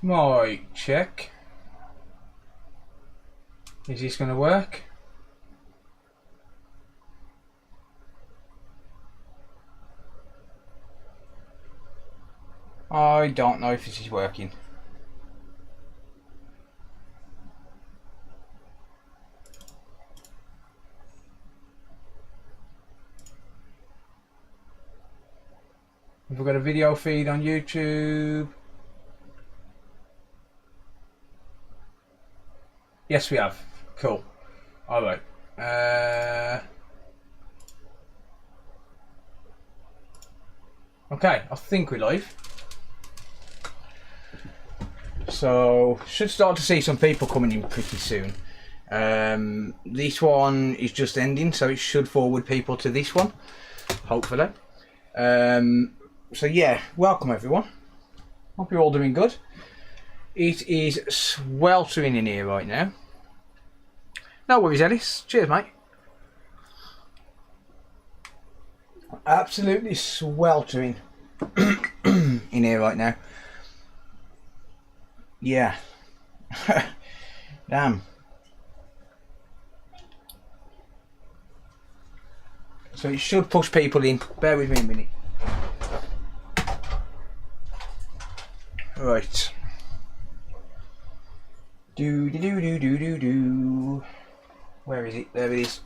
Mic check. Is this going to work? I don't know if this is working. Have we got a video feed on YouTube? Yes, we have. Cool. Alright. Okay, I think we're live. So, should start to see some people coming in pretty soon. This one is just ending, so it should forward people to this one, hopefully. So yeah, welcome everyone. Hope you're all doing good. It is sweltering in here right now. No worries, Ellis. Cheers, mate. Absolutely sweltering in here right now. Yeah. Damn. So it should push people in. Bear with me a minute. Right. Do. Where is it? There it is.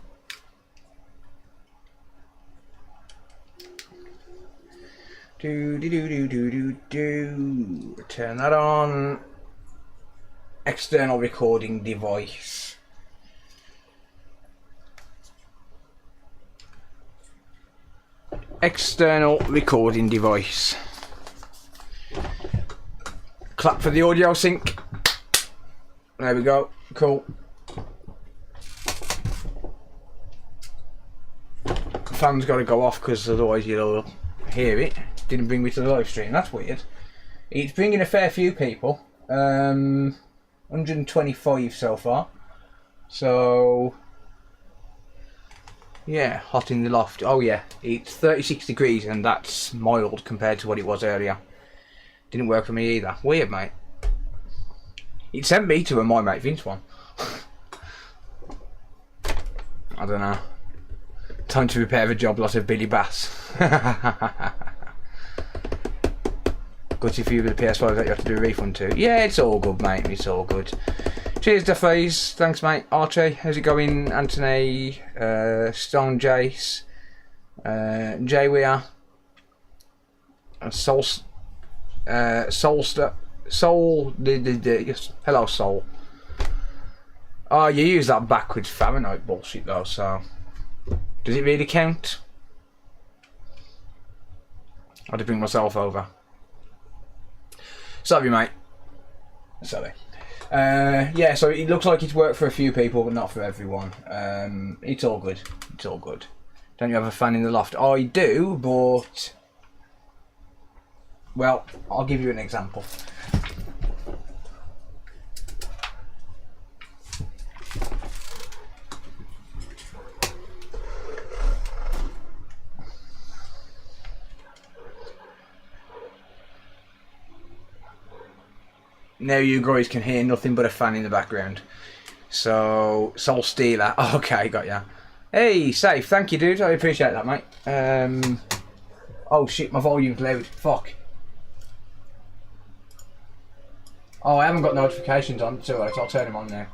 Do. Turn that on. External recording device. External recording device. Clap for the audio sync. There we go. Cool. The fan's got to go off because otherwise you'll hear it. Didn't bring me to the live stream. That's weird. It's bringing a fair few people. 125 so far. So yeah, hot in the loft. Oh yeah, it's 36 degrees and that's mild compared to what it was earlier. Didn't work for me either. Weird, mate. It sent me to a My Mate Vince one. I don't know. Time to prepare a job lot of Billy Bass. Got a few with the PS4 that you have to do a refund to. Yeah, it's all good, mate. It's all good. Cheers, DeFaze. Thanks, mate. Archie, how's it going? Anthony, Stone Jace, Jay Weir, hello, Soul. Oh, you use that backwards Fahrenheit bullshit though, so does it really count? I had to bring myself over. Sorry, mate. Sorry. Yeah, so it looks like it's worked for a few people, but not for everyone. It's all good. It's all good. Don't you have a fan in the loft? I do, but well, I'll give you an example. Now you guys can hear nothing but a fan in the background. So, Soul Stealer. Okay, got ya. Hey, safe. Thank you, dude. I appreciate that, mate. Oh shit, my volume's loud. Fuck. Oh, I haven't got notifications on. It's alright, I'll turn them on now.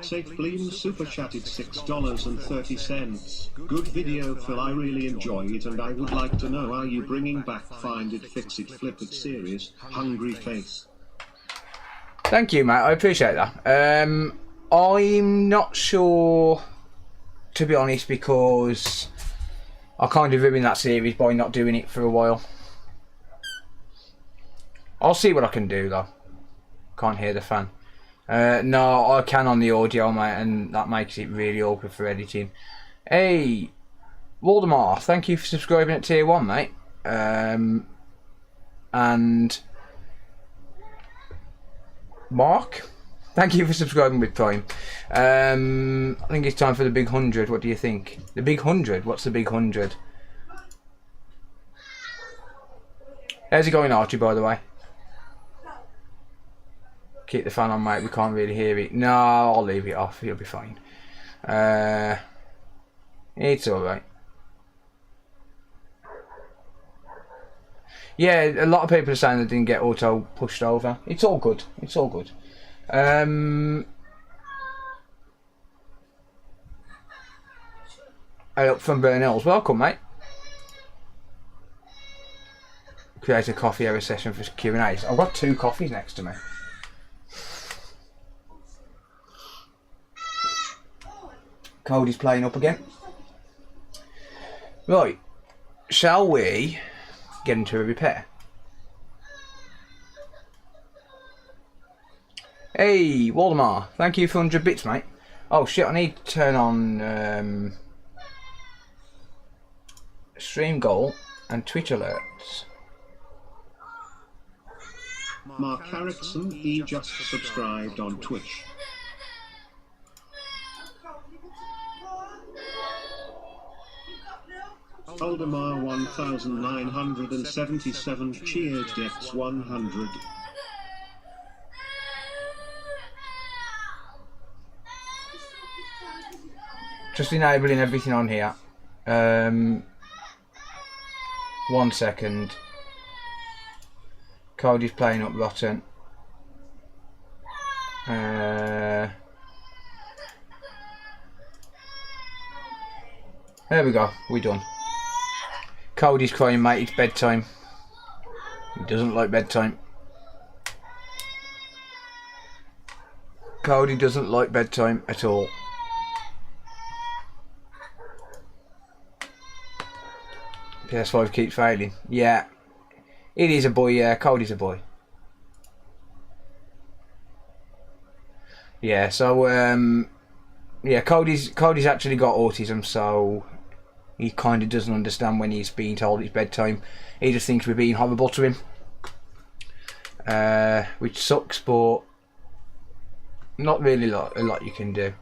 Safe Bleem super chatted $6.30. Good video, Phil. I really enjoy it, and I would like to know, are you bringing back Find It, Fix It, Flip It series? Hungry face. Thank you, mate. I appreciate that. I'm not sure, to be honest, because I kind of ruined that series by not doing it for a while. I'll see what I can do though. Can't hear the fan. No, I can on the audio, mate, and that makes it really awkward for editing. Hey, Waldemar, thank you for subscribing at tier 1, mate. And Mark, thank you for subscribing with Prime. I think it's time for the big 100. What do you think? The big 100? What's the big 100? How's it going, Archie, by the way? Keep the fan on, mate. We can't really hear it. No, I'll leave it off. It'll be fine. It's alright. Yeah, a lot of people are saying they didn't get auto pushed over. It's all good. It's all good. Up from Burnells. Welcome, mate. Create a coffee hour session for Q&A's. I've got 2 coffees next to me. Cody's playing up again. Right. Shall we get into a repair? Hey, Waldemar. Thank you for 100 bits, mate. Oh, shit. I need to turn on stream goal and Twitch alerts. Mark Harrison, he just subscribed on Twitch. Oldemar 1977 cheered X 100. Just enabling everything on here. 1 second. Cody's playing up rotten. There we go. We're done. Cody's crying, mate. It's bedtime. He doesn't like bedtime. Cody doesn't like bedtime at all. PS5 keeps failing. Yeah. It is a boy, yeah. Cody's a boy. Yeah, so yeah, Cody's actually got autism, so he kind of doesn't understand when he's being told it's bedtime. He just thinks we're being horrible to him, which sucks, but not really a lot you can do.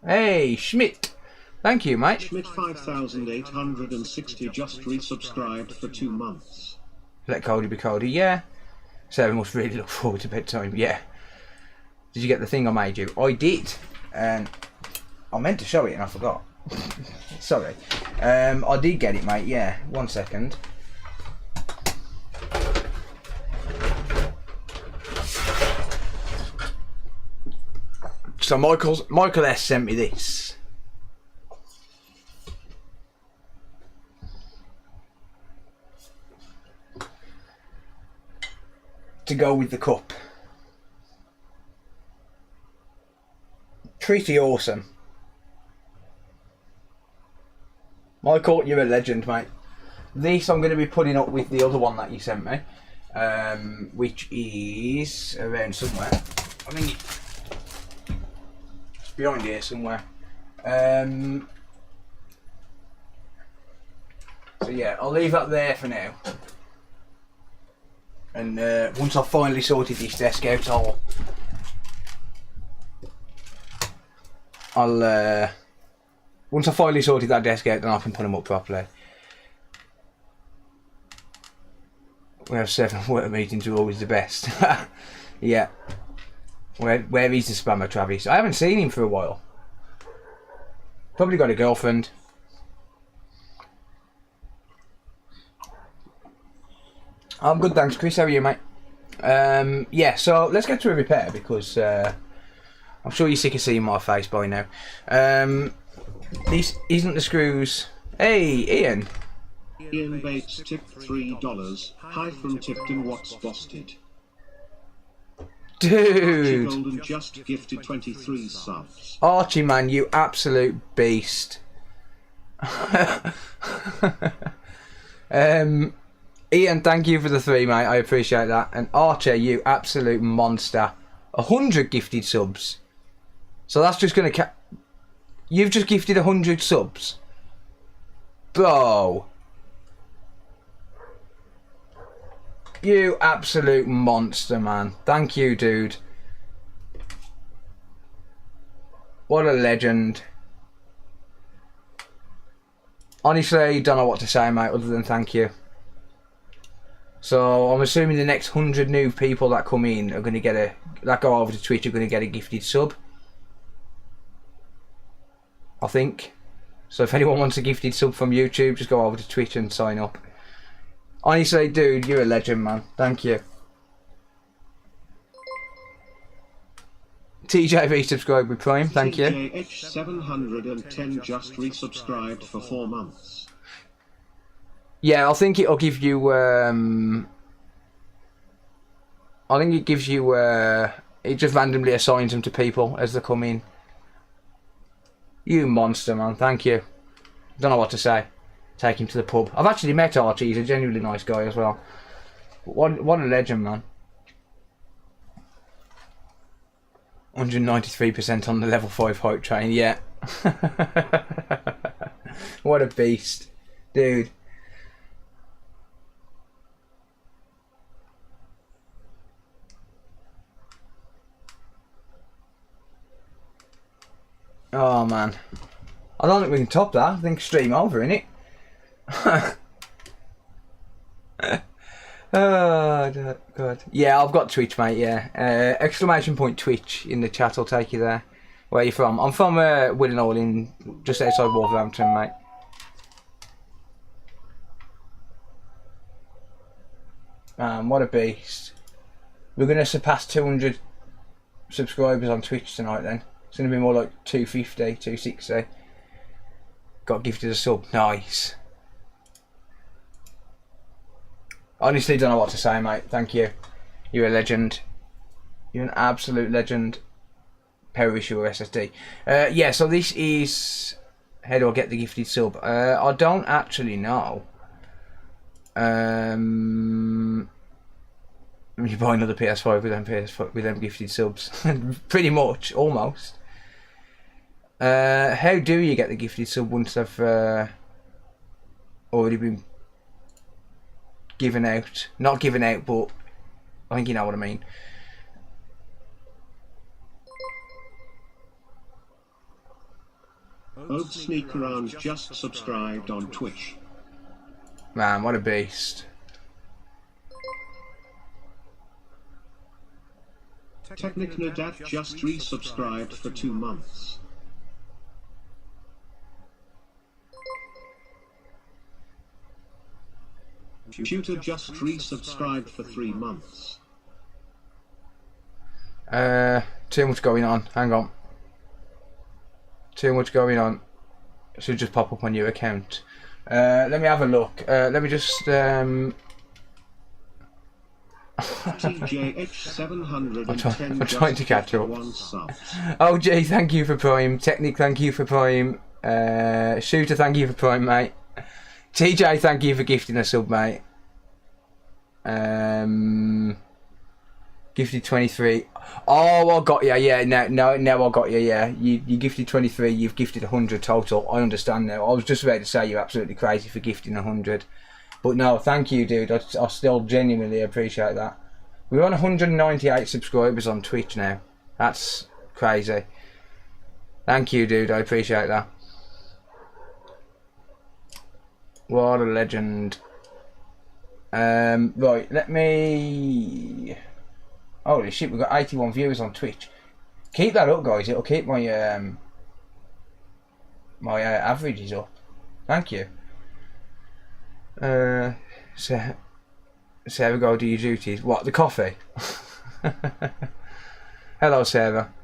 Hey, Schmidt, thank you, mate. Schmidt 5860 just resubscribed for 2 months. Let Cody be Cody, yeah. So we must really look forward to bedtime, yeah. Did you get the thing I made you? I did, and I meant to show it and I forgot. Sorry. I did get it, mate, yeah. 1 second. So Michael S sent me this. To go with the cup. Pretty awesome. Michael, you're a legend, mate. This I'm going to be putting up with the other one that you sent me, which is around somewhere. I think it's behind here somewhere. So yeah, I'll leave that there for now. And once I've finally sorted this desk out, once I've finally sorted that desk out, then I can put them up properly. We have 7 work meetings are always the best. Yeah. Where is the spammer, Travis? I haven't seen him for a while. Probably got a girlfriend. I'm good, thanks, Chris. How are you, mate? Yeah, so let's get to a repair because I'm sure you're sick of seeing my face by now. This isn't the screws. Hey, Ian. Ian Bates tipped $3. Hi from Tipton. What's busted? Dude. Golden just gifted 23 subs. Archie, man, you absolute beast. Ian, thank you for the 3, mate. I appreciate that. And Archer, you absolute monster. 100 gifted subs. So that's just going to... You've just gifted 100 subs. Bro. You absolute monster, man. Thank you, dude. What a legend. Honestly, don't know what to say, mate, other than thank you. So I'm assuming the next 100 new people that come in are going to get that go over to Twitch are going to get a gifted sub. I think. So if anyone wants a gifted sub from YouTube, just go over to Twitch and sign up. Honestly, dude, you're a legend, man. Thank you. TJV subscribed with Prime, thank you. TJH710 just resubscribed for 4 months. Yeah, I think it'll give you, I think it gives you, it just randomly assigns them to people as they come in. You monster, man, thank you. Don't know what to say. Take him to the pub. I've actually met Archie, he's a genuinely nice guy as well. What a legend, man. 193% on the level 5 hype train, yeah. What a beast. Dude. Oh man. I don't think we can top that. I think stream over, innit? Oh god. Yeah, I've got Twitch, mate, yeah. Exclamation point Twitch in the chat, I'll take you there. Where are you from? I'm from Willenhall, in just outside Wolverhampton, mate. What a beast. We're going to surpass 200 subscribers on Twitch tonight then. It's going to be more like 250, 260. Got gifted a sub. Nice. Honestly, don't know what to say, mate. Thank you. You're a legend. You're an absolute legend. Perish your SSD. Yeah, so this is... How do I get the gifted sub? I don't actually know. You buy another PS5 with them gifted subs. Pretty much, almost. How do you get the gifted sub once they've already been given out? Not given out, but I think you know what I mean. Old Sneak Around just subscribed on Twitch. Man, what a beast. Technicnadat just resubscribed for 2 months. Tutor just resubscribed for 3 months. Too much going on. Hang on. Too much going on. It should just pop up on your account. Let me have a look. Let me just TJH710 I'm trying to catch up. Oh, Jay, thank you for Prime. Technic, thank you for Prime. Shooter, thank you for Prime, mate. TJ, thank you for gifting a sub, mate. Gifted 23. Oh, I got you. Yeah, no, I got you. Yeah, you gifted 23. You've gifted 100 total. I understand now. I was just about to say you're absolutely crazy for gifting 100, but no, thank you, dude. I still genuinely appreciate that. We're on 198 subscribers on Twitch now. That's crazy. Thank you, dude. I appreciate that. What a legend. Right, let me... Holy shit, we've got 81 viewers on Twitch. Keep that up, guys. It'll keep my averages up. Thank you. Sarah, go do your duties. What, the coffee? Hello, Sarah.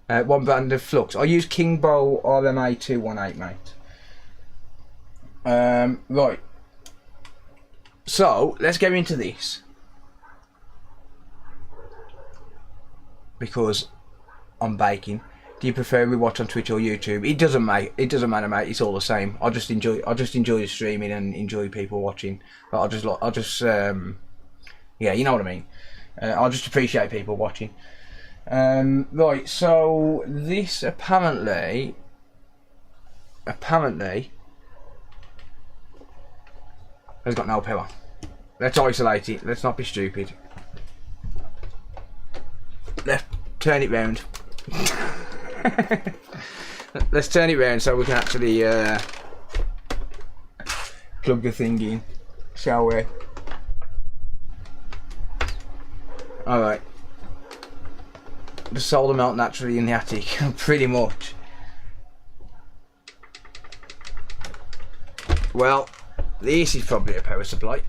One brand of flux. I use Kingbow RMA 218, mate. Right. So, let's get into this. Because I'm baking. Do you prefer we watch on Twitch or YouTube? It doesn't matter, mate. It's all the same. I just enjoy the streaming and enjoy people watching. But yeah, you know what I mean. I just appreciate people watching. Right. So this apparently has got no power. Let's isolate it. Let's not be stupid. Let's turn it round. Let's turn it round so we can actually plug the thing in, shall we? Alright. The solder melt naturally in the attic, pretty much. Well, this is probably a power supply.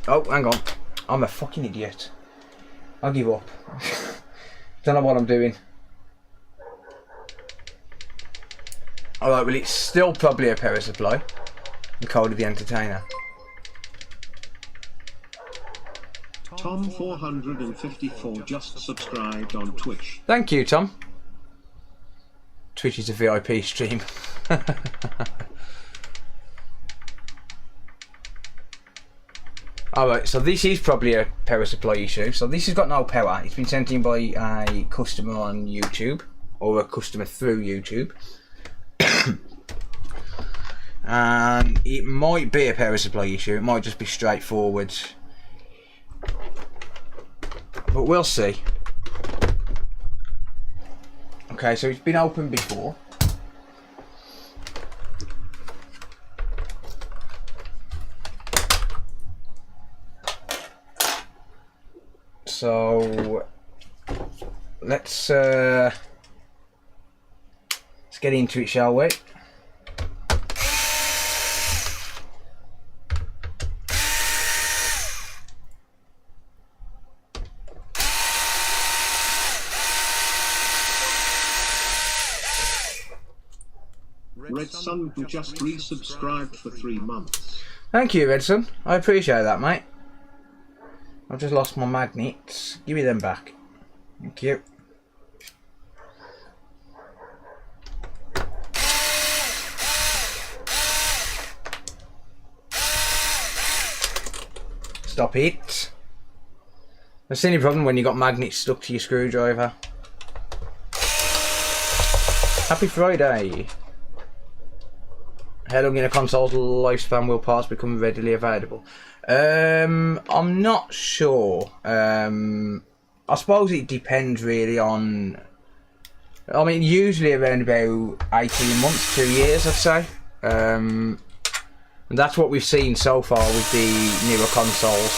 Oh, hang on. I'm a fucking idiot. I'll give up. Don't know what I'm doing. Alright, well, it's still probably a power supply. The code of the entertainer. Tom 454 just subscribed on Twitch. Thank you, Tom. Twitch is a VIP stream. Alright, so this is probably a power supply issue. So this has got no power. It's been sent in by a customer on YouTube, or a customer through YouTube. And it might be a power supply issue. It might just be straightforward. But we'll see. Okay, so it's been opened before. So let's get into it, shall we? Red Sun, who just resubscribed for 3 months. Thank you, Redson. I appreciate that, mate. I've just lost my magnets. Give me them back. Thank you. Stop it. That's the only problem when you got magnets stuck to your screwdriver. Happy Friday. How long in a console's lifespan will parts become readily available? I'm not sure. I suppose it depends really on... I mean, usually around about 18 months, 2 years, I'd say. And that's what we've seen so far with the newer consoles.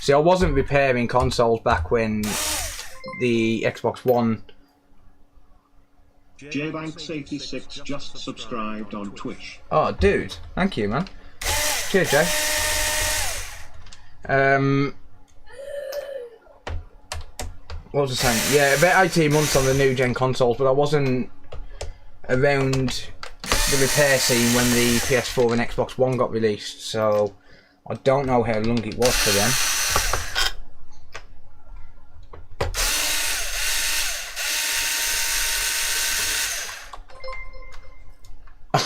See, I wasn't repairing consoles back when the Xbox One... JBanks86 just subscribed on Twitch. Oh, dude. Thank you, man. Cheers, Jay. What was I saying? Yeah, about 18 months on the new gen consoles, but I wasn't around the repair scene when the PS4 and Xbox One got released, so I don't know how long it was for them.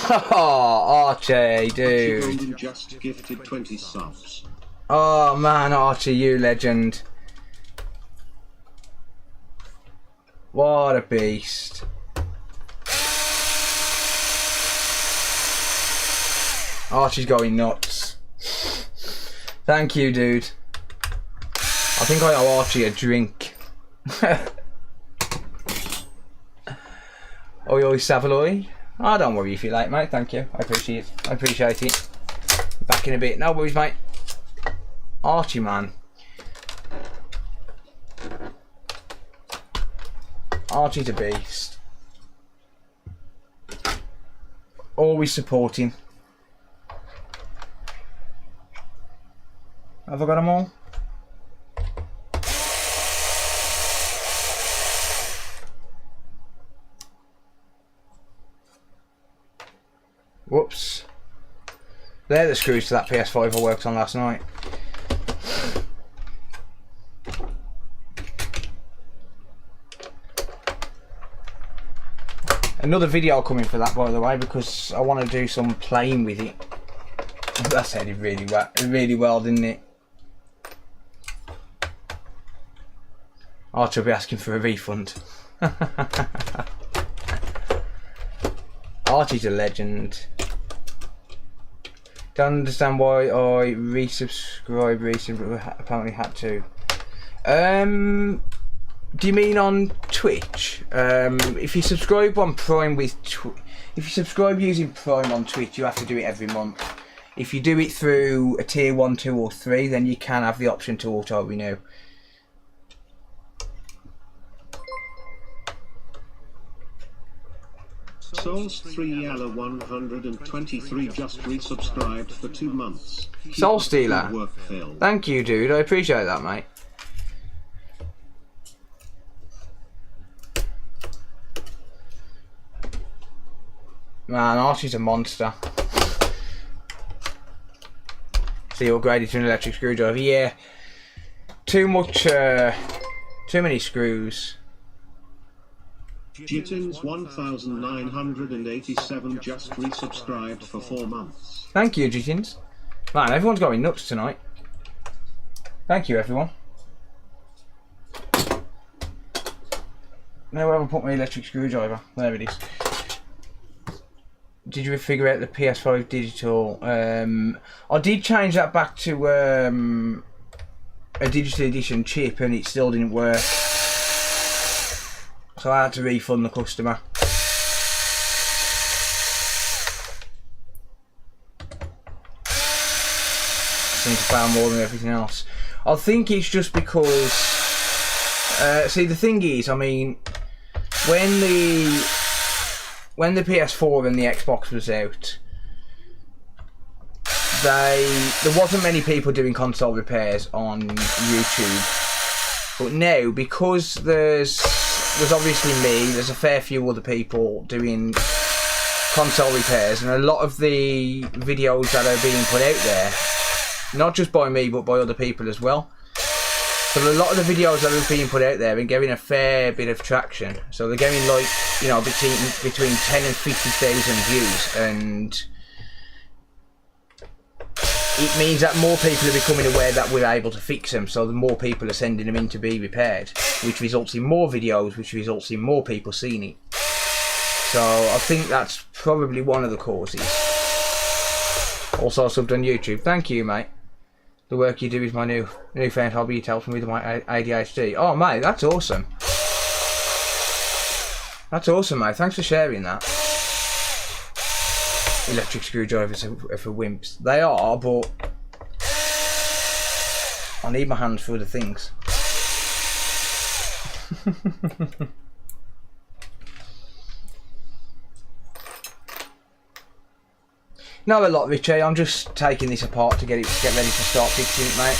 Oh, Archie, dude. Just gifted 20 subs. Oh man, Archie, you legend. What a beast. Archie's going nuts. Thank you, dude. I think I owe Archie a drink. Oi, Savoy. Oh, don't worry if you like, mate. Thank you. I appreciate it. Back in a bit. No worries, mate. Archie, man. Archie's a beast. Always supporting. Have I got them all? Whoops. They're the screws to that PS5 I worked on last night. Another video coming for that, by the way, because I want to do some playing with it. That sounded really well, didn't it? Archie will be asking for a refund. Archie's a legend. Don't understand why I resubscribed recently, but apparently had to. Do you mean on Twitch? If you subscribe on Prime with if you subscribe using Prime on Twitch, you have to do it every month. If you do it through a tier 1, 2 or 3, then you can have the option to auto renew. Souls3Yalla123 just resubscribed for 2 months. Soul Stealer, thank you, dude. I appreciate that, mate. Man, Archie's a monster. So you upgraded to an electric screwdriver? Yeah. Too many screws. Jitins 1987 just resubscribed for 4 months. Thank you, Jitins. Man, everyone's going nuts tonight. Thank you, everyone. Now where have I put my electric screwdriver? There it is. Did you figure out the PS5 digital? I did change that back to a digital edition chip and it still didn't work. So I had to refund the customer. Seems to pay more than everything else. I think it's just because... see, the thing is, I mean, when the PS4 and the Xbox was out, there wasn't many people doing console repairs on YouTube. But now, because there's obviously me, there's a fair few other people doing console repairs, and a lot of the videos that are being put out there, not just by me but by other people as well. So a lot of the videos that are being put out there are getting a fair bit of traction. So they're getting, like, you know, between 10 and 50,000 views, and it means that more people are becoming aware that we're able to fix them, so the more people are sending them in to be repaired, which results in more videos, which results in more people seeing it. So I think that's probably one of the causes. Also subbed on YouTube. Thank you, mate. The work you do is my newfound hobby. It helps me with my ADHD. Oh, mate, that's awesome. That's awesome, mate. Thanks for sharing that. Electric screwdrivers are for wimps. They are, but I need my hands for other things. Not a lot, Richie. I'm just taking this apart to get ready to start fixing it, mate.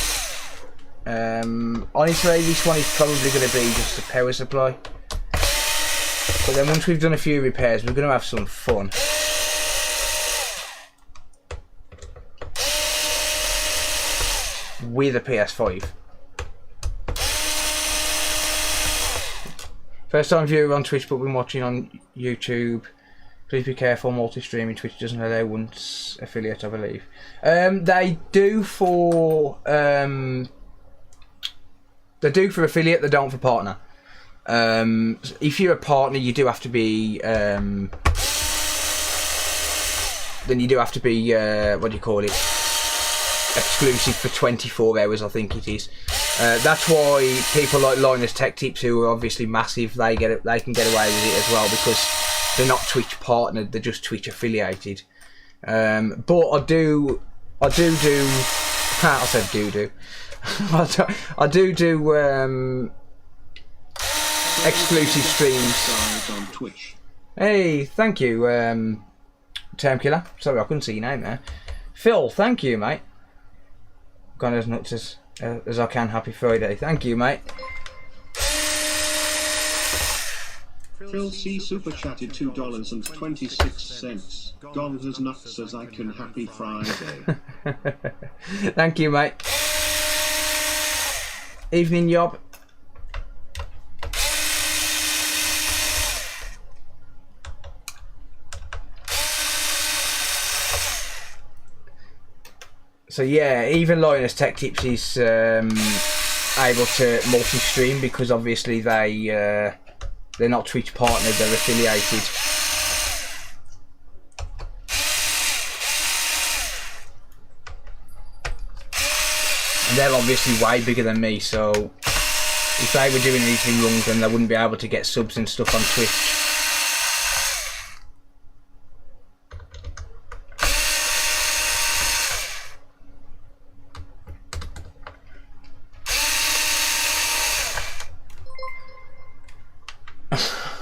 Honestly, this one is probably going to be just a power supply. But then once we've done a few repairs, we're going to have some fun. With a PS5. First time viewer on Twitch but been watching on YouTube. Please be careful, multi-streaming. Twitch doesn't allow once affiliate, I believe. They do for affiliate, they don't for partner. If you're a partner, you do have to be then you do have to be what do you call it? Exclusive for 24 hours, I think it is. That's why people like Linus Tech Tips, who are obviously massive, they can get away with it as well, because they're not Twitch partnered, they're just Twitch affiliated. But I do I said do I do exclusive streams on Twitch. Hey, thank you, Term Killer. Sorry, I couldn't see your name there. Phil, thank you, mate. Gone as nuts as I can. Happy Friday. Thank you, mate. Phil C super chatted $2.26. Gone as nuts as I can. Happy Friday. Thank you, mate. Evening, Yob. So yeah, even Linus Tech Tips is able to multi-stream because obviously they're not Twitch partnered, they're affiliated. And they're obviously way bigger than me, so if they were doing anything wrong, then they wouldn't be able to get subs and stuff on Twitch.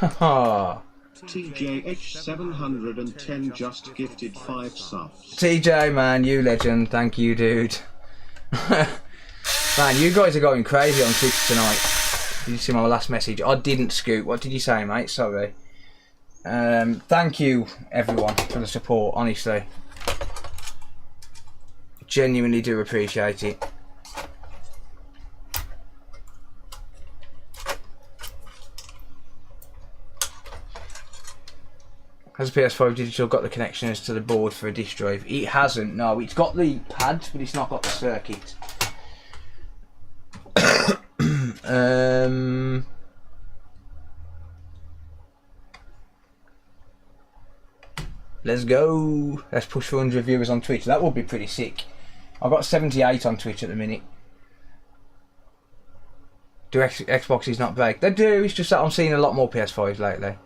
TJH710 just gifted 5 subs. TJ, man, you legend. Thank you, dude. Man, you guys are going crazy on Twitch tonight. Did you see my last message? I didn't, Scoot. What did you say, mate? Sorry. Thank you, everyone, for the support, honestly. Genuinely do appreciate it. Has the PS5 digital got the connections to the board for a disk drive? It hasn't, no. It's got the pads, but it's not got the circuit. Let's go. Let's push for 100 viewers on Twitch. That would be pretty sick. I've got 78 on Twitch at the minute. Do Xboxes not break? They do. It's just that I'm seeing a lot more PS5s lately.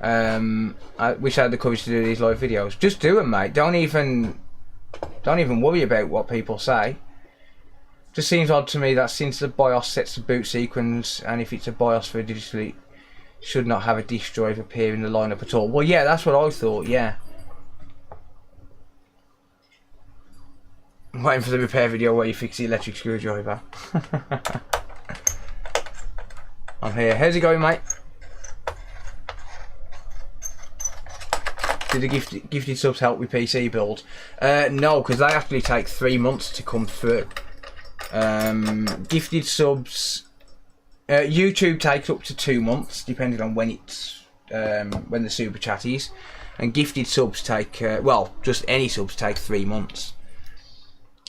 I wish I had the courage to do these live videos. Just do them, mate. Don't even worry about what people say. Just seems odd to me that since the BIOS sets the boot sequence, and if it's a BIOS for a digitally, should not have a disk drive appear in the lineup at all. Well, yeah, that's what I thought. Yeah. I'm waiting for the repair video where you fix the electric screwdriver. I'm here. How's it going, mate? Did the gifted subs help with PC build? No, because they actually take 3 months to come through. Gifted subs, YouTube takes up to 2 months, depending on when it's when the super chat is, and gifted subs take well, just any subs take 3 months.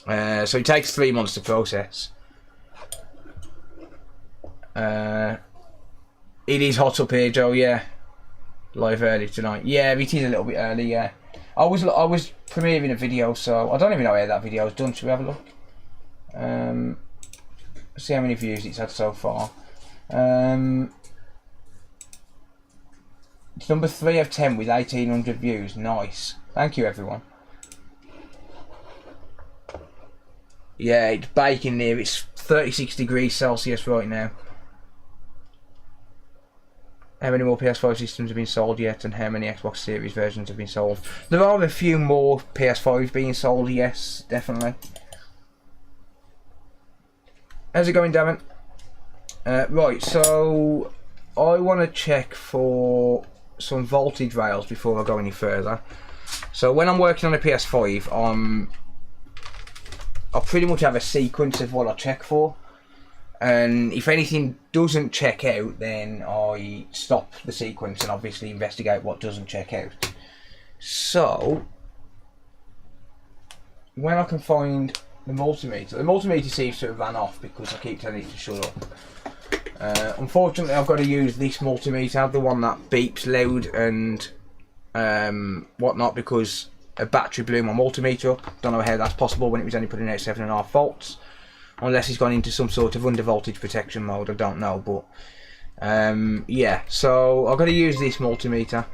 So it takes 3 months to process. It is hot up here, Joe. Yeah. Live early tonight. Yeah, it is a little bit early, yeah. I was premiering a video, so I don't even know how that video is done. Should we have a look? See how many views it's had so far. It's number 3 of 10 with 1800 views. Nice. Thank you, everyone. Yeah, it's baking near. It's 36 degrees Celsius right now. How many more PS5 systems have been sold yet, and how many Xbox Series versions have been sold? There are a few more PS5s being sold, yes, definitely. How's it going, Damon? Right, so I want to check for some voltage rails before I go any further. So when I'm working on a PS5, I pretty much have a sequence of what I check for. And if anything doesn't check out, then I stop the sequence and obviously investigate what doesn't check out. So when I can find the multimeter seems to have ran off because I keep telling it to shut up. Unfortunately, I've got to use this multimeter, the one that beeps loud and whatnot, because a battery blew my multimeter up. Don't know how that's possible when it was only putting out 7.5 volts. Unless he's gone into some sort of undervoltage protection mode, I don't know, but yeah, so I've got to use this multimeter.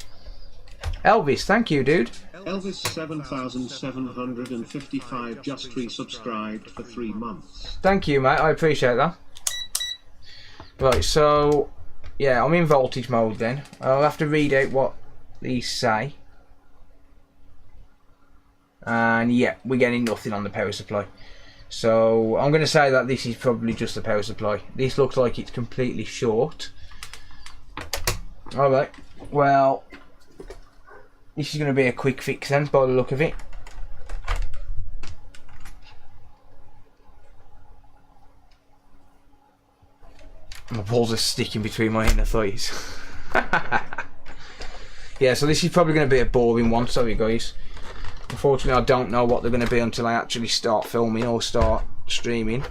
Elvis, thank you, dude. Elvis 7755 just resubscribed for 3 months. Thank you, mate, I appreciate that. Right, so yeah, I'm in voltage mode then. I'll have to read out what these say. And yeah, we're getting nothing on the power supply. So I'm going to say that this is probably just the power supply. This looks like it's completely short. Alright, well, this is going to be a quick fix then, by the look of it. My balls are sticking between my inner thighs. Yeah, so this is probably going to be a boring one, sorry guys. Unfortunately, I don't know what they're going to be until I actually start filming or start streaming.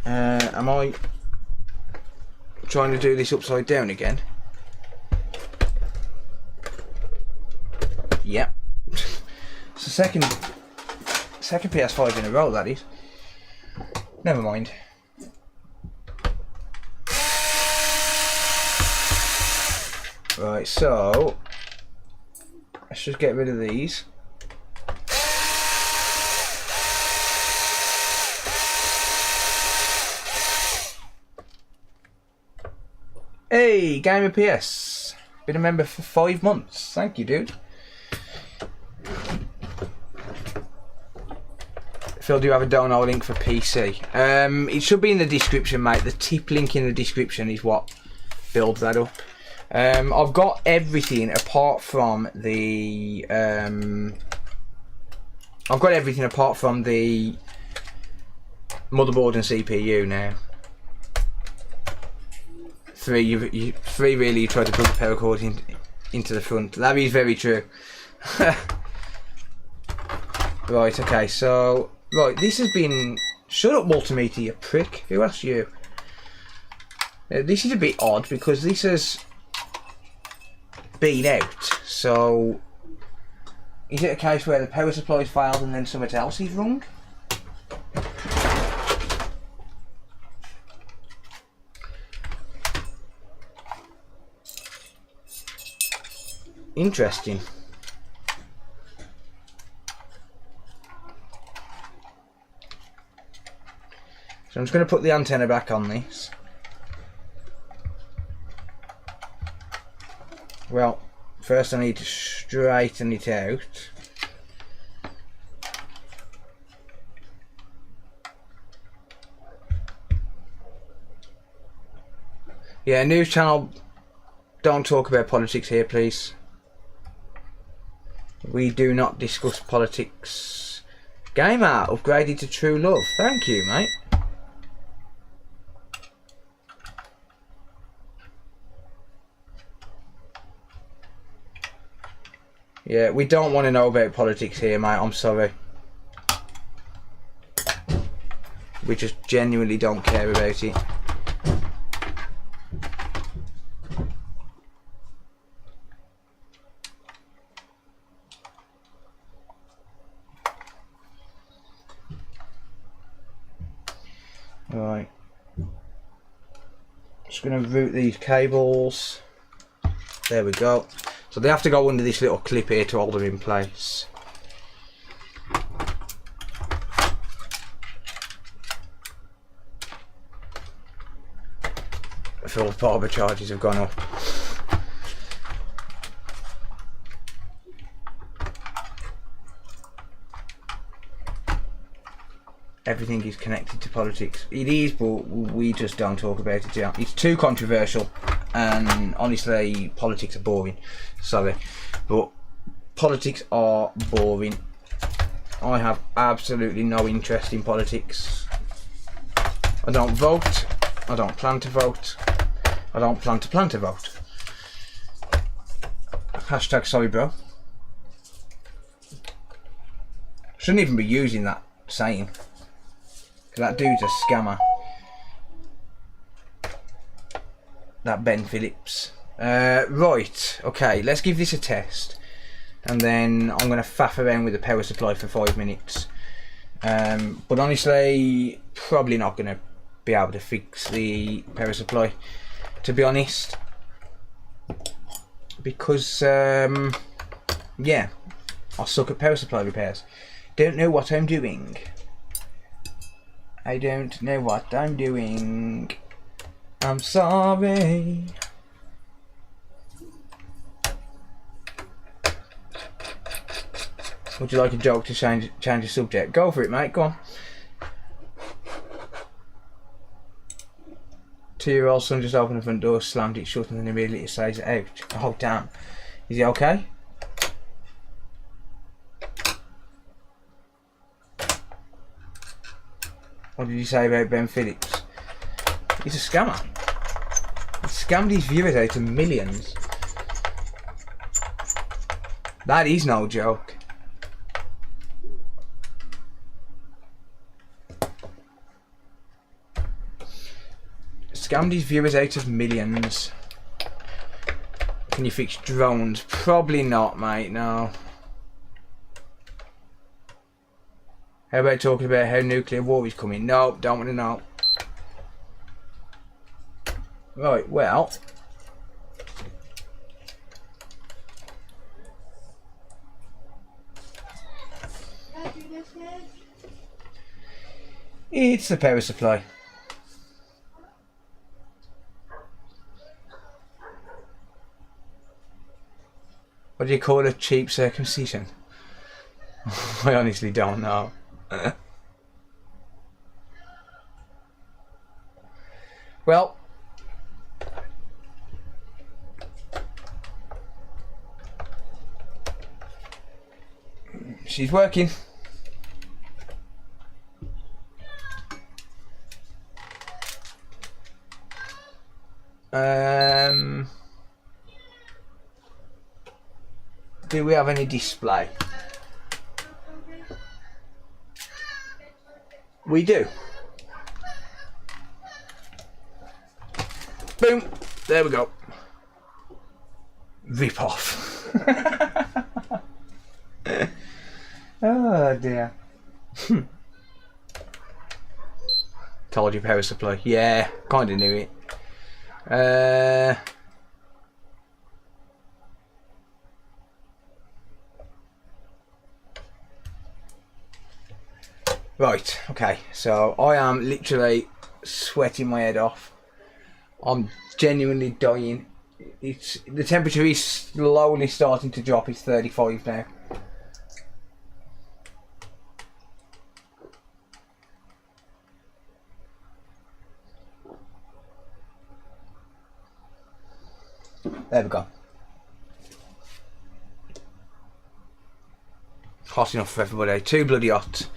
Am I trying to do this upside down again? Yep. It's the second PS5 in a row, that is. Never mind. Right, so let's just get rid of these. Hey, Gamer PS. Been a member for 5 months. Thank you, dude. Phil, do you have a download link for PC? It should be in the description, mate. The tip link in the description is what builds that up. I've got everything apart from the motherboard and CPU now. Three really, you tried to plug the power cord into the front. That is very true. Right, okay, so right, this has been. Shut up, multimeter, you prick. Who asked you? This is a bit odd because this has been out. So, is it a case where the power supply is failed and then something else is wrong? Interesting. So I'm just going to put the antenna back on this. Well, first I need to straighten it out. Yeah, news channel, don't talk about politics here, please. We do not discuss politics. Gamer upgraded to true love. Thank you, mate. Yeah, we don't want to know about politics here, mate. I'm sorry. We just genuinely don't care about it. Right. Just going to route these cables. There we go. So they have to go under this little clip here to hold them in place. I feel the power charges have gone up. Everything is connected to politics. It is, but we just don't talk about it yet. It's too controversial, and honestly, politics are boring. Sorry, but politics are boring. I have absolutely no interest in politics. I don't vote. I don't plan to vote. I don't plan to vote. Hashtag sorry, bro. Shouldn't even be using that saying. That dude's a scammer. That Ben Phillips. Right, okay, let's give this a test. And then I'm going to faff around with the power supply for 5 minutes. But honestly, probably not going to be able to fix the power supply, to be honest. Because, yeah, I suck at power supply repairs. Don't know what I'm doing. I don't know what I'm doing. I'm sorry. Would you like a joke to change the subject? Go for it, mate. Go on. 2-year-old son just opened the front door, slammed it shut, and then immediately says, "Ouch!" Oh damn. Is he okay? What did you say about Ben Phillips? He's a scammer. He scammed his viewers out of millions. That is no joke. Scammed his viewers out of millions. Can you fix drones? Probably not, mate, no. How about talking about how nuclear war is coming? No, don't want to know. Right, well. It's the power supply. What do you call a cheap circumcision? I honestly don't know. Well, she's working. Do we have any display? We do. Boom. There we go. Rip off. Oh dear. Told you power supply. Yeah, kinda knew it. Right, okay, so I am literally sweating my head off. I'm genuinely dying. The temperature is slowly starting to drop. It's 35 now. There we go. Hot enough for everybody. Too bloody hot.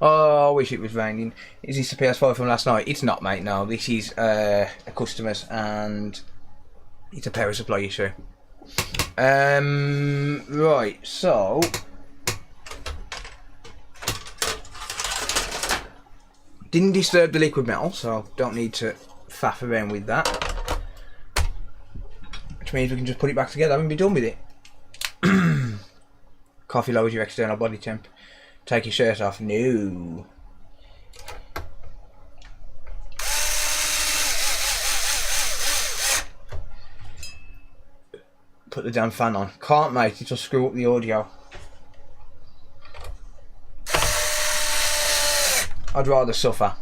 Oh, I wish it was raining. Is this a PS4 from last night? It's not, mate. No, this is a customer's, and it's a power supply issue. Right, so didn't disturb the liquid metal, so don't need to faff around with that. Which means we can just put it back together and be done with it. Coffee lowers your external body temp. Take your shirt off. No. Put the damn fan on. Can't, mate. It'll screw up the audio. I'd rather suffer.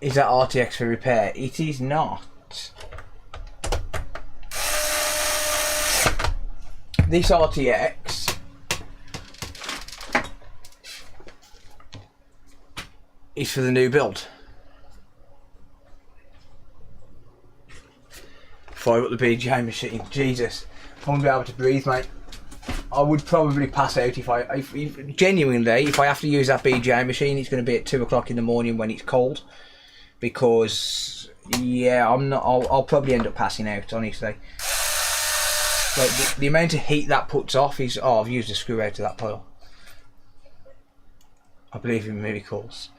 Is that RTX for repair? It is not. This RTX is for the new build. Fire up the BGA machine. Jesus, I won't be able to breathe, mate. I would probably pass out if genuinely, if I have to use that BGA machine, it's going to be at 2 o'clock in the morning when it's cold. Because, yeah, I'll probably end up passing out, honestly. Like the amount of heat that puts off is... Oh, I've used a screw out of that pile. I believe in miracles.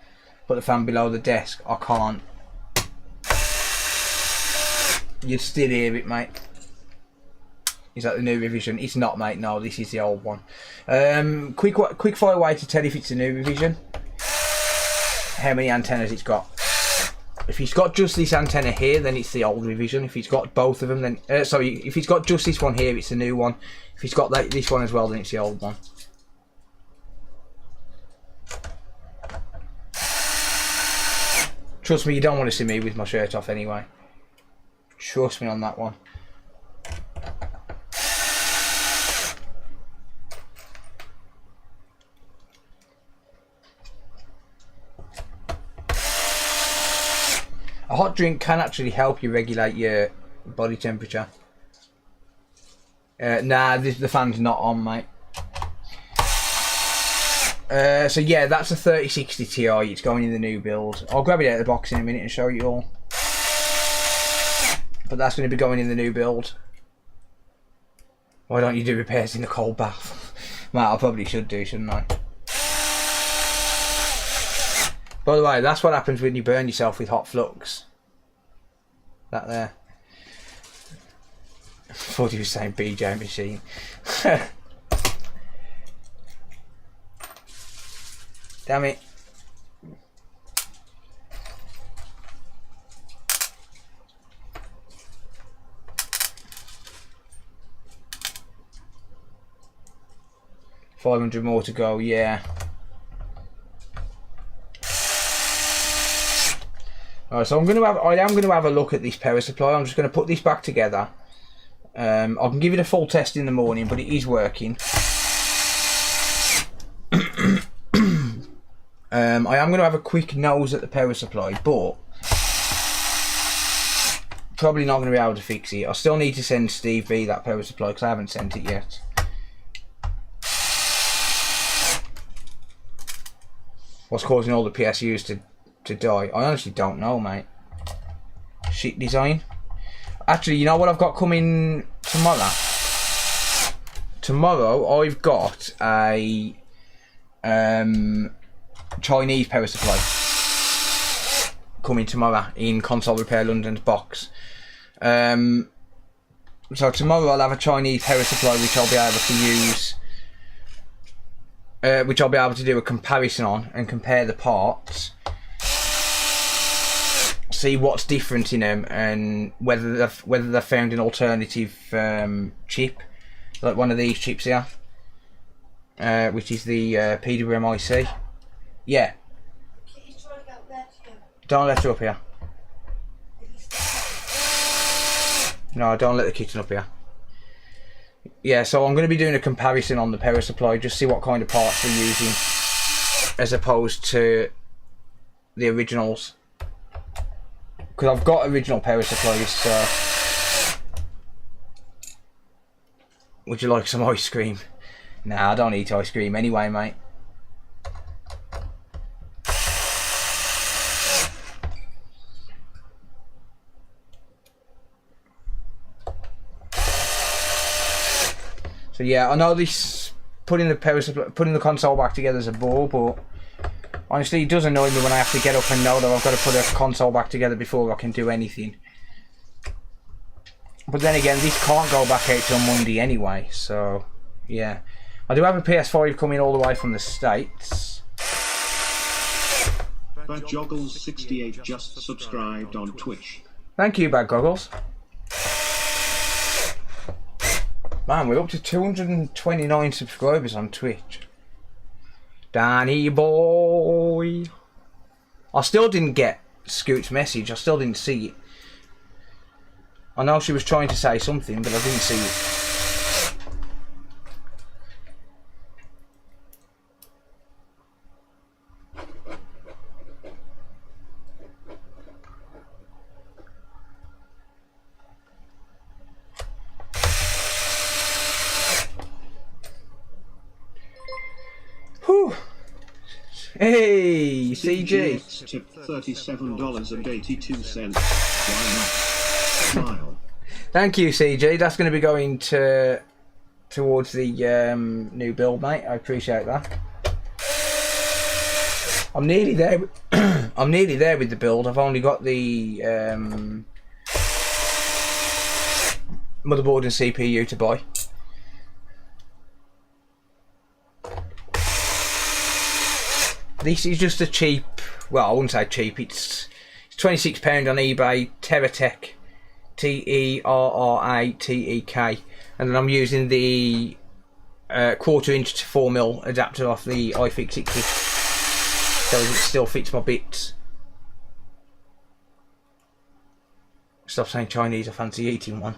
Put the fan below the desk. I can't. You'd still hear it, mate. Is that the new revision? It's not, mate. No, this is the old one. Quick fire way to tell if it's the new revision. How many antennas it's got. If it's got just this antenna here, then it's the old revision. If it's got both of them, then... sorry, if it's got just this one here, it's the new one. If it's got this one as well, then it's the old one. Trust me, you don't want to see me with my shirt off anyway. Trust me on that one. A hot drink can actually help you regulate your body temperature. Nah, the fan's not on, mate. So yeah, that's a 3060 Ti. It's going in the new build. I'll grab it out of the box in a minute and show you all. But that's going to be going in the new build. Why don't you do repairs in a cold bath? Mate, I probably should do, shouldn't I? By the way, that's what happens when you burn yourself with hot flux. That there. I thought he was saying BJ machine. Damn it. $500 more to go, yeah. Alright, so I am gonna have a look at this power supply. I'm just gonna put this back together. I can give it a full test in the morning, but it is working. I am going to have a quick nose at the power supply, but probably not going to be able to fix it. I still need to send Steve B that power supply because I haven't sent it yet. What's causing all the PSUs to die? I honestly don't know, mate. Shit design. Actually, you know what I've got coming tomorrow? Tomorrow I've got a Chinese power supply coming tomorrow in Console Repair London's box. So tomorrow I'll have a Chinese power supply which I'll be able to use, which I'll be able to do a comparison on and compare the parts, see what's different in them, and whether they've found an alternative chip, like one of these chips here, which is the PWMIC. Yeah. Don't let her up here. No, don't let the kitten up here. Yeah, so I'm going to be doing a comparison on the power supply, just see what kind of parts they're using as opposed to the originals. Because I've got original power supplies, so... Would you like some ice cream? Nah, I don't eat ice cream anyway, mate. So yeah, I know this putting the console back together is a bore, but honestly it does annoy me when I have to get up and know that I've got to put a console back together before I can do anything. But then again, this can't go back out till Monday anyway, so yeah. I do have a PS5 coming all the way from the States. Bad Joggles 68 just subscribed on Twitch. Thank you, Bad Goggles. Man, we're up to 229 subscribers on Twitch. Danny boy. I still didn't get Scoot's message. I still didn't see it. I know she was trying to say something, but I didn't see it. Whew. Hey, CG. Tip $37.82. Why not? Smile. Thank you, CG. That's going to be going towards the new build, mate. I appreciate that. I'm nearly there. I'm nearly there with the build. I've only got the motherboard and CPU to buy. This is just a cheap, well, I wouldn't say cheap, it's £26 on eBay, Terratech, T-E-R-R-A-T-E-K, and then I'm using the 1/4 inch to 4mm adapter off the iFixit kit, so it still fits my bits. Stop saying Chinese, I fancy eating one.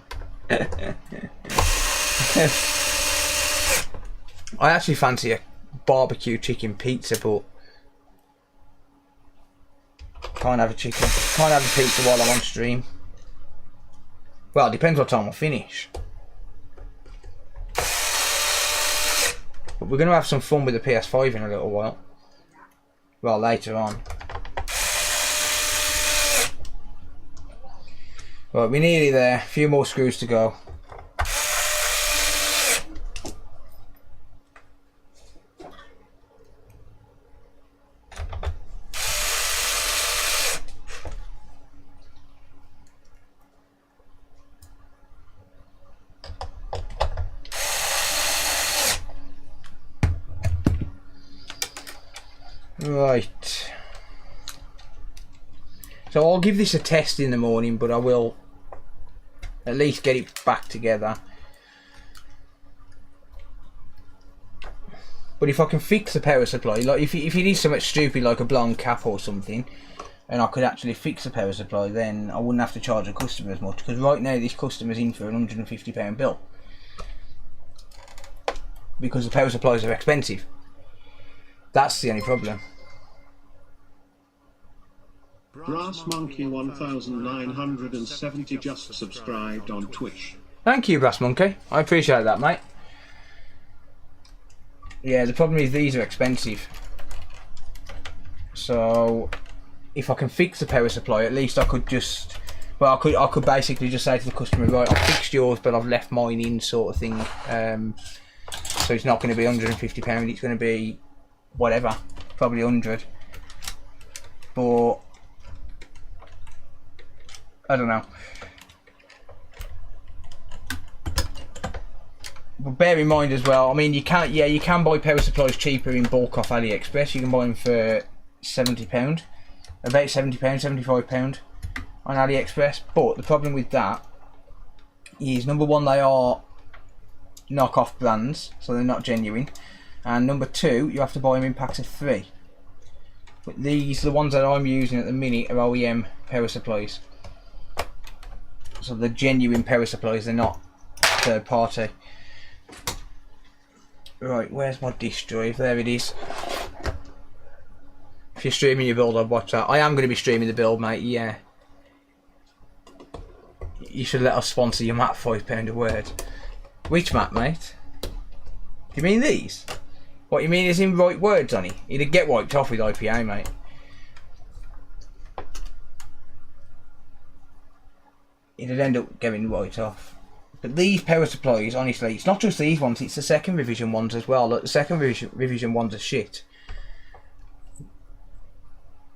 I actually fancy a barbecue chicken pizza, but can't have a pizza while I'm on stream. Well, it depends what time I finish. But we're going to have some fun with the PS5 in a little while. Well, later on. Right, we're nearly there. A few more screws to go. Right, so I'll give this a test in the morning, but I will at least get it back together. But if I can fix the power supply, like if it is something stupid like a blown cap or something, and I could actually fix the power supply, then I wouldn't have to charge the customer as much, because right now this customer's in for an £150 bill because the power supplies are expensive. That's the only problem. Brass Monkey 1970 just subscribed on Twitch. Thank you, Brass Monkey. I appreciate that, mate. Yeah, the problem is these are expensive. So if I can fix the power supply, at least I could just, well, I could basically just say to the customer, right, I've fixed yours, but I've left mine in, sort of thing. So it's not going to be £150. It's going to be whatever, probably 100. But I don't know. But bear in mind as well, I mean, you can, yeah, you can buy power supplies cheaper in bulk off AliExpress. You can buy them for £70, about £70, £75 on AliExpress. But the problem with that is, number one, they are knockoff brands, so they're not genuine. And number two, you have to buy them in packs of 3. But these, the ones that I'm using at the minute, are OEM power supplies. So they're genuine power supplies, they're not third party. Right, where's my disk drive? There it is. If you're streaming your build, I'd watch that. I am going to be streaming the build, mate, yeah. You should let us sponsor your map, £5 a word. Which map, mate? Do you mean these? What you mean is in right words on it? It'd get wiped off with IPA, mate. It'd end up getting wiped off. But these power supplies, honestly, it's not just these ones, it's the second revision ones as well. Look, the second revision ones are shit.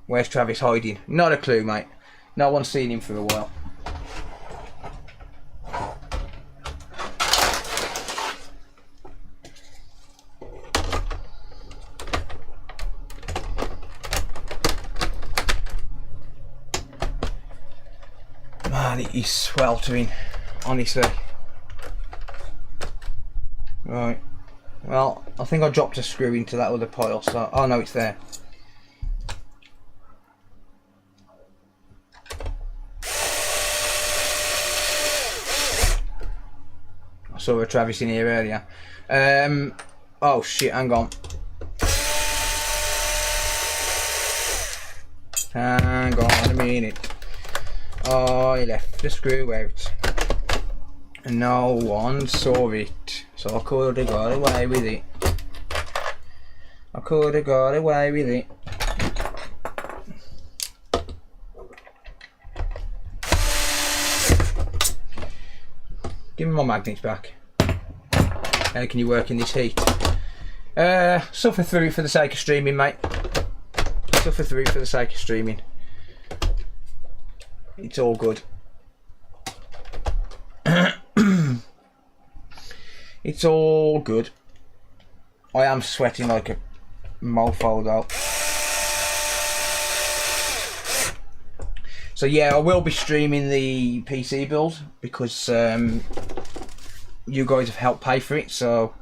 Where's Travis hiding? Not a clue, mate. No one's seen him for a while. Man, it is sweltering, honestly. Right, well, I think I dropped a screw into that other pile, so, oh no, it's there. I saw a Travis in here earlier. Oh shit, hang on. Hang on a minute. Oh, I left the screw out. And no one saw it. So I could have got away with it. I could have got away with it. Give me my magnets back. How can you work in this heat? Suffer through it for the sake of streaming, mate. Suffer through it for the sake of streaming. It's all good. It's all good. I am sweating like a mofo though. So yeah, I will be streaming the PC build because you guys have helped pay for it, so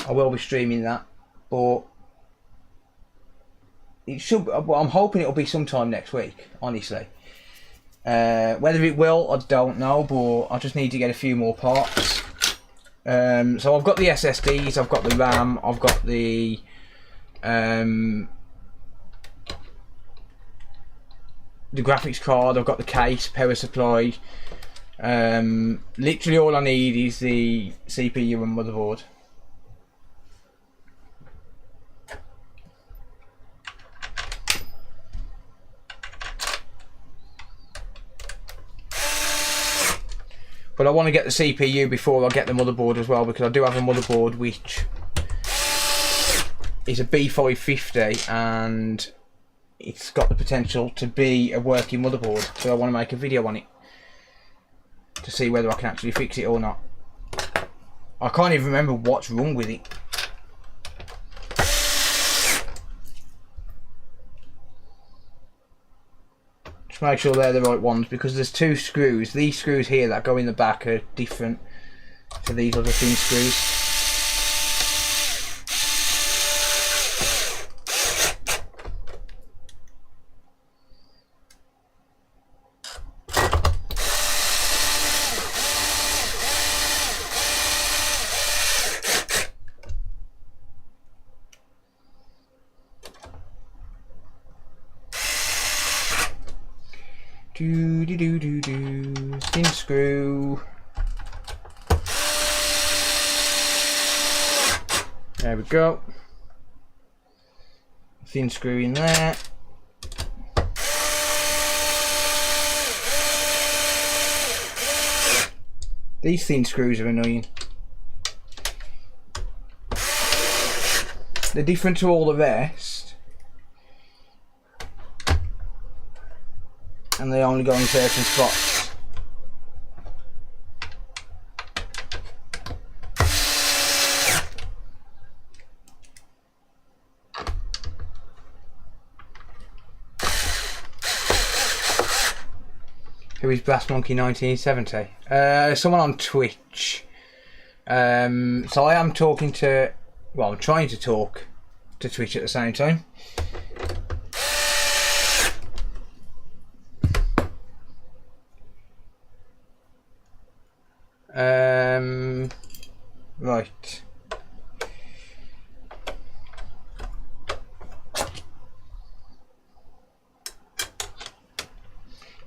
I will be streaming that. But it should. Well, I'm hoping it'll be sometime next week, honestly. Whether it will, I don't know, but I just need to get a few more parts. So I've got the SSDs, I've got the RAM, I've got the graphics card, I've got the case, power supply. Literally all I need is the CPU and motherboard. But I want to get the CPU before I get the motherboard as well, because I do have a motherboard which is a B550 and it's got the potential to be a working motherboard. So I want to make a video on it to see whether I can actually fix it or not. I can't even remember what's wrong with it. Just make sure they're the right ones, because there's 2 screws. These screws here that go in the back are different to these other thin screws. Thin screw. There we go. Thin screw in there. These thin screws are annoying. They're different to all the rest, and they only go in certain spots. Who is Brass Monkey 1970? Someone on Twitch. So I am talking to, well, I'm trying to talk to Twitch at the same time. Right.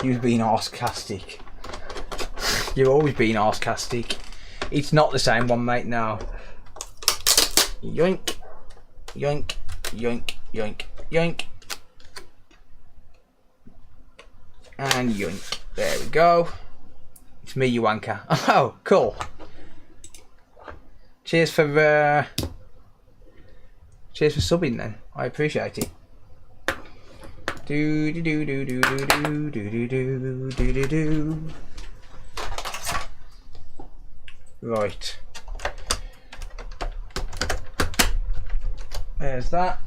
You've been arsecastic. You've always been arsecastic. It's not the same one, mate, now. Yoink. Yoink. Yoink. Yoink. Yoink. And yoink. There we go. It's me, you wanker. Oh, cool. Cheers for subbing then. I appreciate it. Do do do do do do do do do do do do. Right. There's that.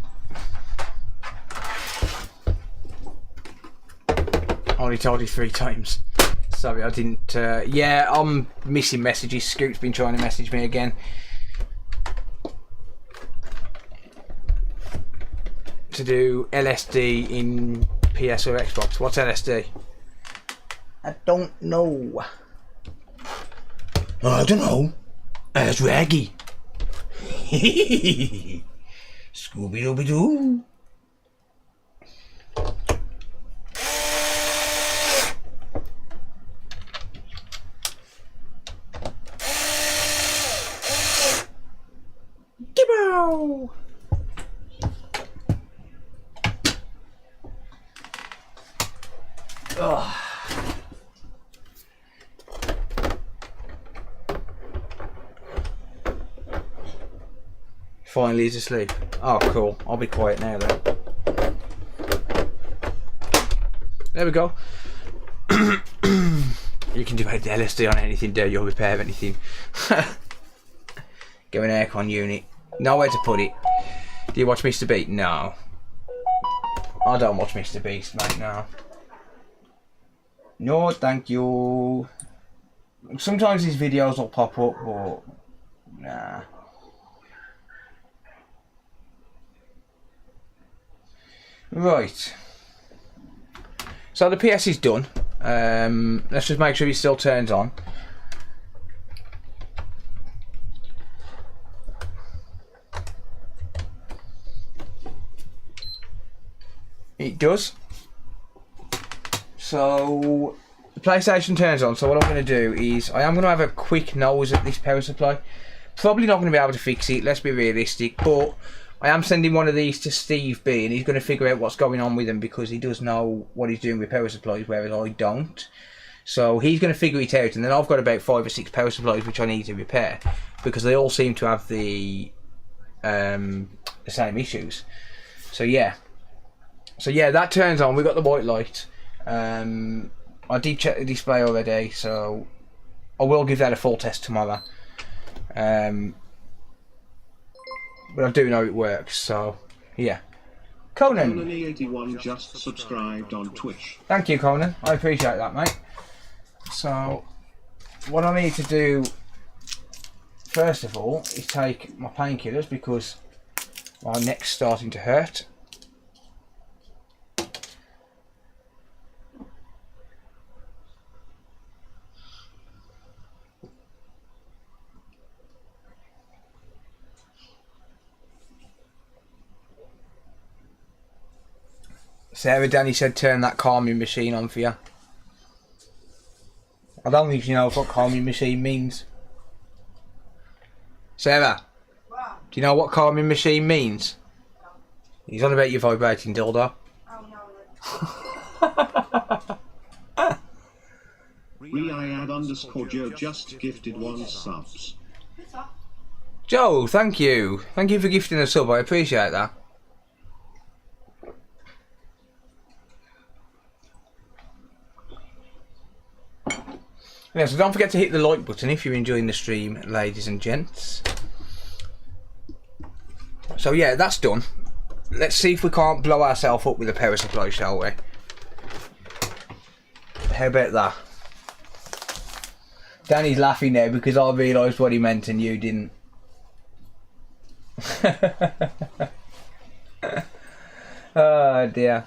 Only told you 3 times. Sorry, I didn't. Yeah, I'm missing messages. Scoot's been trying to message me again. To do LSD in PS or Xbox. What's LSD? I don't know. I don't know. It's Raggy. Scooby Dooby Doo. Gibbo! Oh. Finally he's asleep. Oh cool, I'll be quiet now then. There we go. You can do LSD on anything, do you'll repair anything. Go an aircon unit. Nowhere to put it. Do you watch Mr. Beast? No. I don't watch Mr. Beast, mate, no. No, thank you. Sometimes these videos will pop up, but nah. Right. So the PS is done. Let's just make sure it still turns on. It does. So the PlayStation turns on. So what I'm going to do is I am going to have a quick nose at this power supply. Probably not going to be able to fix it, let's be realistic, but I am sending one of these to Steve B and he's going to figure out what's going on with them because he does know what he's doing with power supplies, whereas I don't. So he's going to figure it out, and then I've got about 5 or 6 power supplies which I need to repair because they all seem to have the same issues. So yeah, that turns on. We've got the white light. I did check the display already, so I will give that a full test tomorrow. But I do know it works, so yeah. Conan. Conan81 just subscribed on Twitch. Thank you, Conan. I appreciate that, mate. So, what I need to do first of all is take my painkillers because my neck's starting to hurt. Sarah Danny said turn that calming machine on for you. I don't think you know what calming machine means. Sarah, Wow. do you know what calming machine means? No. He's on about your vibrating dildo. Oh no. Riad_Joe just gifted 1 subs. Joe, thank you. Thank you for gifting a sub, I appreciate that. Yeah, so don't forget to hit the like button if you're enjoying the stream, ladies and gents. So yeah, that's done. Let's see if we can't blow ourselves up with a power supply, shall we? How about that? Danny's laughing now because I realised what he meant and you didn't. Oh dear.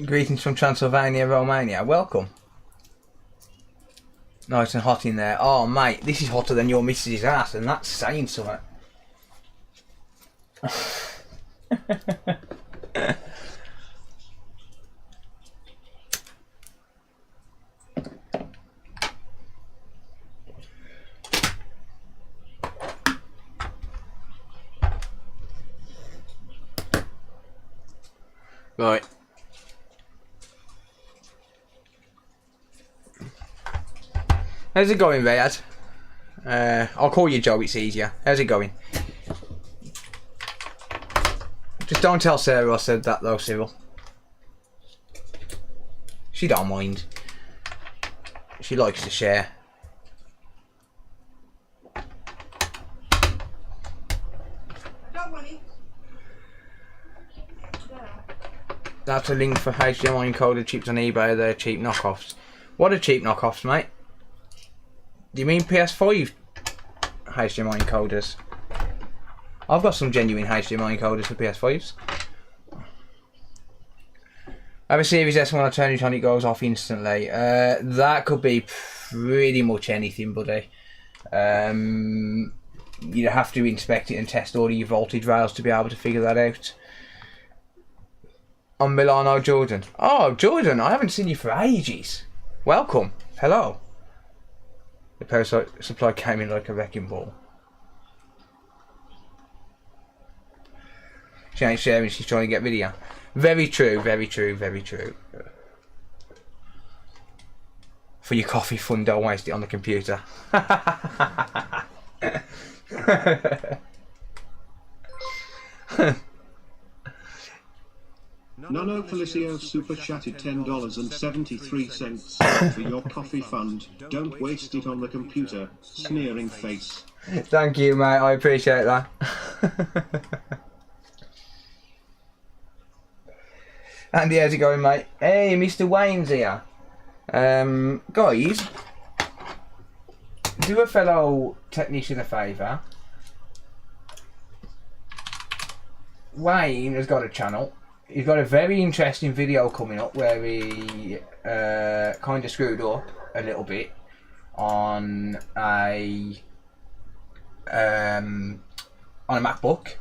Greetings from Transylvania, Romania. Welcome. Nice and hot in there. Oh mate, this is hotter than your missus's ass, and that's saying something. Right. How's it going, Rayad? I'll call you Joe, it's easier. How's it going? Just don't tell Sarah I said that though, Cyril. She don't mind. She likes to share. That's a link for HDMI encoded chips on eBay. They're cheap knockoffs. What are cheap knockoffs, mate? Do you mean PS5 HDMI encoders? I've got some genuine HDMI encoders for PS5s. I have a Series S, when I turn it on it goes off instantly. That could be pretty much anything, buddy. You'd have to inspect it and test all of your voltage rails to be able to figure that out. I'm Milano Jordan. Oh, Jordan, I haven't seen you for ages. Welcome. Hello. The power supply came in like a wrecking ball. She ain't sharing, she's trying to get rid of you. Very true, very true, very true. For your coffee fund, don't waste it on the computer. Nono Felicio super chatted $10.73 for your coffee fund. Don't waste it on the computer. Sneering face. Thank you, mate. I appreciate that. Andy, how's it going, mate? Hey, Mr. Wayne's here. Guys, do a fellow technician a favour. Wayne has got a channel. He's got a very interesting video coming up where he kind of screwed up a little bit on a MacBook.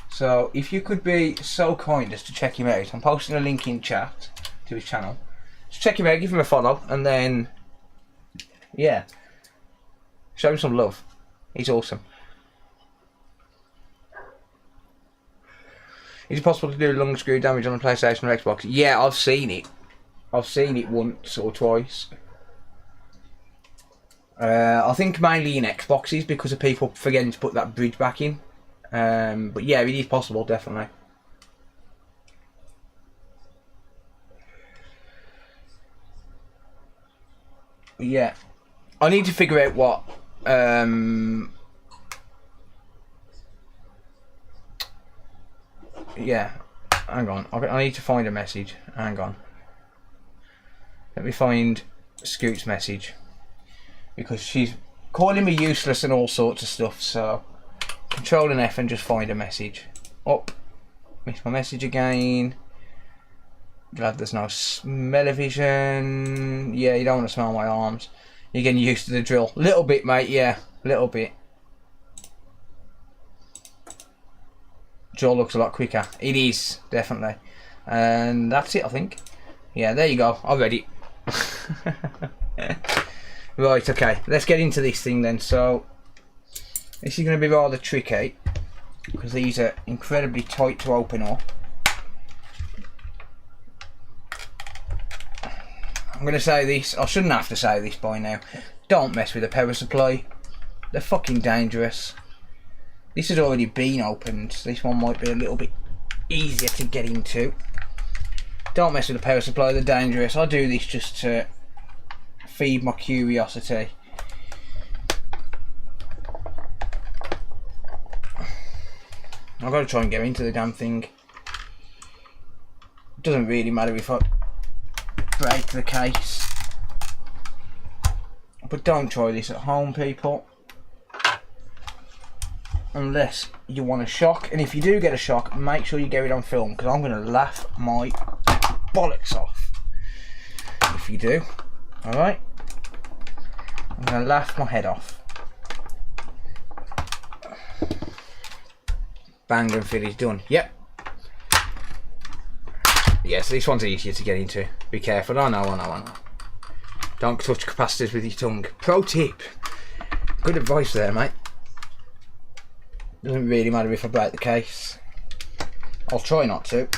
So if you could be so kind as to check him out, I'm posting a link in chat to his channel. Just check him out, give him a follow, and then yeah, show him some love. He's awesome. Is it possible to do lung screw damage on a PlayStation or Xbox? Yeah, I've seen it. I've seen it once or twice. I think mainly in Xboxes because of people forgetting to put that bridge back in. But yeah, it is possible, definitely. But yeah, I need to figure out what yeah, hang on. I need to find a message. Hang on. Let me find Scoot's message. Because she's calling me useless and all sorts of stuff, so Control and F and just find a message. Oh, missed my message again. Glad there's no smell-o-vision. Yeah, you don't want to smell my arms. You're getting used to the drill. Little bit, mate, yeah. Little bit. Drill looks a lot quicker. It is, definitely. And that's it, I think. Yeah, there you go. I read it. Right, okay. Let's get into this thing then. So, this is going to be rather tricky because these are incredibly tight to open up. I'm going to say this. I shouldn't have to say this by now. Don't mess with a power supply. They're fucking dangerous. This has already been opened. This one might be a little bit easier to get into. Don't mess with the power supply, they're dangerous. I do this just to feed my curiosity. I've got to try and get into the damn thing. It doesn't really matter if I break the case. But don't try this at home, people. Unless you want a shock. And if you do get a shock, make sure you get it on film, because I'm going to laugh my bollocks off if you do. Alright? I'm going to laugh my head off. Bang and finish, done. Yep. Yes, this one's easier to get into. Be careful. I know. Don't touch capacitors with your tongue. Pro tip. Good advice there, mate. Doesn't really matter if I break the case. I'll try not to.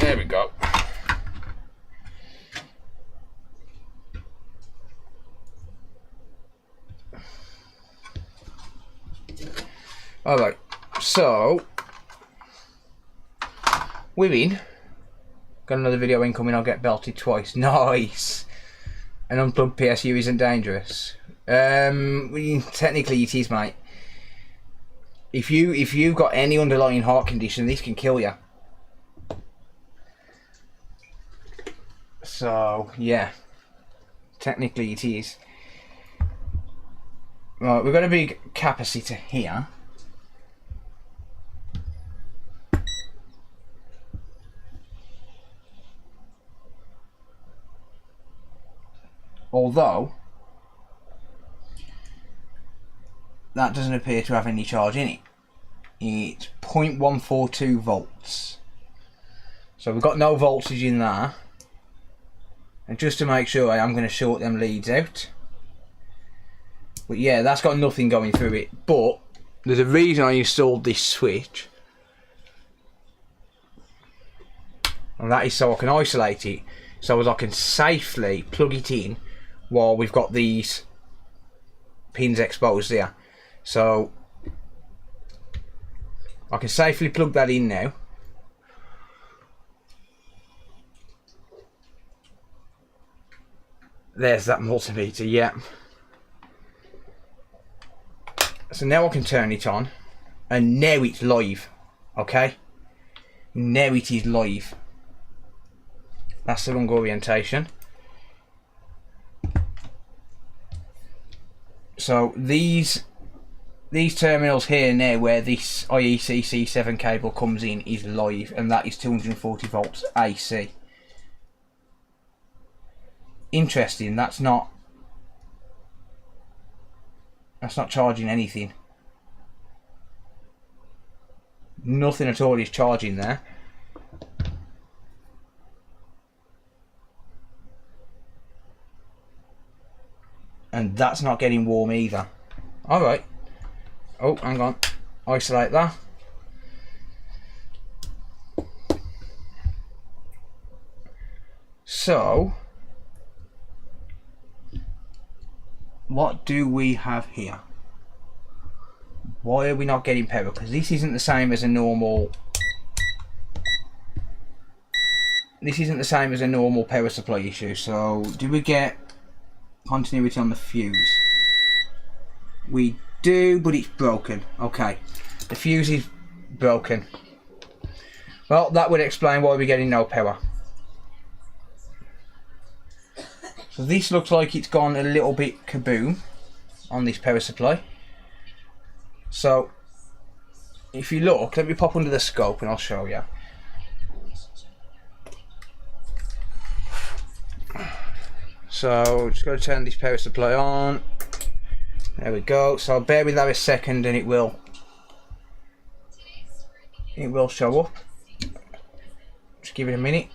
There we go. Alright, so we're in. Got another video incoming, I'll get belted twice. Nice! An unplugged PSU isn't dangerous. Technically it is, mate. If you've got any underlying heart condition, this can kill you. So, yeah. Technically it is. Right, we've got a big capacitor here. Although that doesn't appear to have any charge in it. It's 0.142 volts. So we've got no voltage in there. And just to make sure, I am going to short them leads out. But yeah, that's got nothing going through it. But there's a reason I installed this switch. And that is so I can isolate it. So as I can safely plug it in while we've got these pins exposed there. So I can safely plug that in now. There's that multimeter, yeah. So now I can turn it on, and now it's live, okay? Now it is live. That's the wrong orientation. So these terminals here now where this IEC C7 cable comes in is live, and that is 240 volts AC. Interesting, that's not charging anything. Nothing at all is charging there. And that's not getting warm either. Alright. Oh, hang on. Isolate that. So, what do we have here? Why are we not getting power? Because this isn't the same as a normal... This isn't the same as a normal power supply issue. So, do we get continuity on the fuse? We do, but it's broken. Okay, the fuse is broken. Well, that would explain why we're getting no power. So this looks like it's gone a little bit kaboom on this power supply. So if you look, let me pop under the scope and I'll show you. So just got to turn this power supply on. There we go. So bear with that a second and it will show up. Just give it a minute.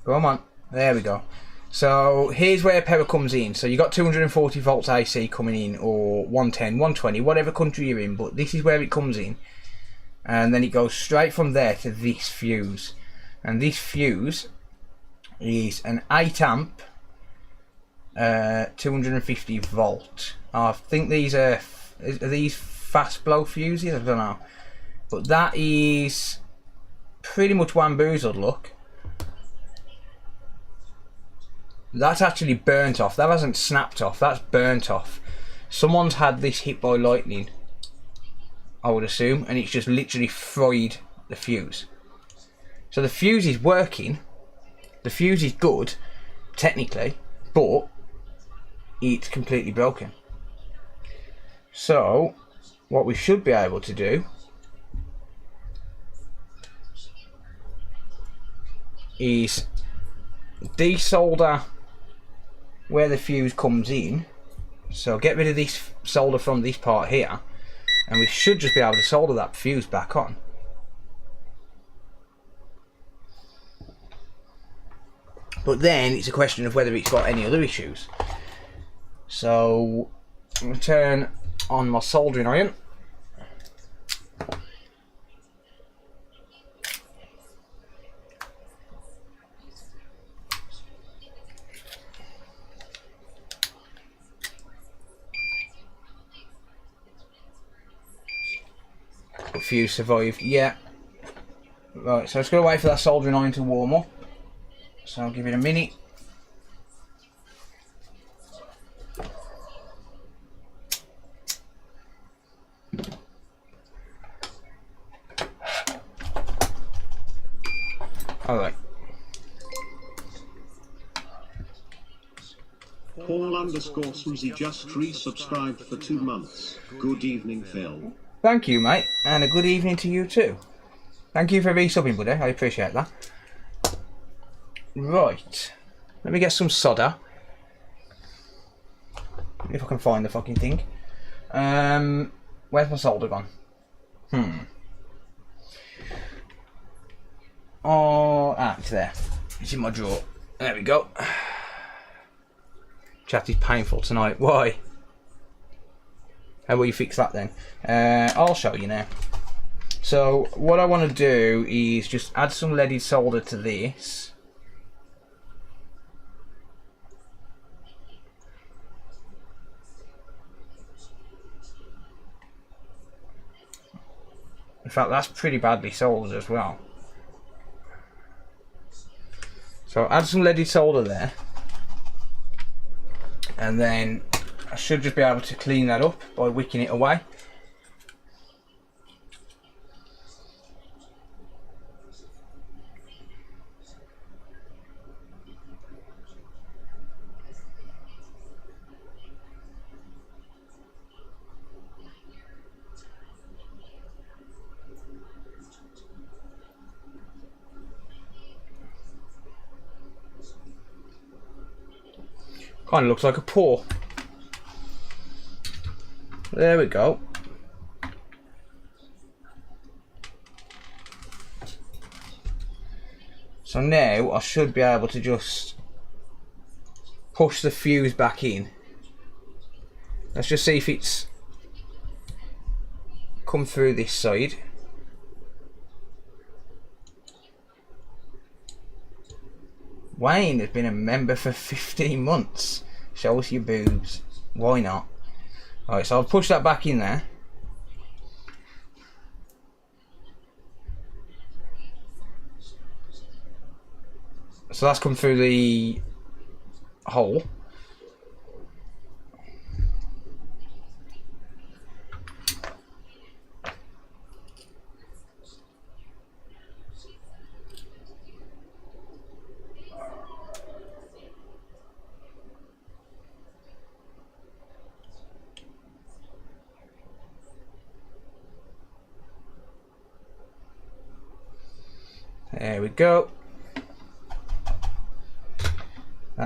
Come on. There we go. So here's where power comes in. So you got 240 volts AC coming in, or 110, 120, whatever country you're in, but this is where it comes in. And then it goes straight from there to this fuse. And this fuse is an 8 amp 250 volt. I think these are these fast blow fuses? I don't know. But that is pretty much bamboozled, look. That's actually burnt off. That hasn't snapped off. That's burnt off. Someone's had this hit by lightning, I would assume, and it's just literally fried the fuse. So the fuse is working. The fuse is good, technically, but it's completely broken. So what we should be able to do is desolder where the fuse comes in. So get rid of this solder from this part here, and we should just be able to solder that fuse back on. But then it's a question of whether it's got any other issues. So I'm going to turn on my soldering iron. Fuse survived, yeah. Right, so I'm just going to wait for that soldering iron to warm up. So I'll give it a minute. Alright. Paul_Swizzy just resubscribed for 2 months. Good evening, Phil. Thank you, mate, and a good evening to you too. Thank you for resubbing, buddy. I appreciate that. Right, let me get some solder. If I can find the fucking thing. Where's my solder gone? Oh, it's there. It's in my drawer. There we go. Chat is painful tonight. Why? How will you fix that then? I'll show you now. So what I want to do is just add some leaded solder to this. In fact, that's pretty badly soldered as well. So add some leaded solder there, and then I should just be able to clean that up by wicking it away. Kind of looks like a paw. There we go. So now I should be able to just push the fuse back in. Let's just see if it's come through this side. Wayne has been a member for 15 months. Show us your boobs. Why not? Alright, so I'll push that back in there. So that's come through the hole. There we go.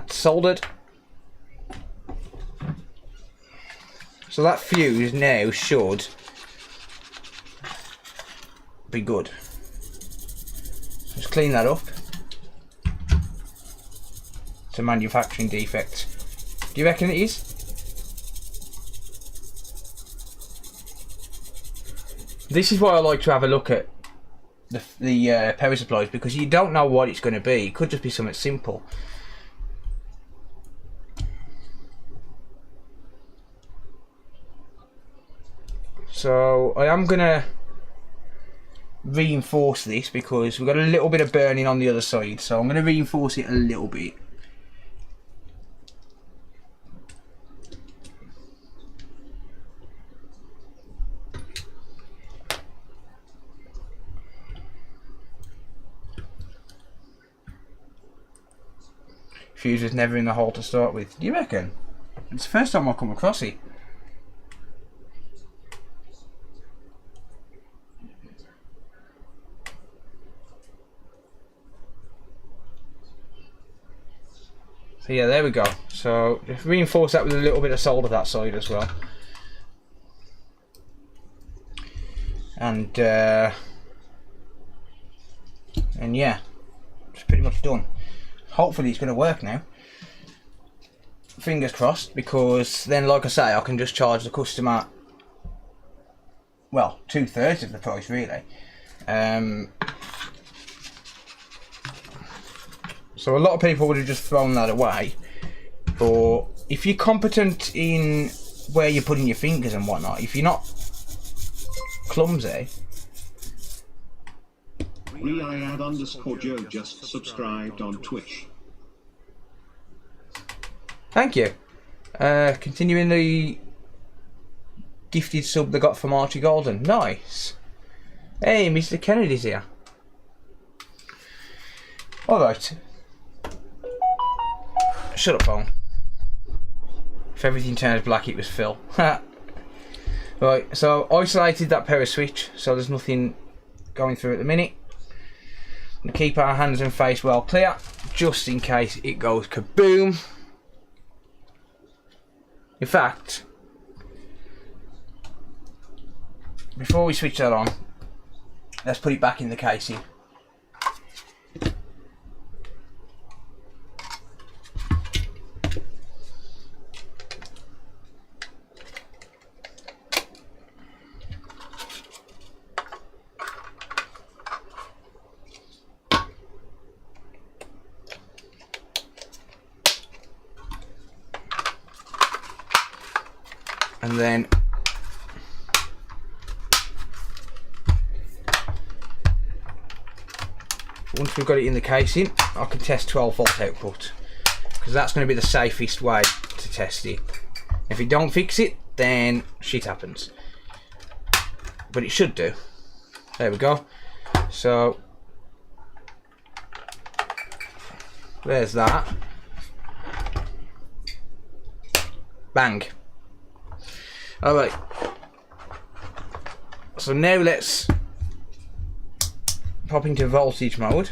That's soldered. So that fuse now should be good. Just clean that up. It's a manufacturing defect. Do you reckon it is? This is why I like to have a look at the power supplies, because you don't know what it's going to be. It could just be something simple. So I am going to reinforce this because we've got a little bit of burning on the other side, so I'm going to reinforce it a little bit. Fuse was never in the hole to start with. Do you reckon? It's the first time I've come across it. So yeah, there we go. So just reinforce that with a little bit of solder that side as well. And yeah, it's pretty much done. Hopefully it's going to work now. Fingers crossed, because then, like I say, I can just charge the customer, well, 2/3 of the price really. So a lot of people would have just thrown that away, but if you're competent in where you're putting your fingers and whatnot, if you're not clumsy. Riyad_Joe just subscribed on Twitch. Thank you. Continuing the gifted sub they got from Archie Golden. Nice. Hey, Mr. Kennedy's here. Alright. Shut up, phone. If everything turns black, it was Phil. Right, so isolated that power switch, so there's nothing going through at the minute. We'll keep our hands and face well clear, just in case it goes kaboom. In fact, before we switch that on, let's put it back in the casing. And then once we've got it in the casing, I can test 12-volt output, because that's going to be the safest way to test it. If it don't fix it, then shit happens. But it should do. There we go. So there's that. Bang. Alright, so now let's pop into voltage mode.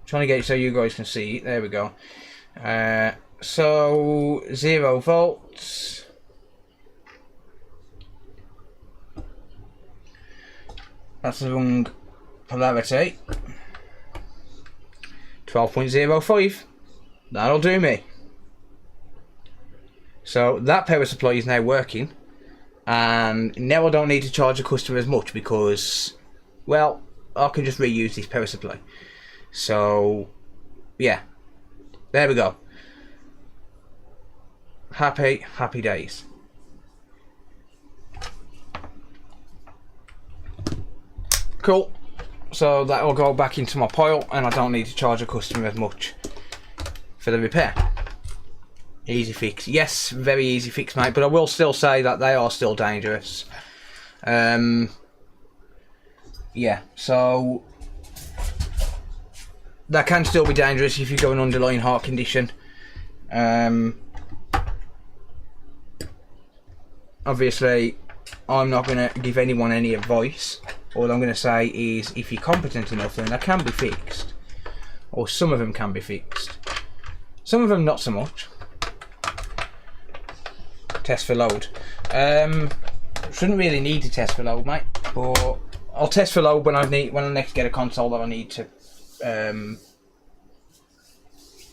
Trying to get it so you guys can see it. There we go. So 0 volts. That's the wrong polarity. 12.05. That'll do me. So that power supply is now working, and now I don't need to charge the customer as much because, well, I can just reuse this power supply. So yeah, there we go. Happy days. Cool. So that will go back into my pile, and I don't need to charge the customer as much for the repair. Easy fix. Yes, very easy fix, mate, but I will still say that they are still dangerous. Yeah, so that can still be dangerous if you've got an underlying heart condition. Obviously, I'm not going to give anyone any advice. All I'm going to say is, if you're competent enough, then that can be fixed. or some of them can be fixed. Some of them not so much. Test for load. Shouldn't really need to test for load, mate. But I'll test for load when I next get a console that I need to.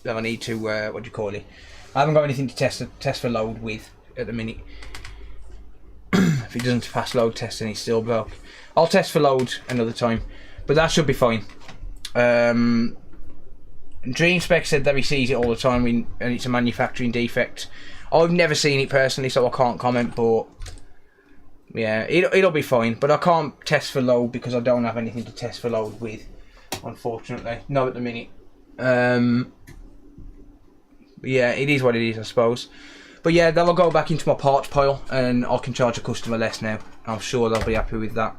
What do you call it? I haven't got anything to test for load with at the minute. If it doesn't pass load test and it's still broke, I'll test for load another time. But that should be fine. DreamSpec said that he sees it all the time and it's a manufacturing defect. I've never seen it personally, so I can't comment, but yeah, it'll be fine. But I can't test for load because I don't have anything to test for load with, unfortunately. Not at the minute. Yeah, it is what it is, I suppose. But yeah, that'll go back into my parts pile and I can charge a customer less now. I'm sure they'll be happy with that.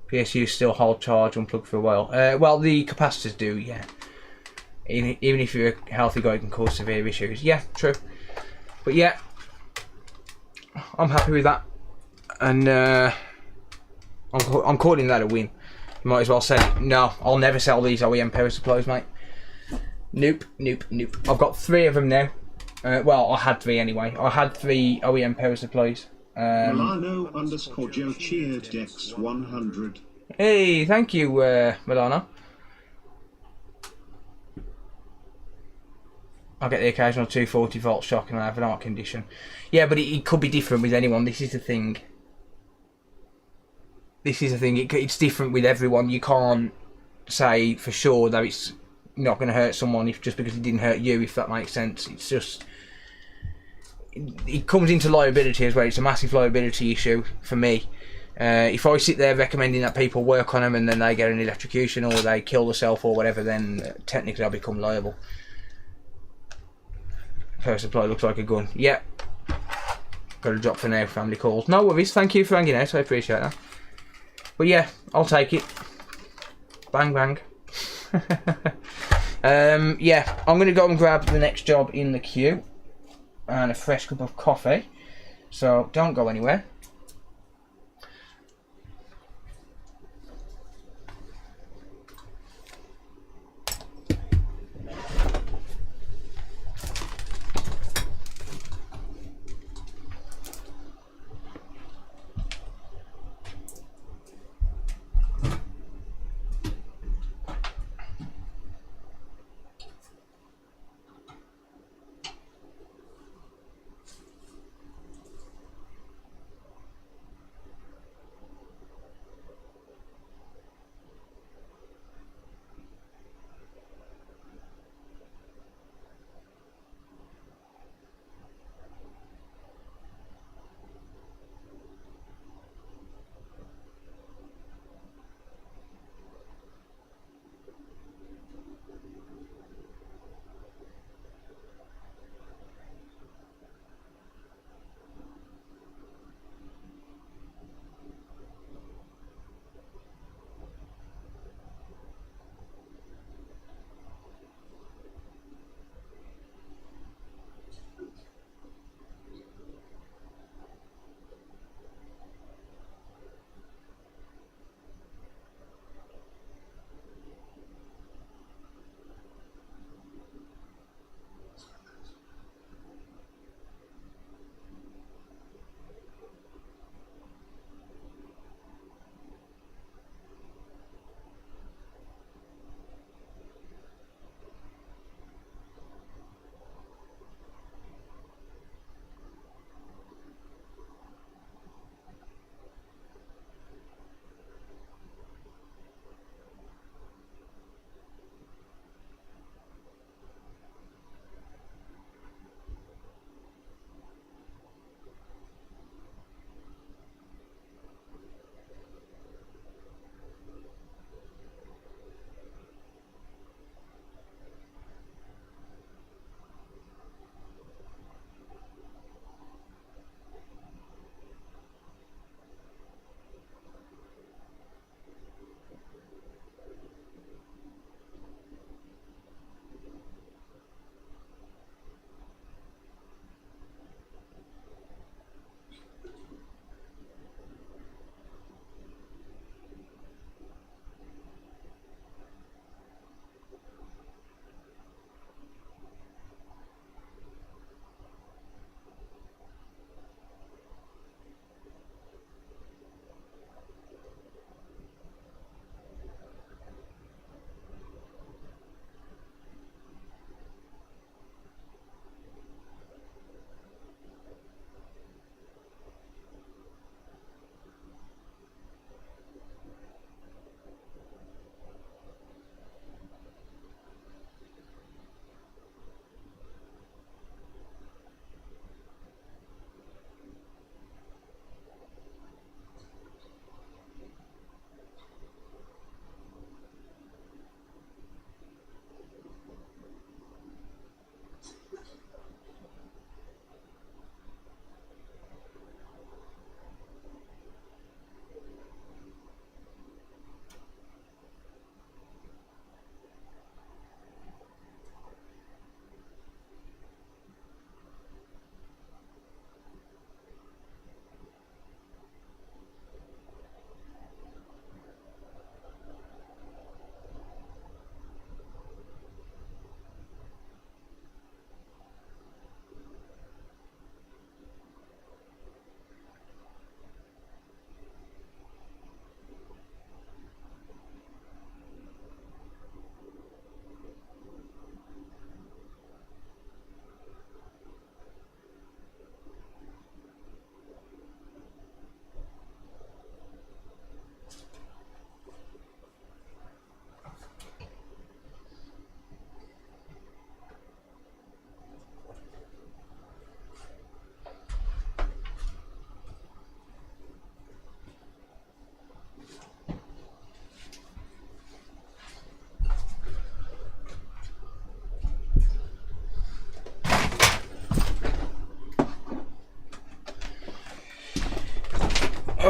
PSU still hold charge unplugged for a while. Well, the capacitors do, yeah. Even if you're a healthy guy, it can cause severe issues. Yeah, true. But yeah, I'm happy with that. And I'm calling that a win. You might as well say, no, I'll never sell these OEM power supplies, mate. Nope, nope, nope. I've got 3 of them now. Well, I had 3 anyway. I had 3 OEM power supplies. Milano_Joe cheered Dex 100. Hey, thank you, Milano. I get the occasional 240 volt shock and I have an heart condition. Yeah, but it could be different with anyone. This is the thing. It's different with everyone. You can't say for sure that it's not going to hurt someone just because it didn't hurt you, if that makes sense. It's just, it comes into liability as well. It's a massive liability issue for me. If I sit there recommending that people work on them and then they get an electrocution or they kill themselves or whatever, then technically I'll become liable. Power supply looks like a gun. Yep. Got a drop for now, family calls. No worries, thank you for hanging out, I appreciate that. But yeah, I'll take it. Bang bang. Yeah, I'm going to go and grab the next job in the queue and a fresh cup of coffee, so don't go anywhere.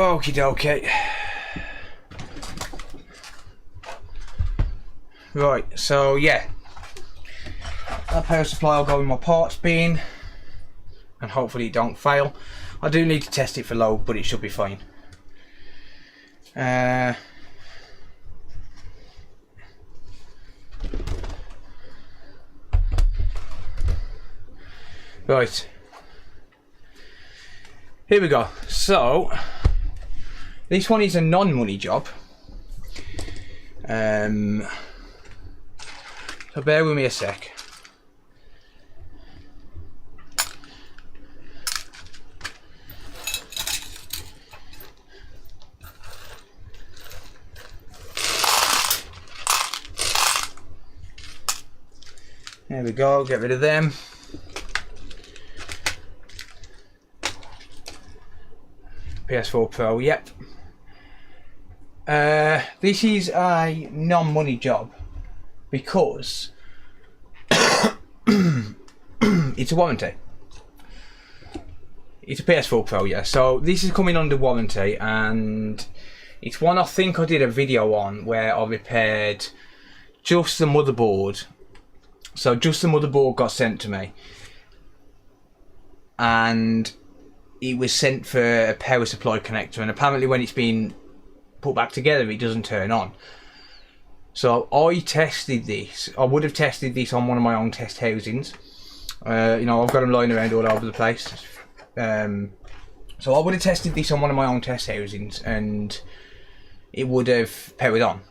Okie dokie. Right, so yeah, that power supply will go in my parts bin, and hopefully it don't fail. I do need to test it for load, but it should be fine. Right, here we go. So this one is a non-money job. So bear with me a sec. There we go, get rid of them. PS4 Pro, yep. This is a non-money job because it's a warranty. It's a PS4 Pro, yeah. So this is coming under warranty, and it's one I think I did a video on where I repaired just the motherboard. So just the motherboard got sent to me, and it was sent for a power supply connector, and apparently when it's been put back together it doesn't turn on. So I tested this. I would have tested this on one of my own test housings. You know, I've got them lying around all over the place. So I would have tested this on one of my own test housings and it would have powered on.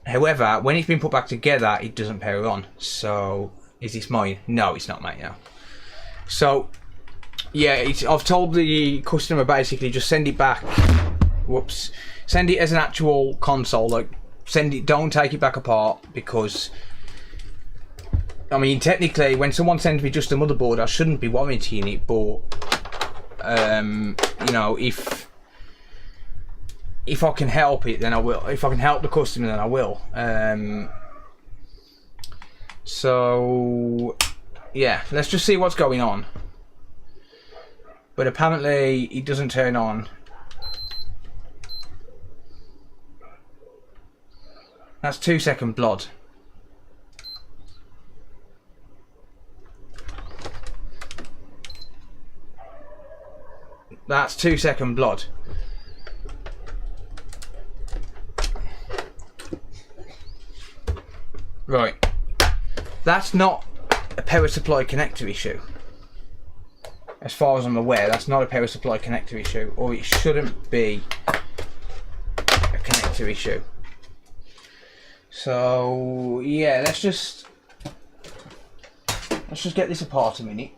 However, when it's been put back together, it doesn't power on. So, is this mine? No, it's not mine now. So, yeah, I've told the customer basically just send it back. Whoops. Send it as an actual console. Like, send it. Don't take it back apart, because I mean, technically, when someone sends me just a motherboard, I shouldn't be warrantying it. But you know, if I can help it, then I will. If I can help the customer, then I will. So yeah, let's just see what's going on. But apparently it doesn't turn on. That's 2-second blood. That's 2-second blood. Right. That's not a power supply connector issue. As far as I'm aware, that's not a power supply connector issue, or it shouldn't be a connector issue. So yeah, let's just get this apart a minute.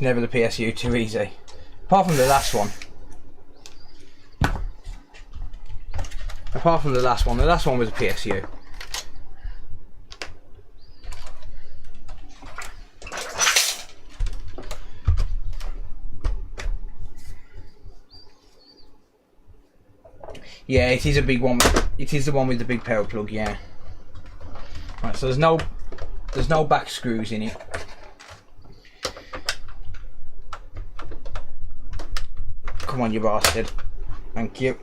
Never the PSU too easy, apart from the last one. Apart from the last one was a PSU. Yeah, it is a big one. It is the one with the big power plug. Yeah. Right. So there's no back screws in it. Come on, you bastard. Thank you.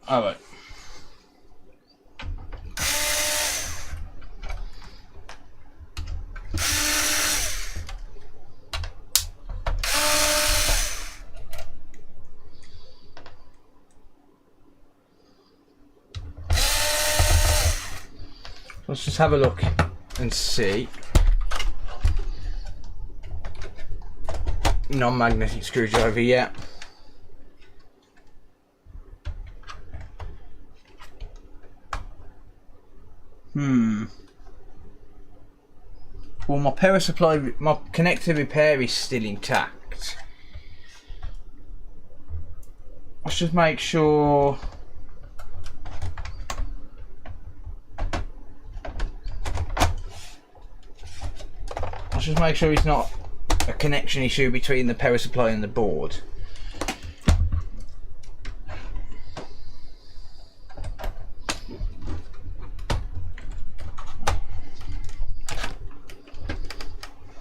All right. Let's just have a look and see. Non-magnetic screwdriver, yeah. Well, my power supply, my connector repair is still intact. Let's just make sure. Let's just make sure it's not a connection issue between the power supply and the board.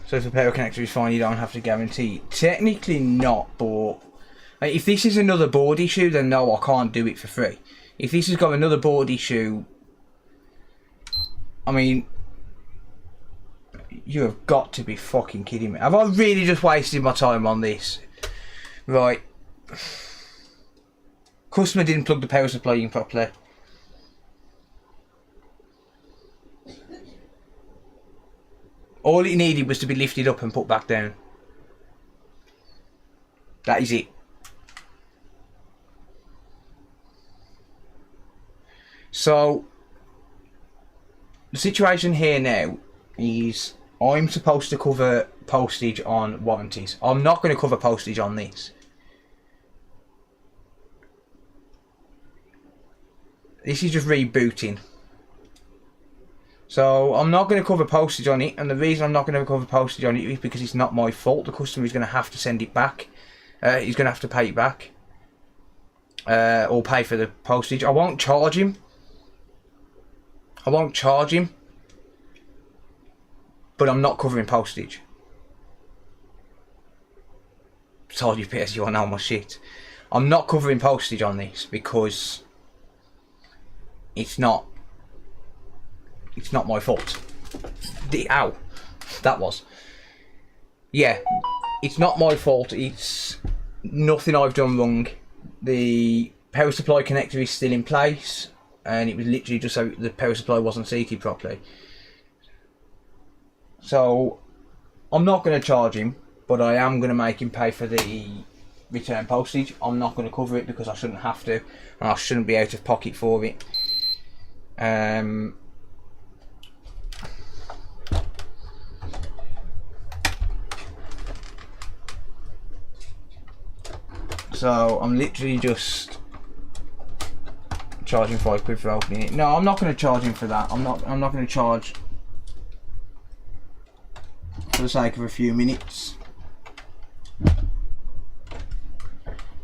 So if the power connector is fine, you don't have to guarantee it. Technically not, but if this is another board issue, then no, I can't do it for free. If this has got another board issue, I mean, you have got to be fucking kidding me. Have I really just wasted my time on this? Right. Customer didn't plug the power supply in properly. All it needed was to be lifted up and put back down. That is it. So, the situation here now is I'm supposed to cover postage on warranties. I'm not going to cover postage on this. This is just rebooting. So I'm not going to cover postage on it, and the reason I'm not going to cover postage on it is because it's not my fault. The customer is going to have to send it back. He's going to have to pay it back. Or pay for the postage. I won't charge him. I won't charge him. But I'm not covering postage. Told you, PS, you want to know my shit. I'm not covering postage on this because it's not my fault. Ow. That was. Yeah. It's not my fault. It's nothing I've done wrong. The power supply connector is still in place. And it was literally just so the power supply wasn't seated properly. So, I'm not going to charge him. But I am going to make him pay for the return postage. I'm not going to cover it because I shouldn't have to. And I shouldn't be out of pocket for it. So I'm literally just charging £5 for opening it. No, I'm not going to charge him for that. I'm not going to charge for the sake of a few minutes.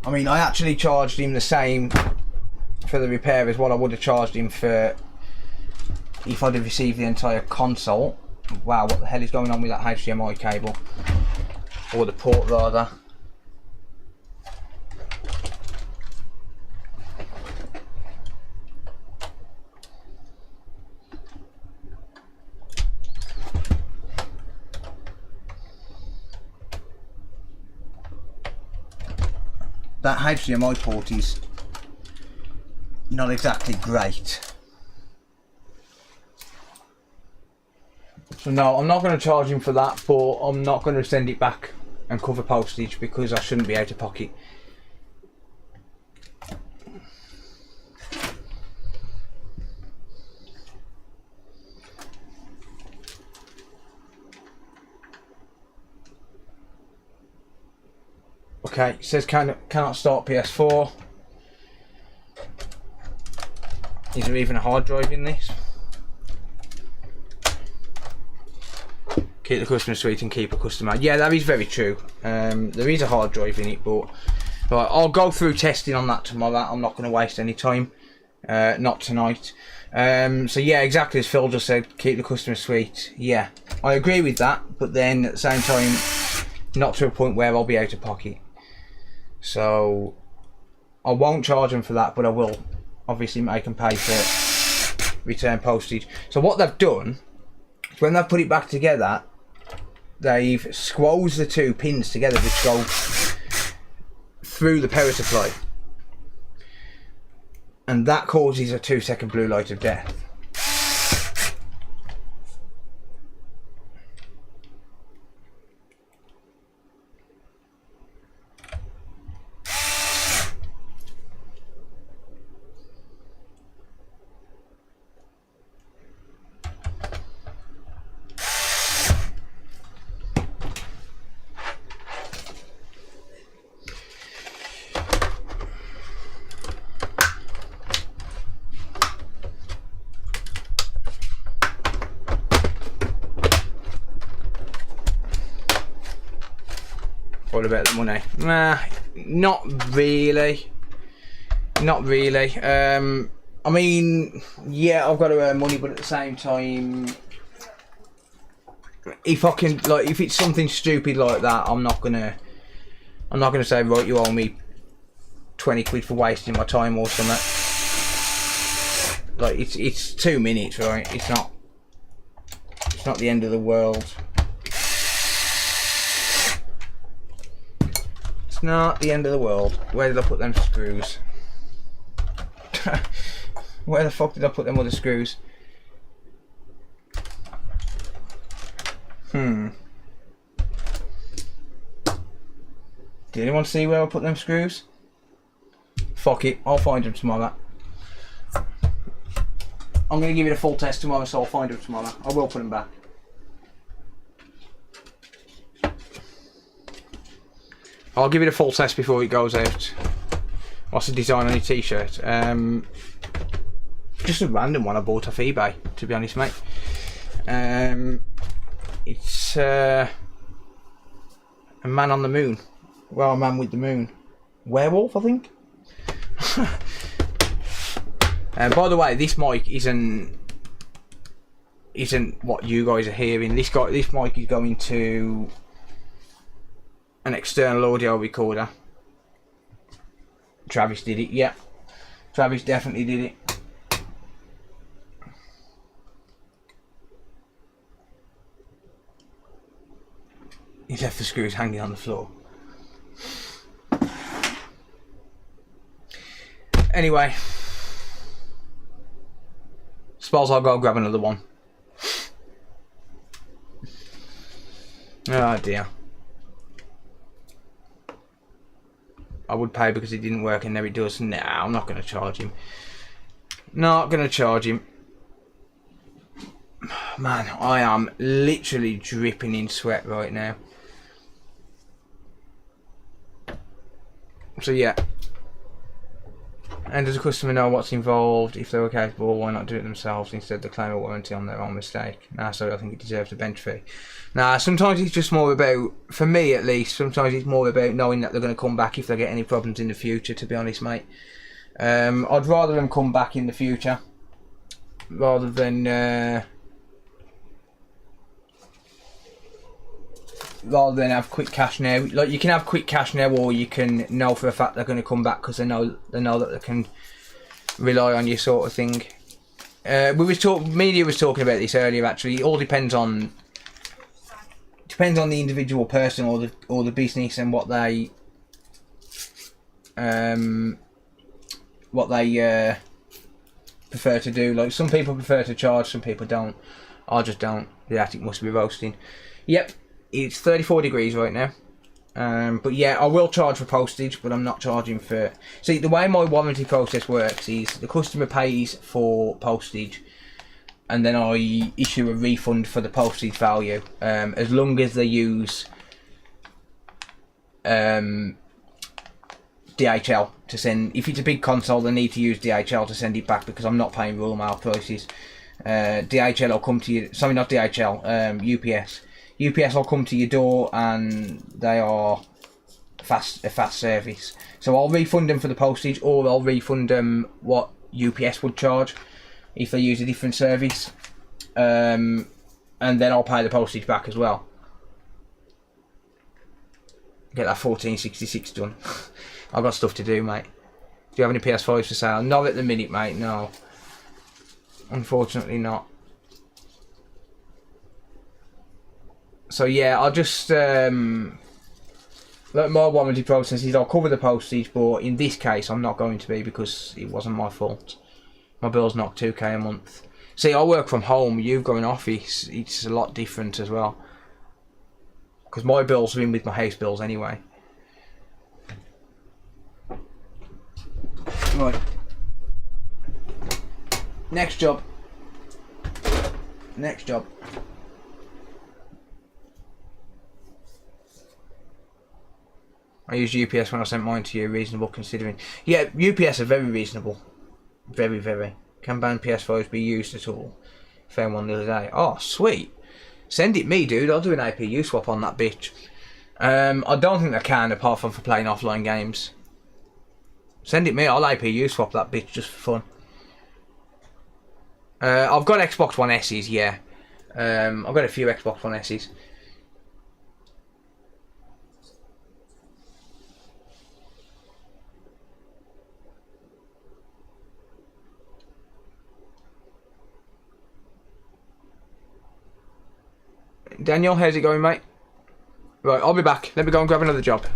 I mean, I actually charged him the same for the repair as what I would have charged him for if I'd have received the entire console. Wow, what the hell is going on with that HDMI cable? Or the port rather. That HDMI port is not exactly great. So no, I'm not going to charge him for that, but I'm not going to send it back and cover postage because I shouldn't be out of pocket. Okay, it says cannot start PS4. Is there even a hard drive in this? Keep the customer sweet and keep a customer. Yeah, that is very true. There is a hard drive in it, but right, I'll go through testing on that tomorrow. I'm not going to waste any time. Not tonight. So yeah, exactly as Phil just said, keep the customer sweet. Yeah, I agree with that, but then at the same time, not to a point where I'll be out of pocket. So I won't charge them for that, but I will obviously make them pay for return postage. So what they've done is when they've put it back together, they've squoze the two pins together which go through the power supply, and that causes a 2-second blue light of death. What about the money? Nah, not really. Not really. I mean, yeah, I've got to earn money, but at the same time, if I can, like, if it's something stupid like that, I'm not gonna say, right, you owe me 20 quid for wasting my time or something. Like, it's 2 minutes, right? It's not the end of the world. It's not the end of the world. Where did I put them screws? Where the fuck did I put them other screws? Did anyone see where I put them screws? Fuck it, I'll find them tomorrow. I'm going to give it a full test tomorrow, so I'll find them tomorrow. I will put them back. I'll give it a full test before it goes out. What's the design on your t-shirt? Just a random one I bought off eBay, to be honest, mate. It's a man on the moon. Well, a man with the moon. Werewolf, I think. By the way, this mic isn't what you guys are hearing. This mic is going to an external audio recorder. Travis did it, yeah. Travis definitely did it. He's left the screws hanging on the floor. Anyway, suppose I'll go grab another one. Oh dear. I would pay because it didn't work and now it does. Nah, I'm not going to charge him. Not going to charge him. Man, I am literally dripping in sweat right now. So yeah. And does the customer know what's involved? If they were capable, why not do it themselves instead of claim a warranty on their own mistake? Nah, so I think it deserves a bench fee. Nah, sometimes it's just more about, for me at least, sometimes it's more about knowing that they're going to come back if they get any problems in the future, to be honest, mate. I'd rather them come back in the future rather than have quick cash now. Like, you can have quick cash now, or you can know for a fact they're going to come back because they know that they can rely on you, sort of thing. Media was talking about this earlier. Actually, it all depends on the individual person or the business and what they prefer to do. Like, some people prefer to charge, some people don't. I just don't. The attic must be roasting. Yep. It's 34 degrees right now, but yeah, I will charge for postage, but I'm not charging for... See, the way my warranty process works is the customer pays for postage and then I issue a refund for the postage value, as long as they use DHL to send. If it's a big console, they need to use DHL to send it back because I'm not paying Royal Mail prices. DHL will come to you... Sorry, not DHL, UPS. UPS will come to your door and they are a fast service. So I'll refund them for the postage, or I'll refund them what UPS would charge if they use a different service. And then I'll pay the postage back as well. Get that 1466 done. I've got stuff to do, mate. Do you have any PS5s for sale? Not at the minute, mate, no. Unfortunately not. So yeah, I'll just like my warranty process is I'll cover the postage, but in this case I'm not going to be because it wasn't my fault. My bill's not 2k a month. See, I work from home, you've got an office, it's a lot different as well. Because my bills are in with my house bills anyway. Right. Next job. Next job. I used UPS when I sent mine to you, reasonable considering. Yeah, UPS are very reasonable. Very, very. Can banned PS4s be used at all? Found one the other day. Oh, sweet. Send it me, dude. I'll do an APU swap on that bitch. I don't think they can, apart from for playing offline games. Send it me, I'll APU swap that bitch just for fun. I've got Xbox One S's, yeah. I've got a few Xbox One S's. Daniel, how's it going, mate? Right, I'll be back. Let me go and grab another job.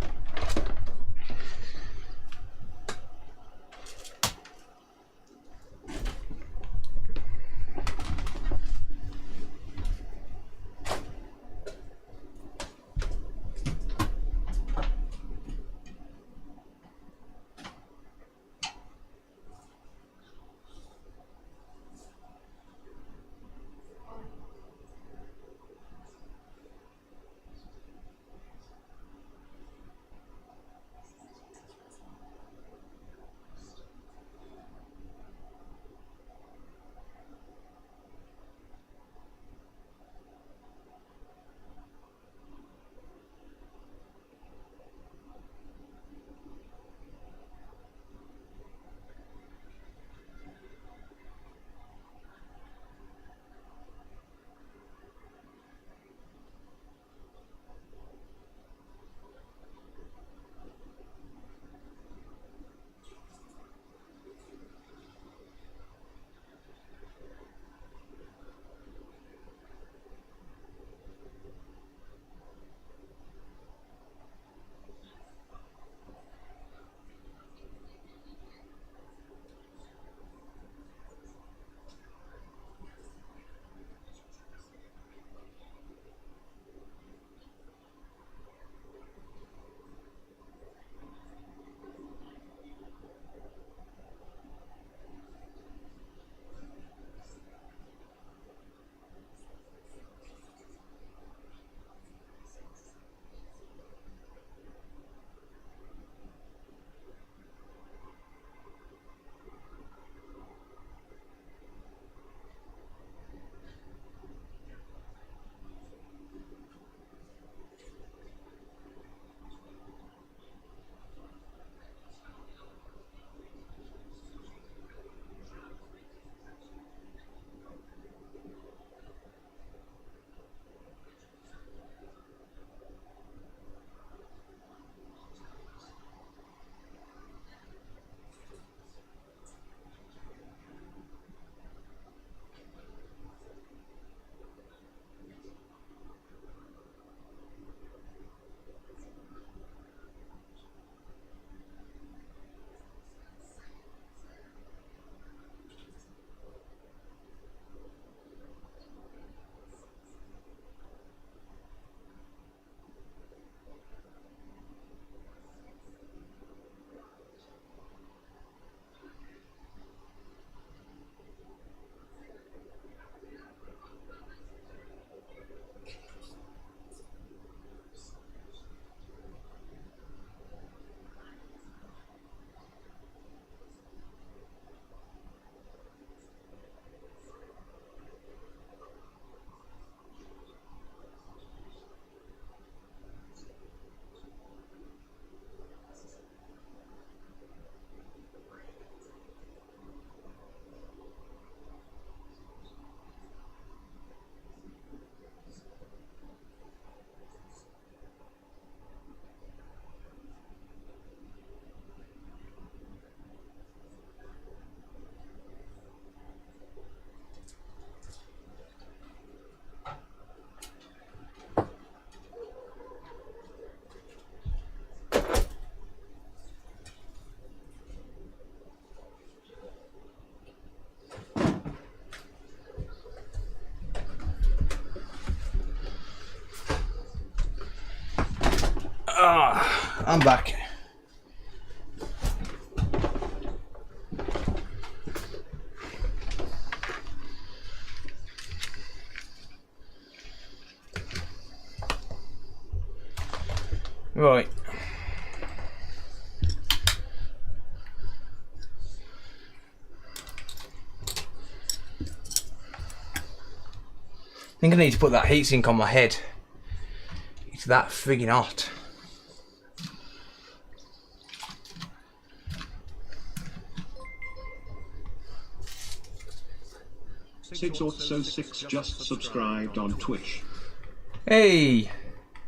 I'm back. Right. I think I need to put that heatsink on my head. It's that friggin' hot. Six just subscribed on Twitch. Hey,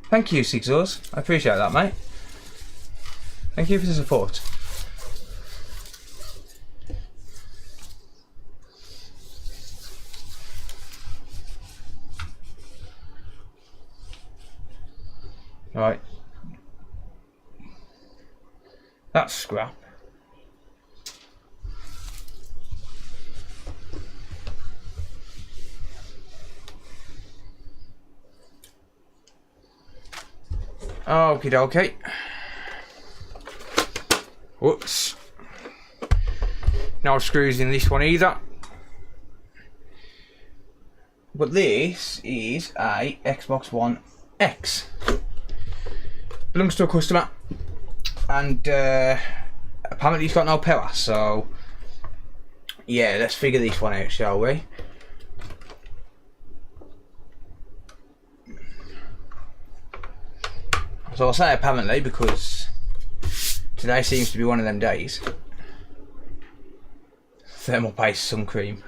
thank you, Sixos. I appreciate that, mate. Thank you for the support. Right. That's scrap. Okie dokie. Whoops. No screws in this one either. But this is a Xbox One X. Belongs to a customer. And apparently it's got no power, so yeah, let's figure this one out, shall we? So I'll say apparently because today seems to be one of them days. Thermal paste sun cream.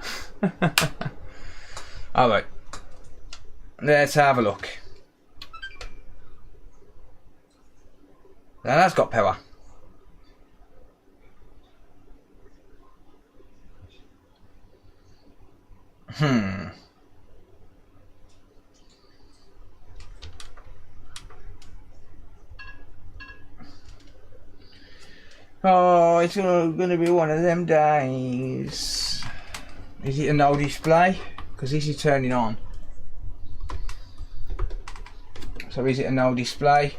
Alright, let's have a look. Now that's got power. Oh, it's going to be one of them days. Is it a no display? Because this is turning on. So is it a no display?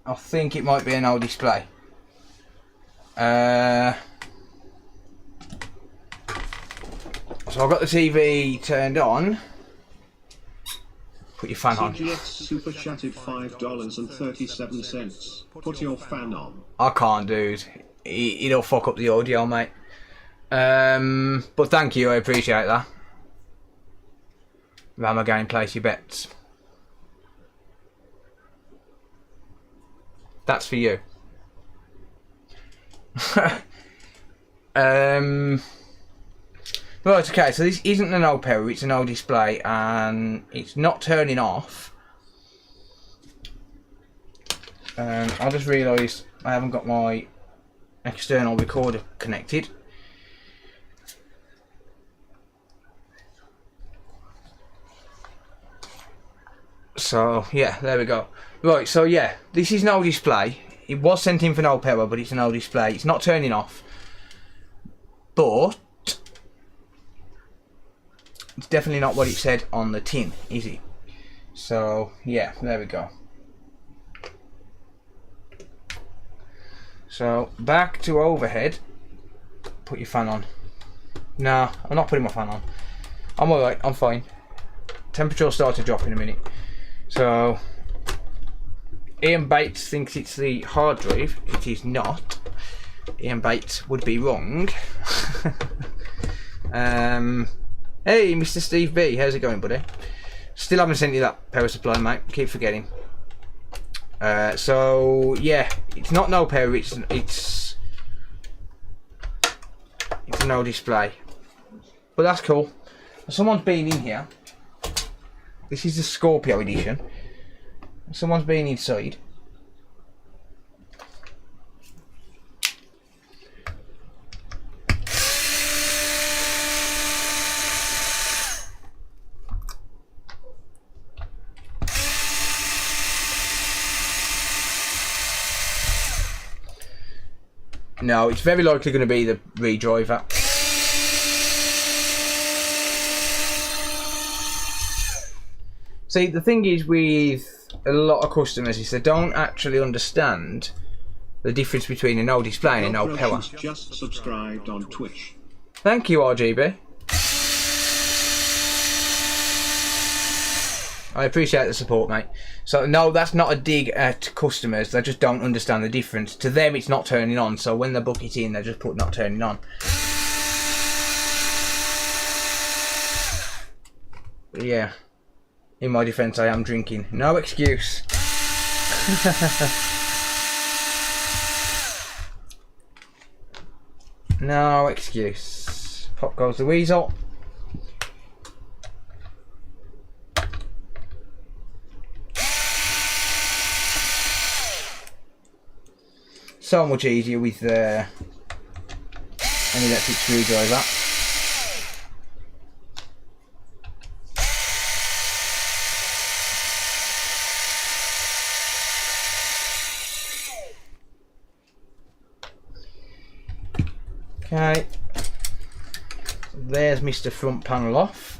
I think it might be an old display. So I've got the TV turned on. Put your fan on. CGX super chatted $5.37. Put your fan on. I can't, dude. It'll fuck up the audio, mate. But thank you, I appreciate that. Ram again, place your bets. That's for you. Right, okay, so this isn't an old power, it's an old display, and it's not turning off. I just realised I haven't got my external recorder connected. So yeah, there we go. Right, so yeah, this is no display. It was sent in for no power, but it's no display. It's not turning off. But it's definitely not what it said on the tin, is it? So yeah, there we go. So back to overhead. Put your fan on. Nah, I'm not putting my fan on. I'm alright, I'm fine. Temperature will start to drop in a minute. So Ian Bates thinks it's the hard drive. It is not. Ian Bates would be wrong. Hey, Mr. Steve B, how's it going, buddy? Still haven't sent you that power supply, mate. Keep forgetting. So yeah, it's not no power. It's a no display. But that's cool. Someone's been in here. This is the Scorpio edition. Someone's been inside. No, it's very likely going to be the redriver. See, the thing is with a lot of customers is they don't actually understand the difference between a no display and a no power. Just subscribed on Twitch. Thank you, RGB. I appreciate the support, mate. So no, that's not a dig at customers. They just don't understand the difference. To them, it's not turning on. So when they book it in, they just put not turning on. But yeah. In my defence, I am drinking. No excuse. No excuse. Pop goes the weasel. So much easier with an electric screwdriver. Okay, there's Mr. Front Panel off.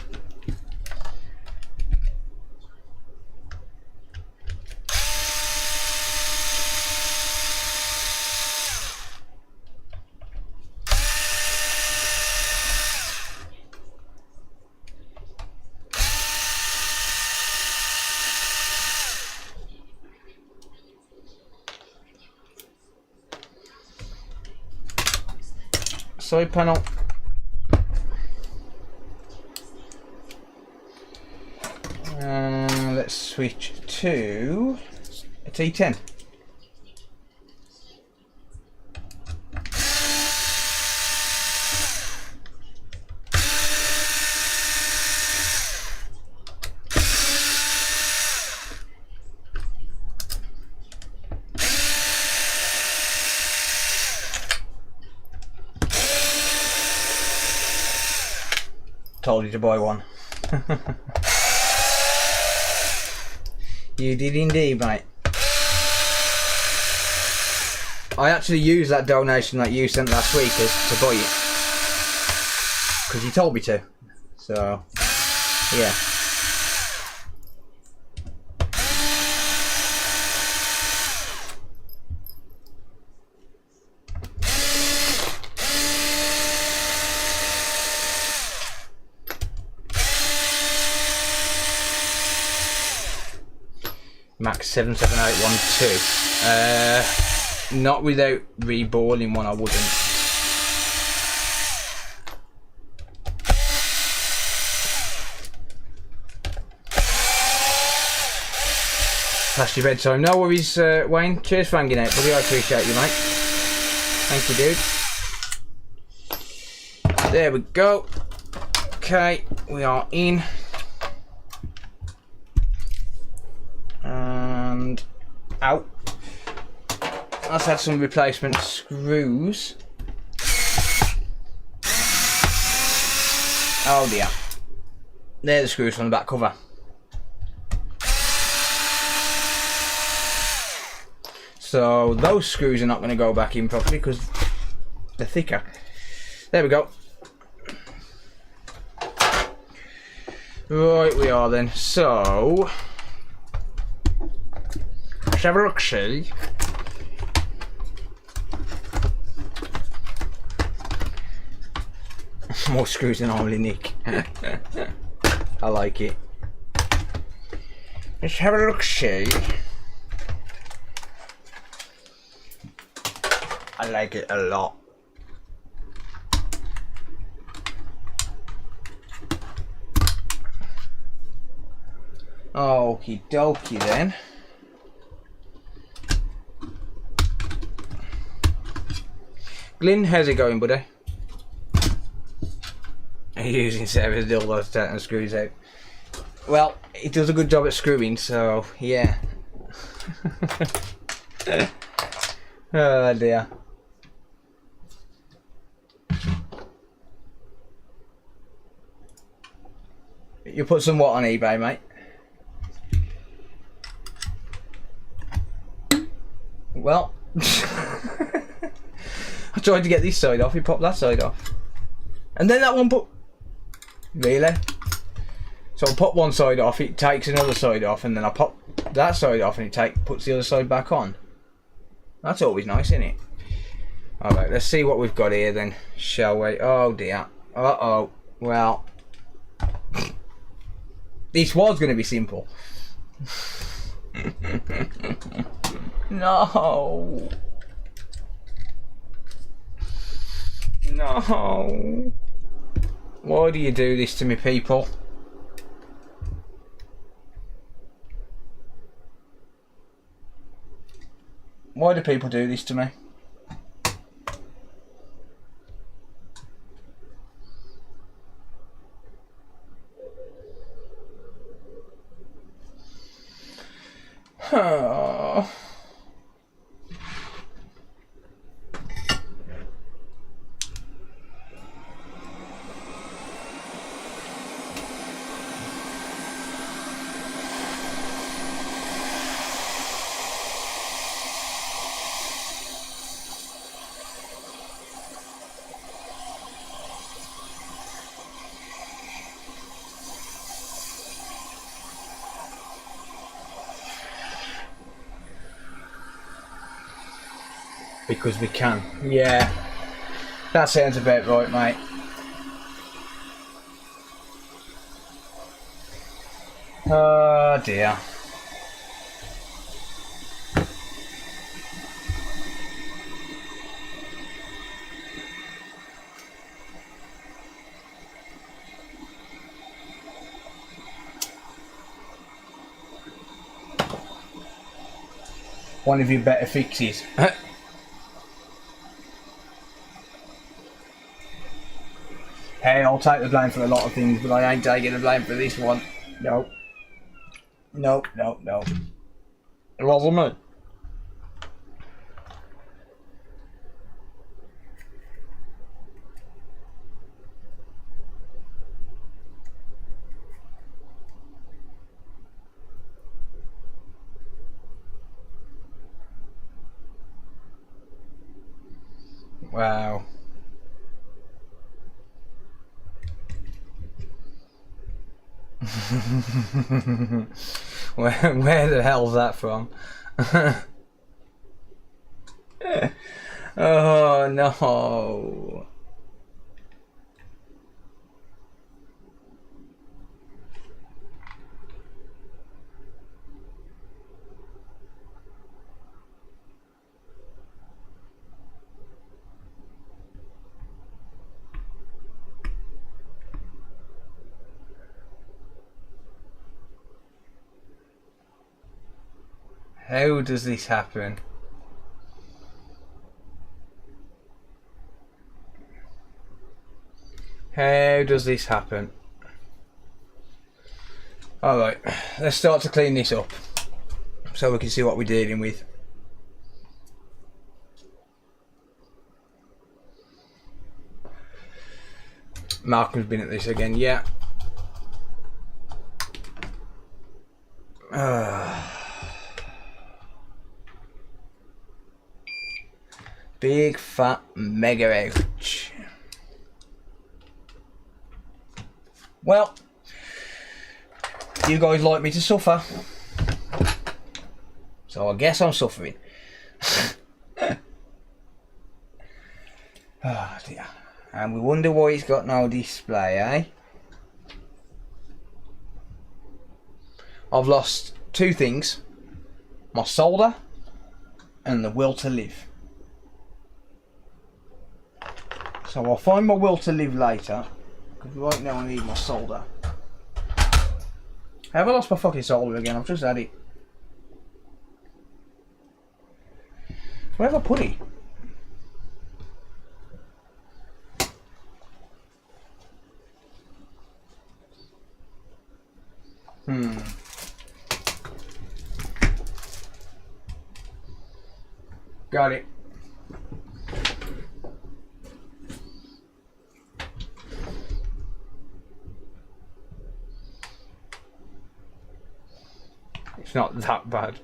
Side panel. Let's switch to a T10. Told you to buy one. You did indeed, mate. I actually used that donation that you sent last week to buy it, because you told me to. So, yeah. Max 77812. Not without reballing one, I wouldn't. Past your bedtime. No worries, Wayne. Cheers for hanging out, buddy. I appreciate you, mate. Thank you, dude. There we go. Okay, we are in. And out. Let's add some replacement screws. Oh dear. They're the screws from the back cover. So those screws are not going to go back in properly because they're thicker. There we go. Right, we are then. So let's have a look, see. More screws than only Nick. I like it. Let's have a look, see. I like it a lot. Okie dokie then. Glyn, how's it going, buddy? Are you using Sarah's dildo to tighten the screws out? Well, it does a good job at screwing, so yeah. Oh dear. You put some what on eBay, mate? Well, I tried to get this side off, he popped that side off. And then that one put... Really? So I pop one side off, it takes another side off, and then I pop that side off and it puts the other side back on. That's always nice, isn't it? Alright, let's see what we've got here then, shall we? Oh dear. Uh-oh. Well... This was going to be simple. No. No. Why do you do this to me, people? Why do people do this to me? Huh. Because we can. Yeah. That sounds about right, mate. Oh dear. One of your better fixes. Hey, I'll take the blame for a lot of things, but I ain't taking the blame for this one. No. No, no, no. It wasn't me. Wow. where the hell's that from? Oh no. How does this happen? How does this happen? Alright, let's start to clean this up so we can see what we're dealing with. Malcolm's been at this again, yeah. Big fat mega ouch. Well, you guys like me to suffer, so I guess I'm suffering. Oh dear. And we wonder why it's got no display, eh? I've lost two things: my solder and the will to live. So I'll find my will to live later, because right now I need my solder. Have I lost my fucking solder again? I've just had it. Where have I put it? Got it. It's not that bad.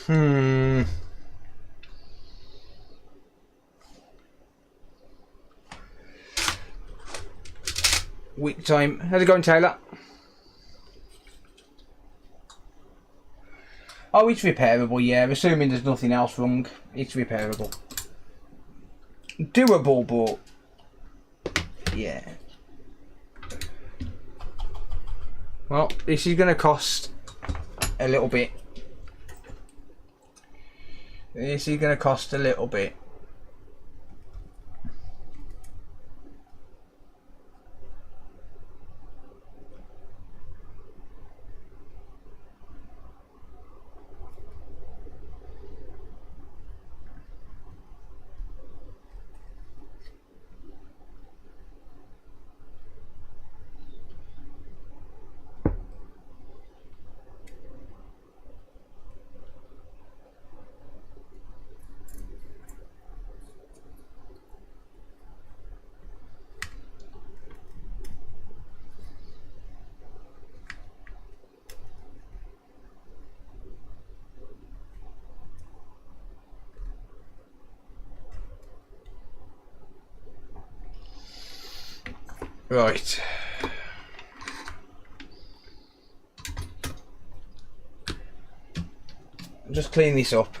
Week time. How's it going, Taylor? Oh, it's repairable, yeah. Assuming there's nothing else wrong, it's repairable. Doable, but yeah. Well, this is going to cost a little bit. This is going to cost a little bit. Right. Just clean this up.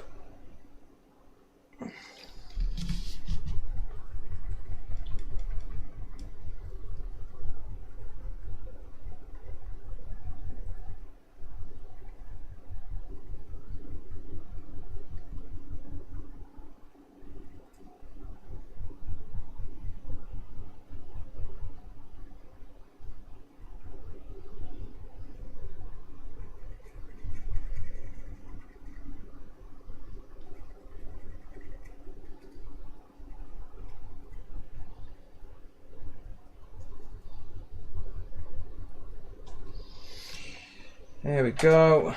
There we go.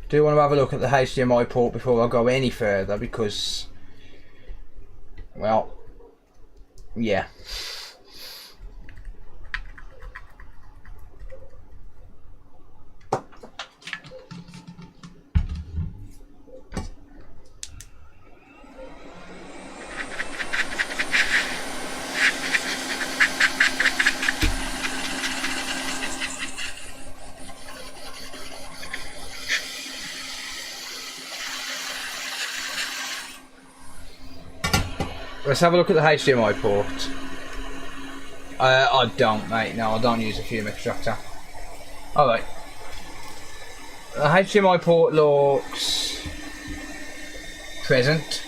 Do want to have a look at the HDMI port before I go any further because, well, yeah. Let's have a look at the HDMI port. I don't, mate. No, I don't use a fume extractor. Alright. The HDMI port looks present.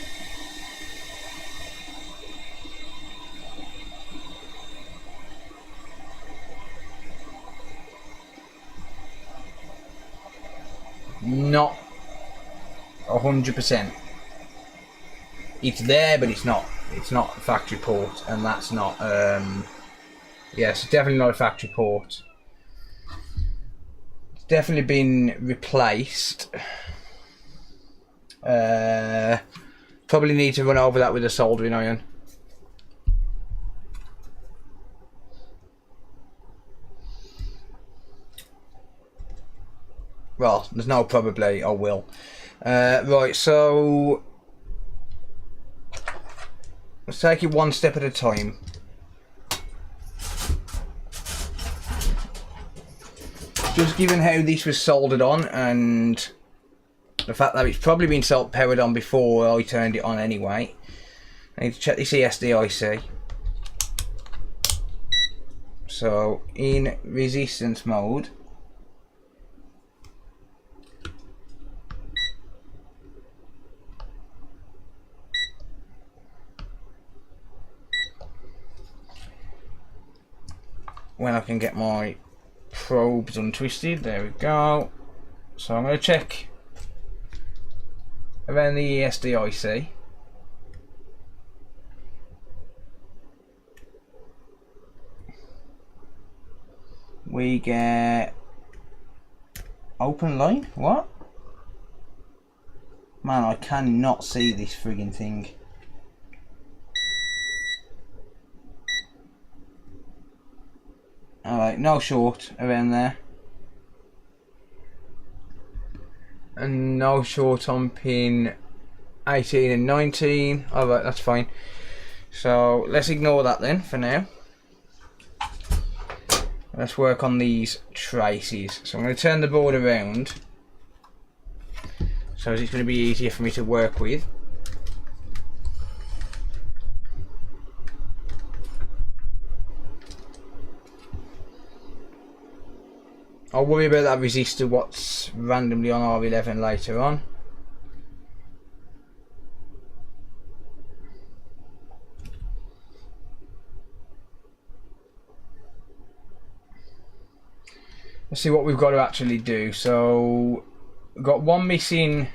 Not 100%. It's there, but it's not. It's not a factory port, and that's not. Yes, it's definitely not a factory port. It's definitely been replaced. Probably need to run over that with a soldering iron. Well, there's no probably. I will. Right, so. Let's take it one step at a time. Just given how this was soldered on and the fact that it's probably been powered on before I turned it on anyway. I need to check this ESDIC. So in resistance mode. When I can get my probes untwisted, there we go. So I'm going to check around the ESDIC. We get open line. What? Man, I cannot see this friggin' thing. Alright, no short around there. and no short on pin 18 and 19. Alright, that's fine. So let's ignore that then for now. Let's work on these traces. So I'm going to turn the board around so it's going to be easier for me to work with. I'll worry about that resistor what's randomly on R11 later on. Let's see what we've got to actually do. So we've got one missing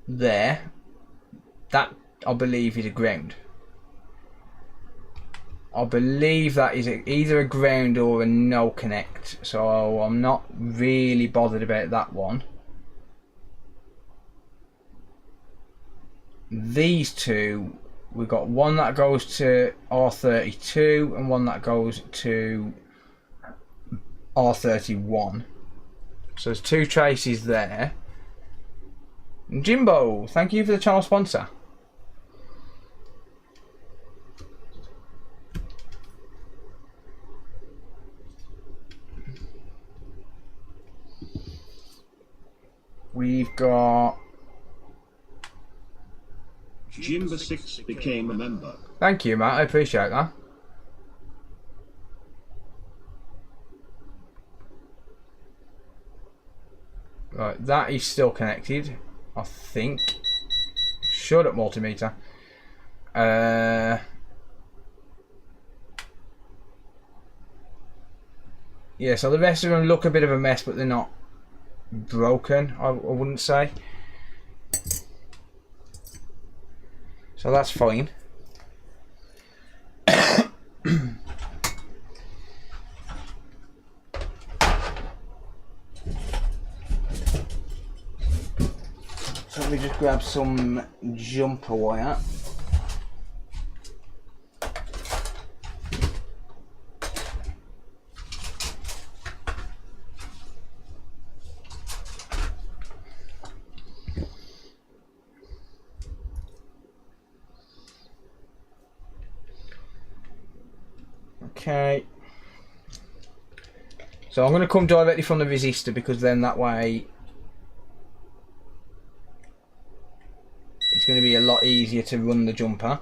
there. That I believe is a ground. I believe that is either a ground or a no connect, so I'm not really bothered about that one. These two, we've got one that goes to R32 and one that goes to R31. So there's two traces there. And Jimbo, thank you for the channel sponsor. We've got Jimbo6 became a member. Thank you, Matt. I appreciate that. Right, that is still connected, I think. Shut up, multimeter. Yeah, so the rest of them look a bit of a mess, but they're not broken, I wouldn't say. So that's fine. So let me just grab some jumper wire. Okay, so I'm going to come directly from the resistor because then that way it's going to be a lot easier to run the jumper.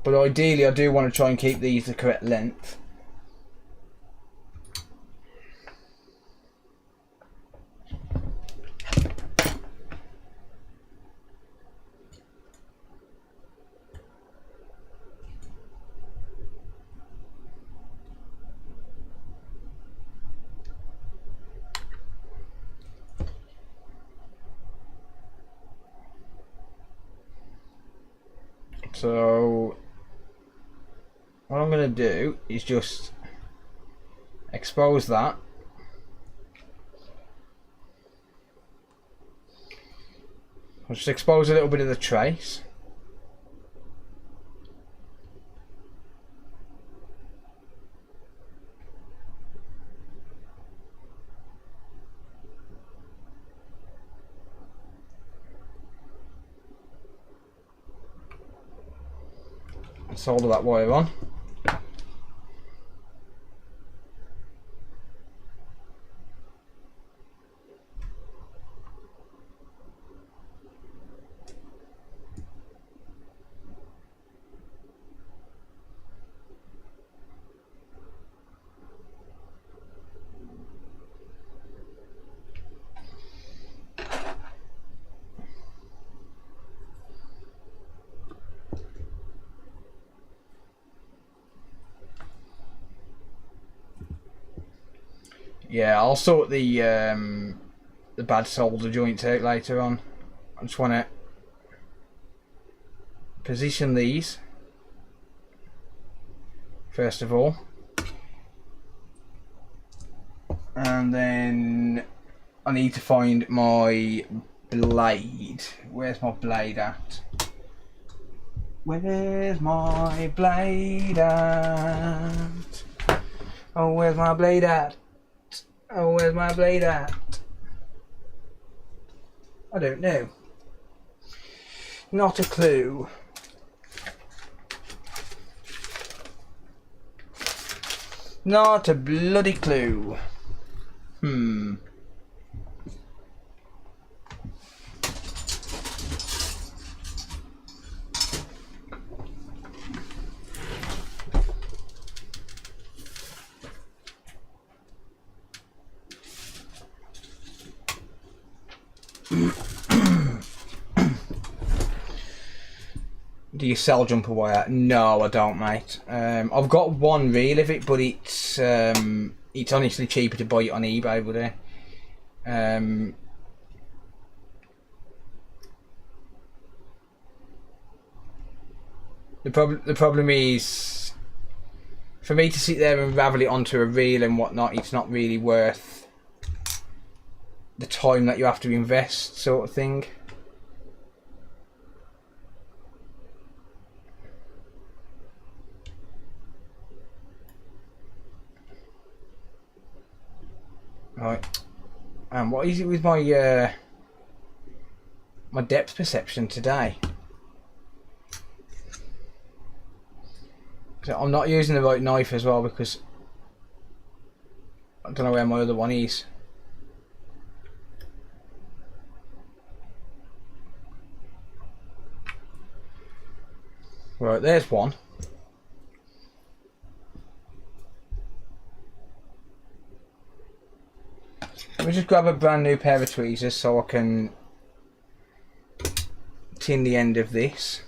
But ideally I do want to try and keep these the correct length. So what I'm going to do is just expose that. I'll just expose a little bit of the trace. Solder that wire on. Yeah, I'll sort the bad solder joints out later on. I just want to position these first of all, and then I need to find my blade. Where's my blade at? Where's my blade at? Oh, where's my blade at? Oh, where's my blade at? I don't know. Not a clue. Not a bloody clue. Do you sell jumper wire? No, I don't, mate. I've got one reel of it, but it's honestly cheaper to buy it on eBay, would it? The problem is, for me to sit there and ravel it onto a reel and whatnot, it's not really worth the time that you have to invest, sort of thing. Right, and what is it with my my depth perception today? So I'm not using the right knife as well because I don't know where my other one is. Right, there's one. Let me just grab a brand new pair of tweezers so I can tin the end of this.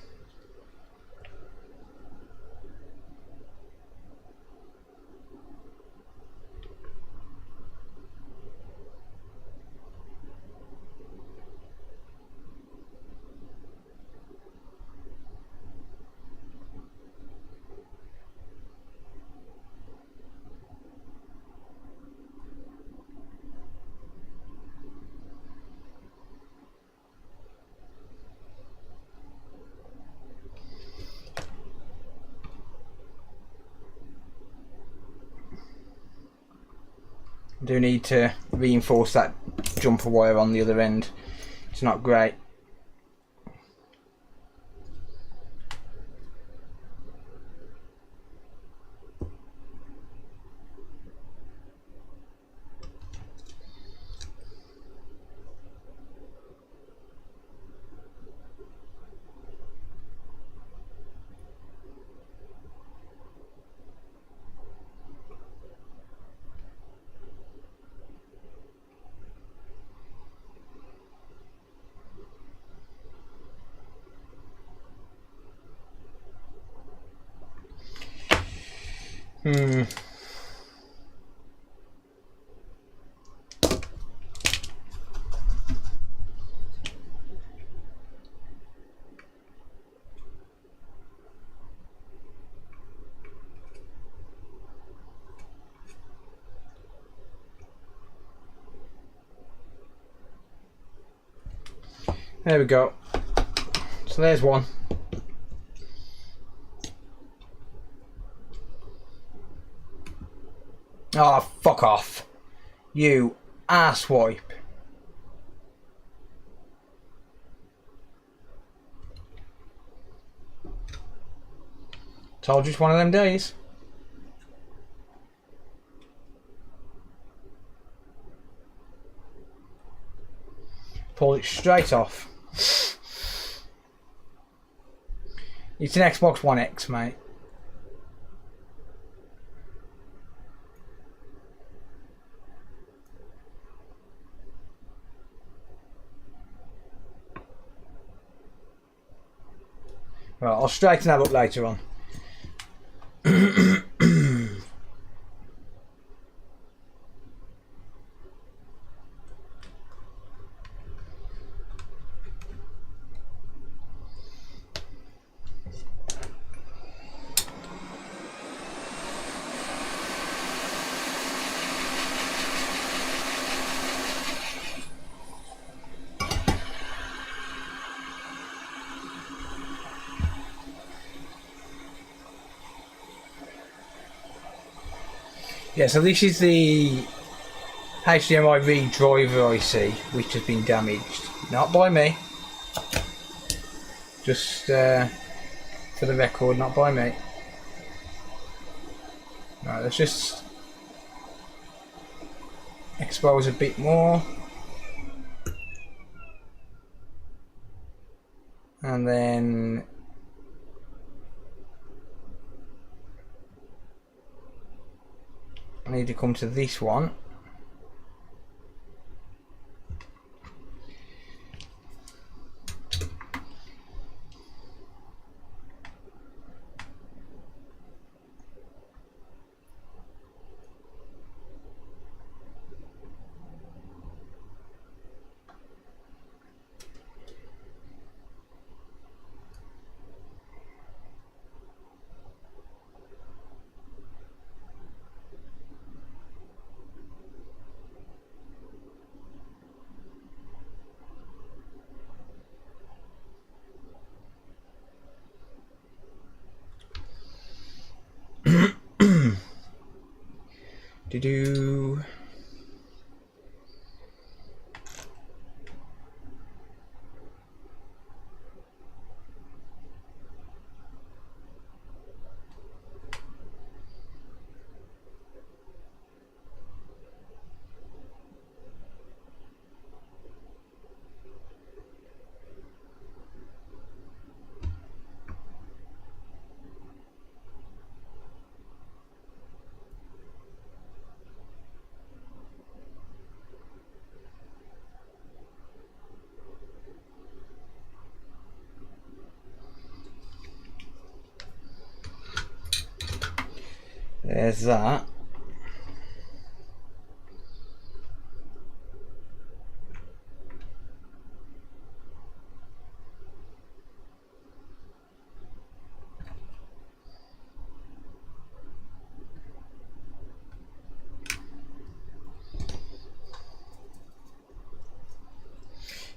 I do need to reinforce that jumper wire on the other end. It's not great. There we go. So there's one. Oh, fuck off. You asswipe. Told you it's one of them days. Pull it straight off. It's an Xbox One X, mate. Right, I'll straighten that up later on. Yeah, so this is the HDMI read driver IC, which has been damaged. Not by me. Just for the record, not by me. Right, let's just expose a bit more. And then I need to come to this one. Do there's that.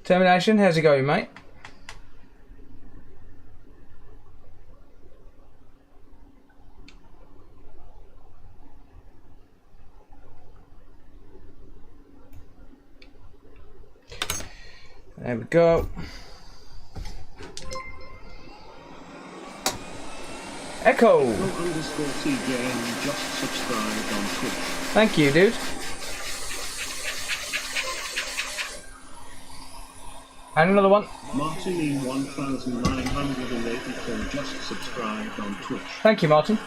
Termination, how's it going, mate? There we go. Echo. _TJM just subscribed on Twitch. Thank you, dude. And another one. Martin 1984 just subscribed on Twitch. Thank you, Martin.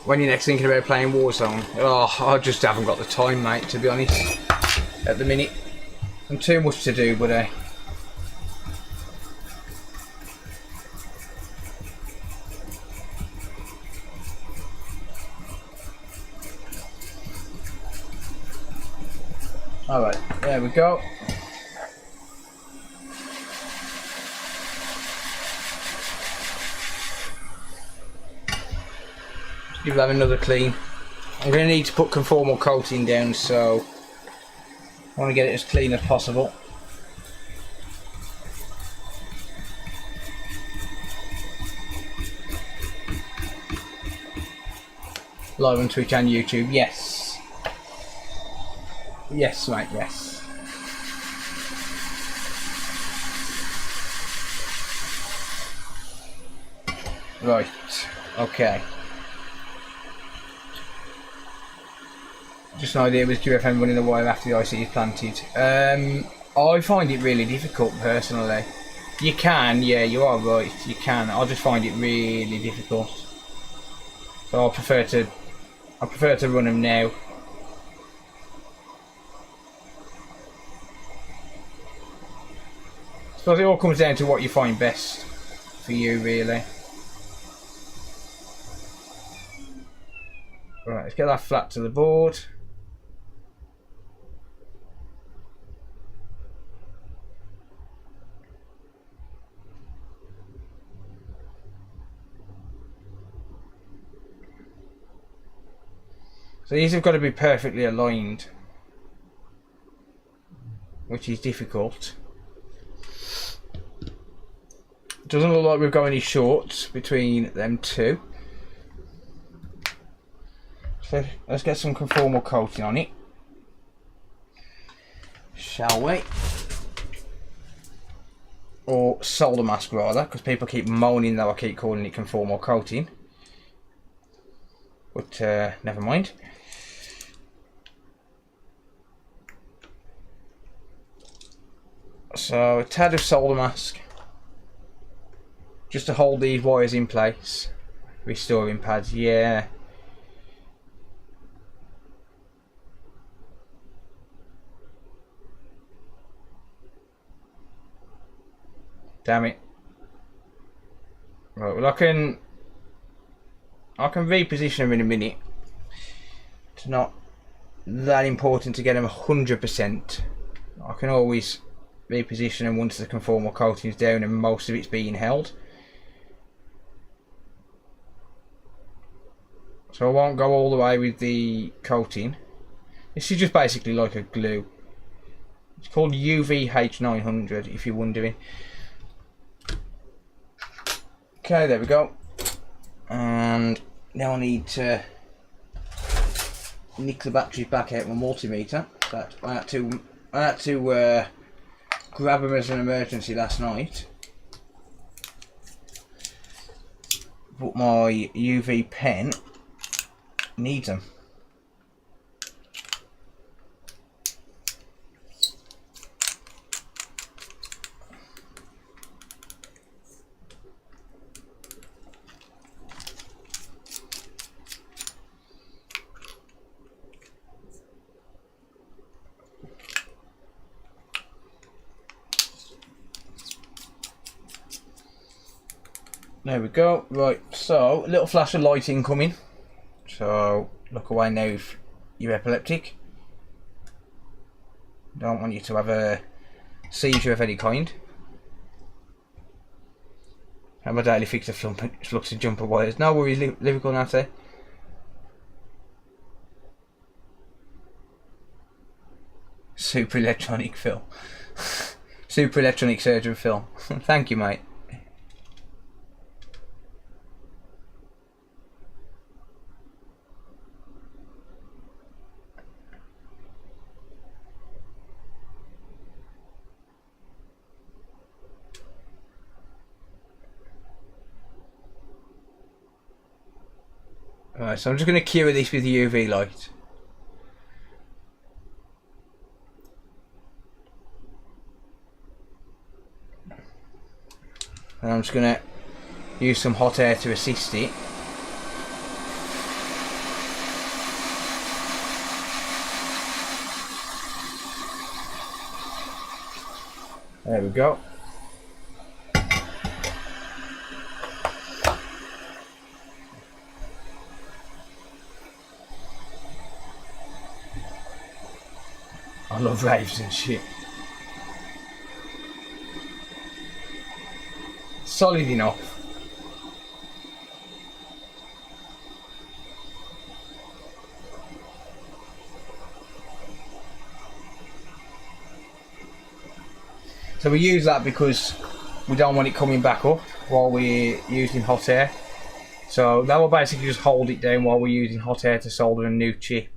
When you're next thinking about playing Warzone? Oh, I just haven't got the time, mate, to be honest. At the minute. And too much to do, but Alright, there we go. Give that another clean. I'm going to need to put conformal coating down, so I want to get it as clean as possible. Live on Twitch and YouTube, yes. Yes, mate, yes. Right, okay. Just an idea with QFM running the wire after the IC is planted. I find it really difficult personally. You can, yeah, you are right, you can. I just find it really difficult. So I prefer to run them now. I suppose it all comes down to what you find best for you, really. Right, let's get that flat to the board. So these have got to be perfectly aligned, which is difficult. Doesn't look like we've got any shorts between them two. So let's get some conformal coating on it, shall we? Or solder mask rather, because people keep moaning though I keep calling it conformal coating. But never mind. So a tad of solder mask, just to hold these wires in place. Restoring pads, yeah. Damn it. Right, well I can reposition them in a minute. It's not that important to get them 100%. I can always reposition them once the conformal coating is down and most of it's being held. So I won't go all the way with the coating. This is just basically like a glue. It's called UVH900 if you're wondering. Okay, there we go. And now I need to nick the batteries back out of my multimeter. But I had to grab them as an emergency last night. But my UV pen needs them. There we go. Right, so a little flash of light incoming. So look away now if you're epileptic. Don't want you to have a seizure of any kind. Have my daily fix of flux and jumper wires. No worries, Liverpool now say. Super electronic film. Super electronic surgery film. Thank you, mate. Right, so I'm just going to cure this with UV light. And I'm just going to use some hot air to assist it. There we go. I love raves and shit. Solid enough. So we use that because we don't want it coming back up while we're using hot air. So that will basically just hold it down while we're using hot air to solder a new chip.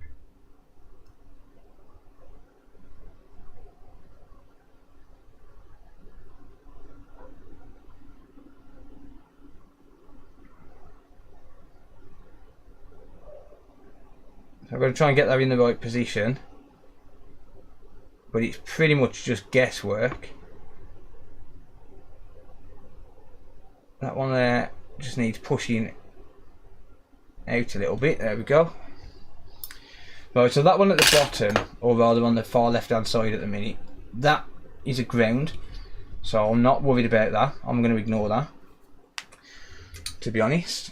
So I'm going to try and get that in the right position, but it's pretty much just guesswork. That one there just needs pushing out a little bit. There we go. Right, so that one at the bottom, or rather on the far left hand side at the minute, that is a ground, so I'm not worried about that. I'm going to ignore that, to be honest.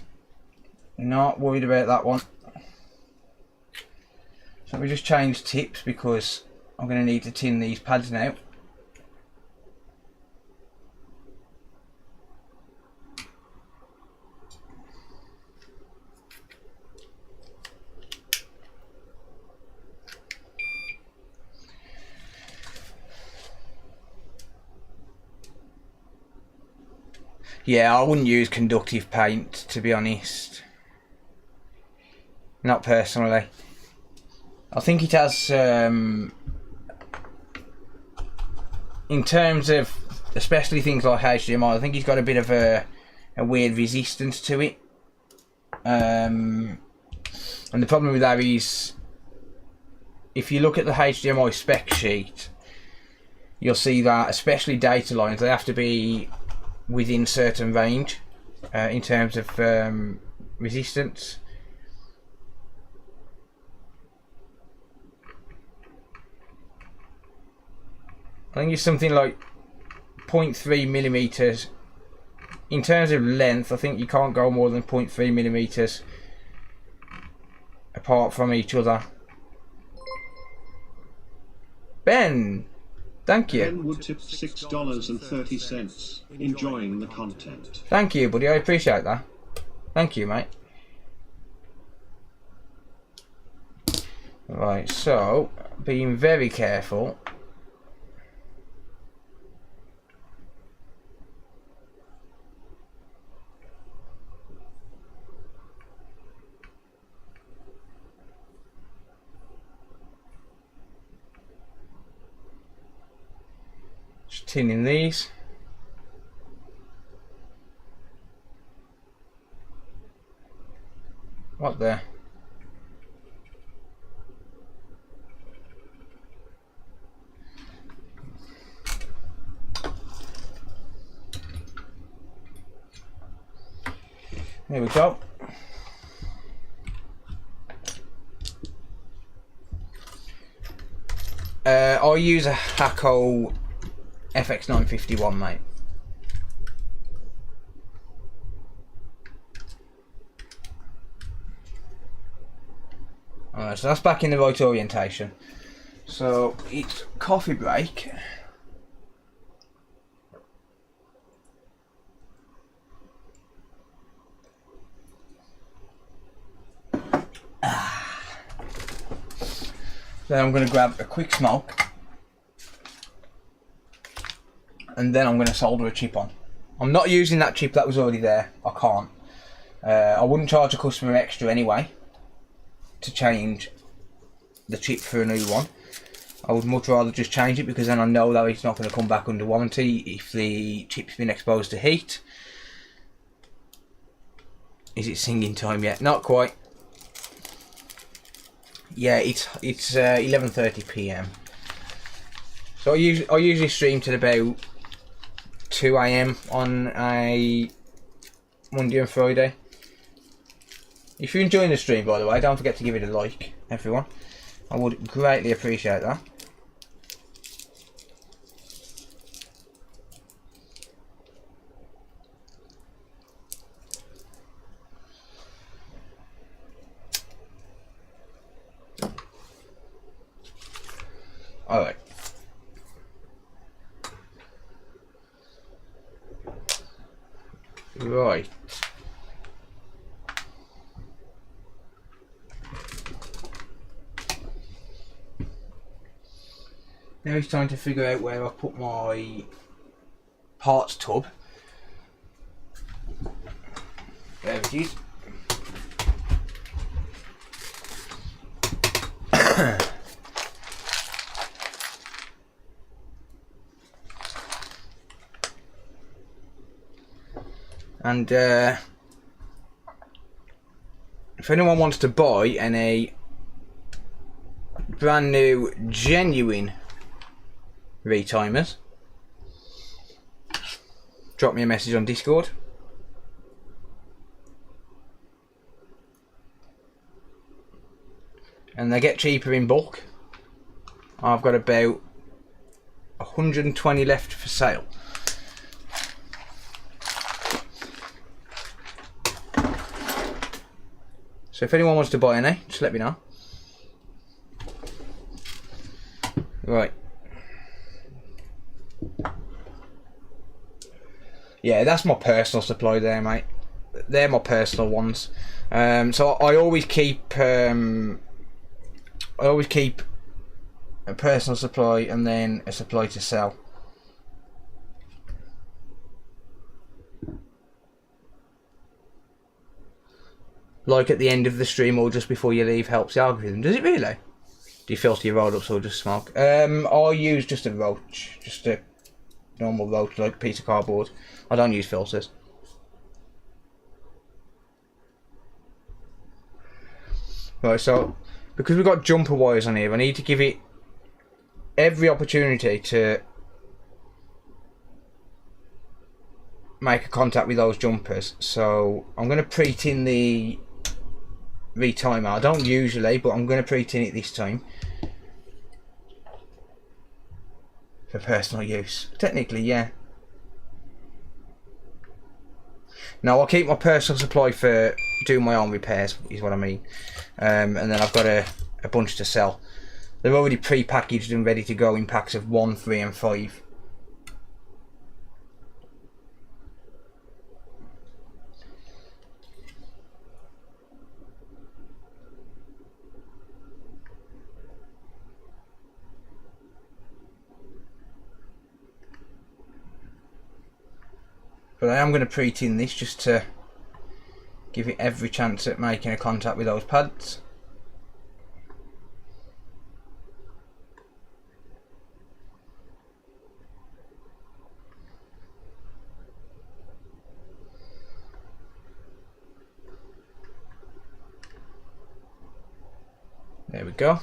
Not worried about that one. So we just change tips because I'm going to need to tin these pads now. Yeah, I wouldn't use conductive paint, to be honest. Not personally. I think it has, in terms of especially things like HDMI, I think it's got a bit of a weird resistance to it. And the problem with that is, if you look at the HDMI spec sheet, you'll see that especially data lines, they have to be within certain range in terms of resistance. I think it's something like 0.3 millimeters. In terms of length, I think you can't go more than 0.3 millimeters apart from each other. Ben, thank you. Ben would tip $6.30. Enjoying the content. Thank you, buddy. I appreciate that. Thank you, mate. Right, so being very careful. Just tinning these. What the? There we go. I use a Hako FX951, mate. Alright, so that's back in the right orientation. So it's coffee break. Then I'm going to grab a quick smoke. And then I'm going to solder a chip on. I'm not using that chip that was already there. I can't. I wouldn't charge a customer extra anyway to change the chip for a new one. I would much rather just change it, because then I know that it's not going to come back under warranty if the chip's been exposed to heat. Is it singing time yet? Not quite. Yeah, it's 11:30 PM. So I usually stream till about 2 AM on a Monday and Friday. If you're enjoying the stream, by the way, don't forget to give it a like, everyone. I would greatly appreciate that. Alright. Right. Now it's time to figure out where I put my parts tub. There it is. And if anyone wants to buy any brand new genuine retimers, drop me a message on Discord. And they get cheaper in bulk. I've got about 120 left for sale. So if anyone wants to buy any, just let me know. Right. Yeah, that's my personal supply there, mate. They're my personal ones. So I always keep a personal supply and then a supply to sell. like at the end of the stream or just before you leave, helps the algorithm. Does it really? Do you filter your roll-ups or just smoke? I use just a roach, just a normal roach, like a piece of cardboard. I don't use filters. Right, so because we've got jumper wires on here, I need to give it every opportunity to make a contact with those jumpers. So I'm going to pre-tin the retimer. I don't usually, but I'm going to pre-tin it this time for personal use. Technically, yeah. Now I'll keep my personal supply for doing my own repairs, is what I mean. And then I've got a bunch to sell. They're already pre-packaged and ready to go in packs of 1, 3 and 5. But I am going to pre-tin this just to give it every chance at making a contact with those pads. There we go.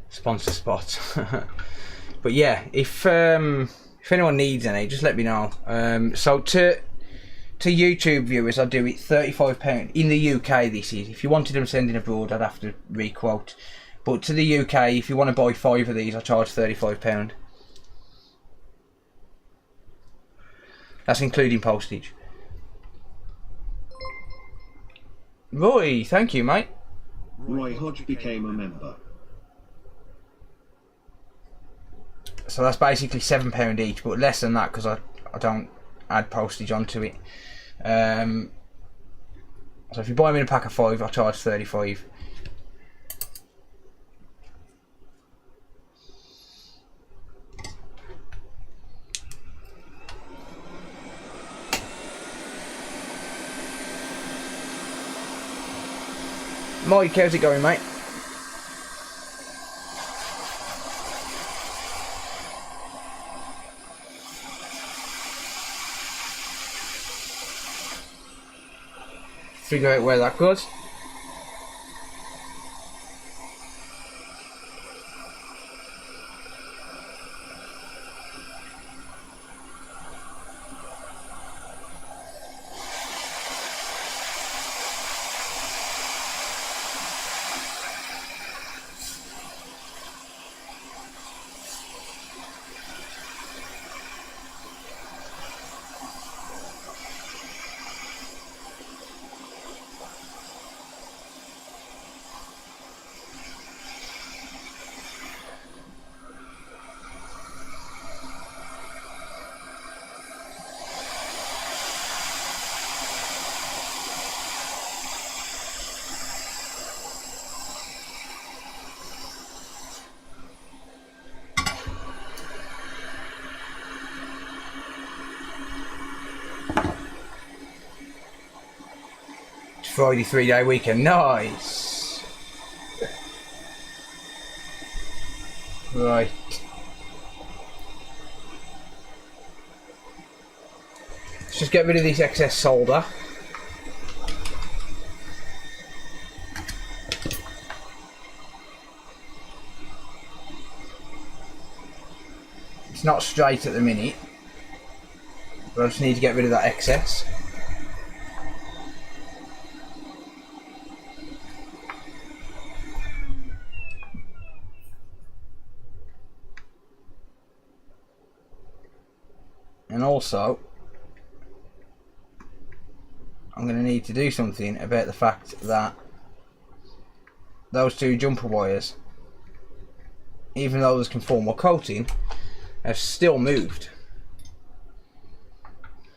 Sponsor spot. But yeah, if anyone needs any, just let me know. So to YouTube viewers, I do it £35 in the UK. This is if you wanted them sending abroad, I'd have to requote. But to the UK, if you want to buy 5 of these, I charge £35. That's including postage. Roy, thank you, mate. Roy Hodge became a member. So that's basically £7 each, but less than that because I don't add postage onto it. So if you buy them in a pack of 5, I charge 35. Mike, how's it going, mate? Figure out where that goes. Friday 3-day weekend, nice. Right. Let's just get rid of this excess solder. It's not straight at the minute, but I just need to get rid of that excess. And also, I'm going to need to do something about the fact that those 2 jumper wires, even though those can form a coating, have still moved.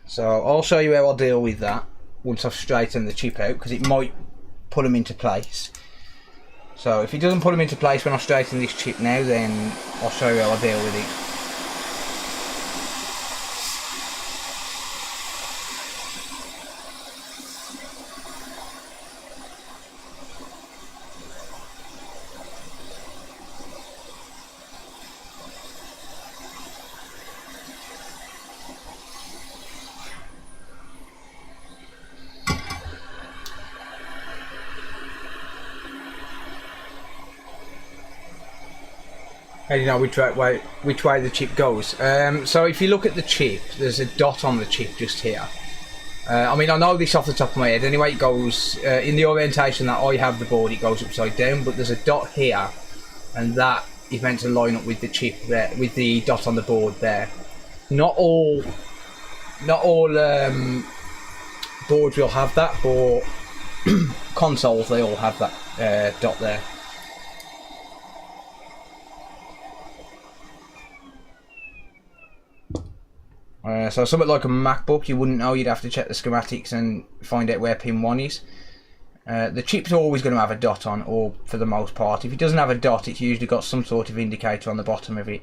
So I'll show you how I'll deal with that once I've straightened the chip out, because it might put them into place. So if it doesn't put them into place when I straighten this chip now, then I'll show you how I deal with it. And you know which way the chip goes. So if you look at the chip, there's a dot on the chip just here. I mean, I know this off the top of my head. Anyway, it goes in the orientation that I have the board. It goes upside down, but there's a dot here, and that is meant to line up with the chip there, with the dot on the board there. Not all boards will have that, but consoles they all have that dot there. So something like a MacBook, you wouldn't know. You'd have to check the schematics and find out where pin 1 is. The chip's always going to have a dot on, or for the most part. If it doesn't have a dot, it's usually got some sort of indicator on the bottom of it.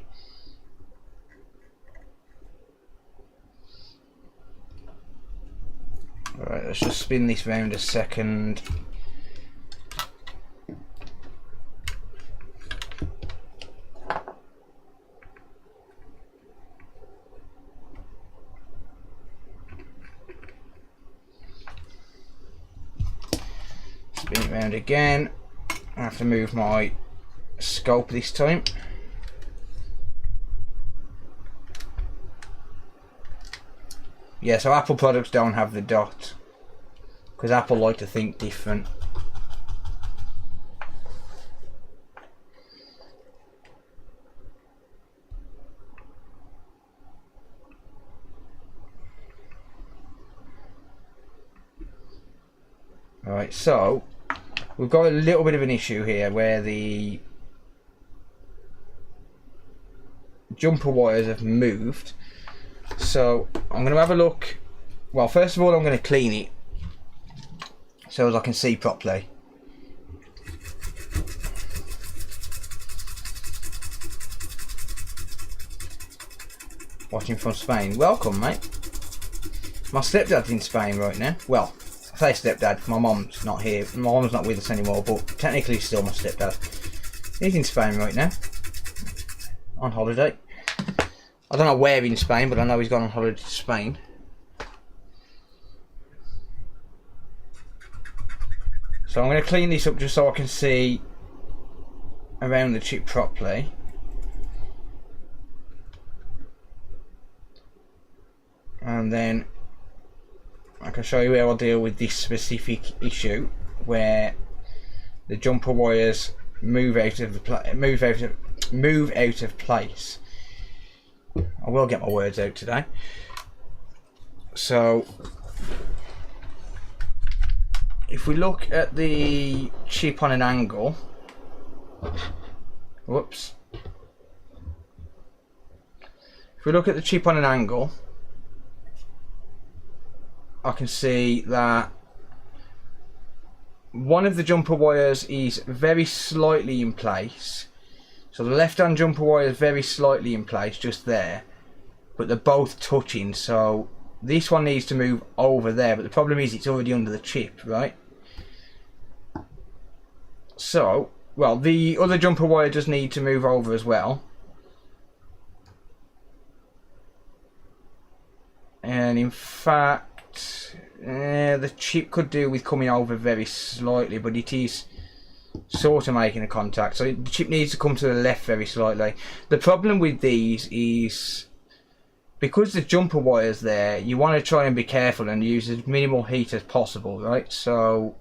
Alright, let's just spin this round a second. Spin it round again. I have to move my scope this time. Yeah, so Apple products don't have the dot because Apple like to think different. Alright, so we've got a little bit of an issue here where the jumper wires have moved. So I'm going to have a look. Well, first of all, I'm going to clean it so as I can see properly. Watching from Spain. Welcome, mate. My stepdad's in Spain right now. Well, I say stepdad, my mom's not here. My mom's not with us anymore, but technically still my stepdad. He's in Spain right now. On holiday. I don't know where in Spain, but I know he's gone on holiday to Spain. So I'm going to clean this up just so I can see around the chip properly. And then I can show you how I'll deal with this specific issue where the jumper wires move out of place. I will get my words out today. So if we look at the chip on an angle, whoops. If we look at the chip on an angle, I can see that one of the jumper wires is very slightly in place. So the left hand jumper wire is very slightly in place, just there, but they're both touching, so this one needs to move over there, but the problem is it's already under the chip, right? So, well, the other jumper wire does need to move over as well. And in fact, the chip could do with coming over very slightly, but it is sort of making a contact, so the chip needs to come to the left very slightly. The problem with these is because the jumper wire's there, you want to try and be careful and use as minimal heat as possible, right? So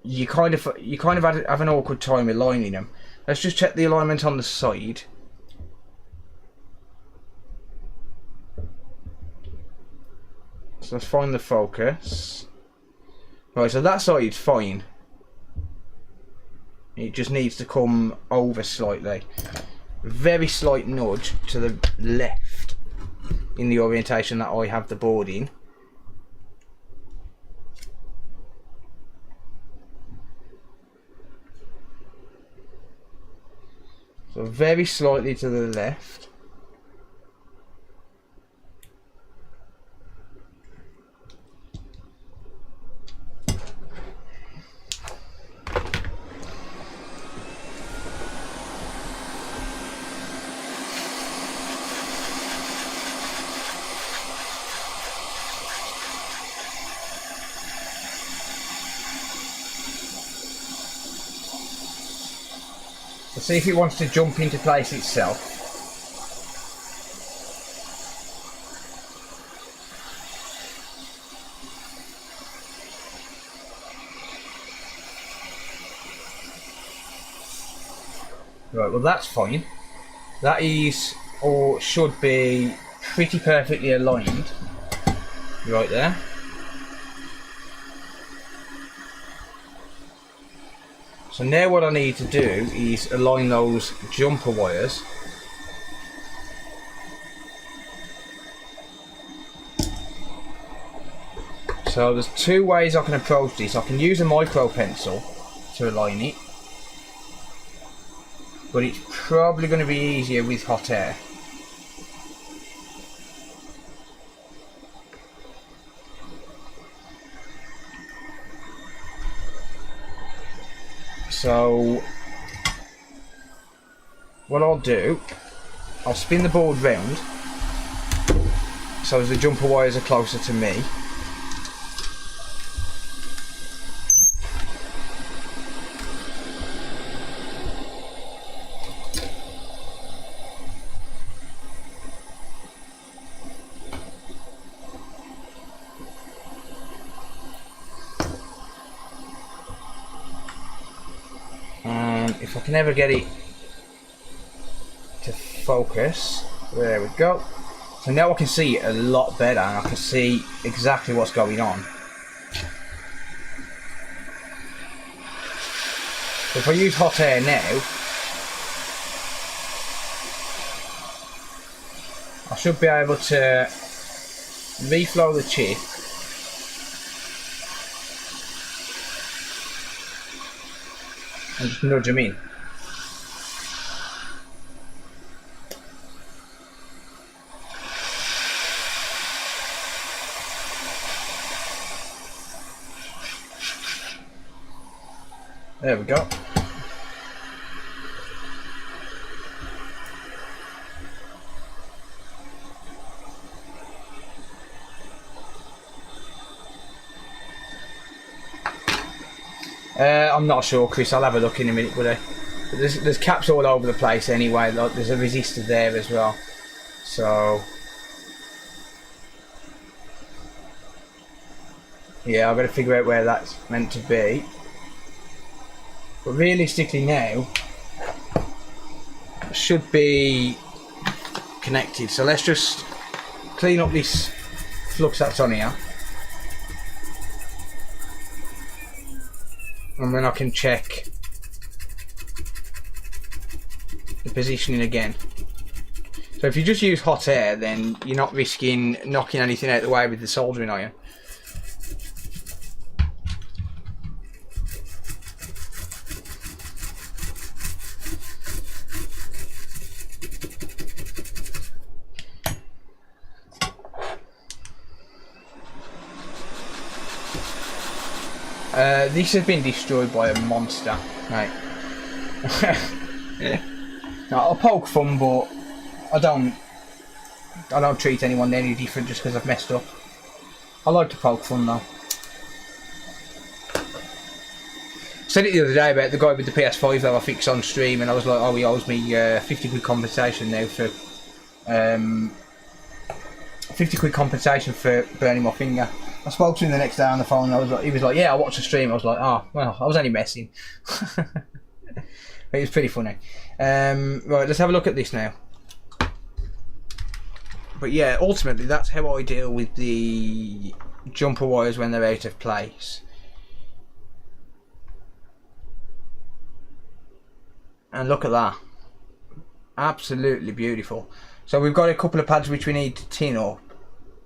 you kind of have an awkward time aligning them. Let's just check the alignment on the side. So let's find the focus. Right, so that side's fine. It just needs to come over slightly. Very slight nudge to the left in the orientation that I have the board in. So very slightly to the left. Let's see if it wants to jump into place itself. Right, well that's fine. That is, or should be, pretty perfectly aligned. Right there. So now what I need to do is align those jumper wires. So there's two ways I can approach this. I can use a micro pencil to align it, but it's probably going to be easier with hot air. So what I'll do, I'll spin the board round so as the jumper wires are closer to me. If I can ever get it to focus, there we go. So now I can see it a lot better and I can see exactly what's going on. So if I use hot air now, I should be able to reflow the chip and just nudge them in. There we go. I'm not sure, Chris. I'll have a look in a minute, but there's caps all over the place anyway. Like, there's a resistor there as well. So yeah, I've got to figure out where that's meant to be. But realistically now, it should be connected. So let's just clean up this flux that's on here. And then I can check the positioning again. So if you just use hot air, then you're not risking knocking anything out of the way with the soldering iron. This has been destroyed by a monster, right? Now, I'll poke fun, but I don't treat anyone any different just because I've messed up. I like to poke fun though. I said it the other day about the guy with the PS5 that I fixed on stream, and I was like, oh, he owes me 50 quid compensation now for 50 quid compensation for burning my finger. I spoke to him the next day on the phone and I was like, he was like, yeah, I watched the stream. I was like, oh, well, I was only messing. It was pretty funny. Right, let's have a look at this now. But yeah, ultimately that's how I deal with the jumper wires when they're out of place. And look at that. Absolutely beautiful. So we've got a couple of pads which we need to tin up.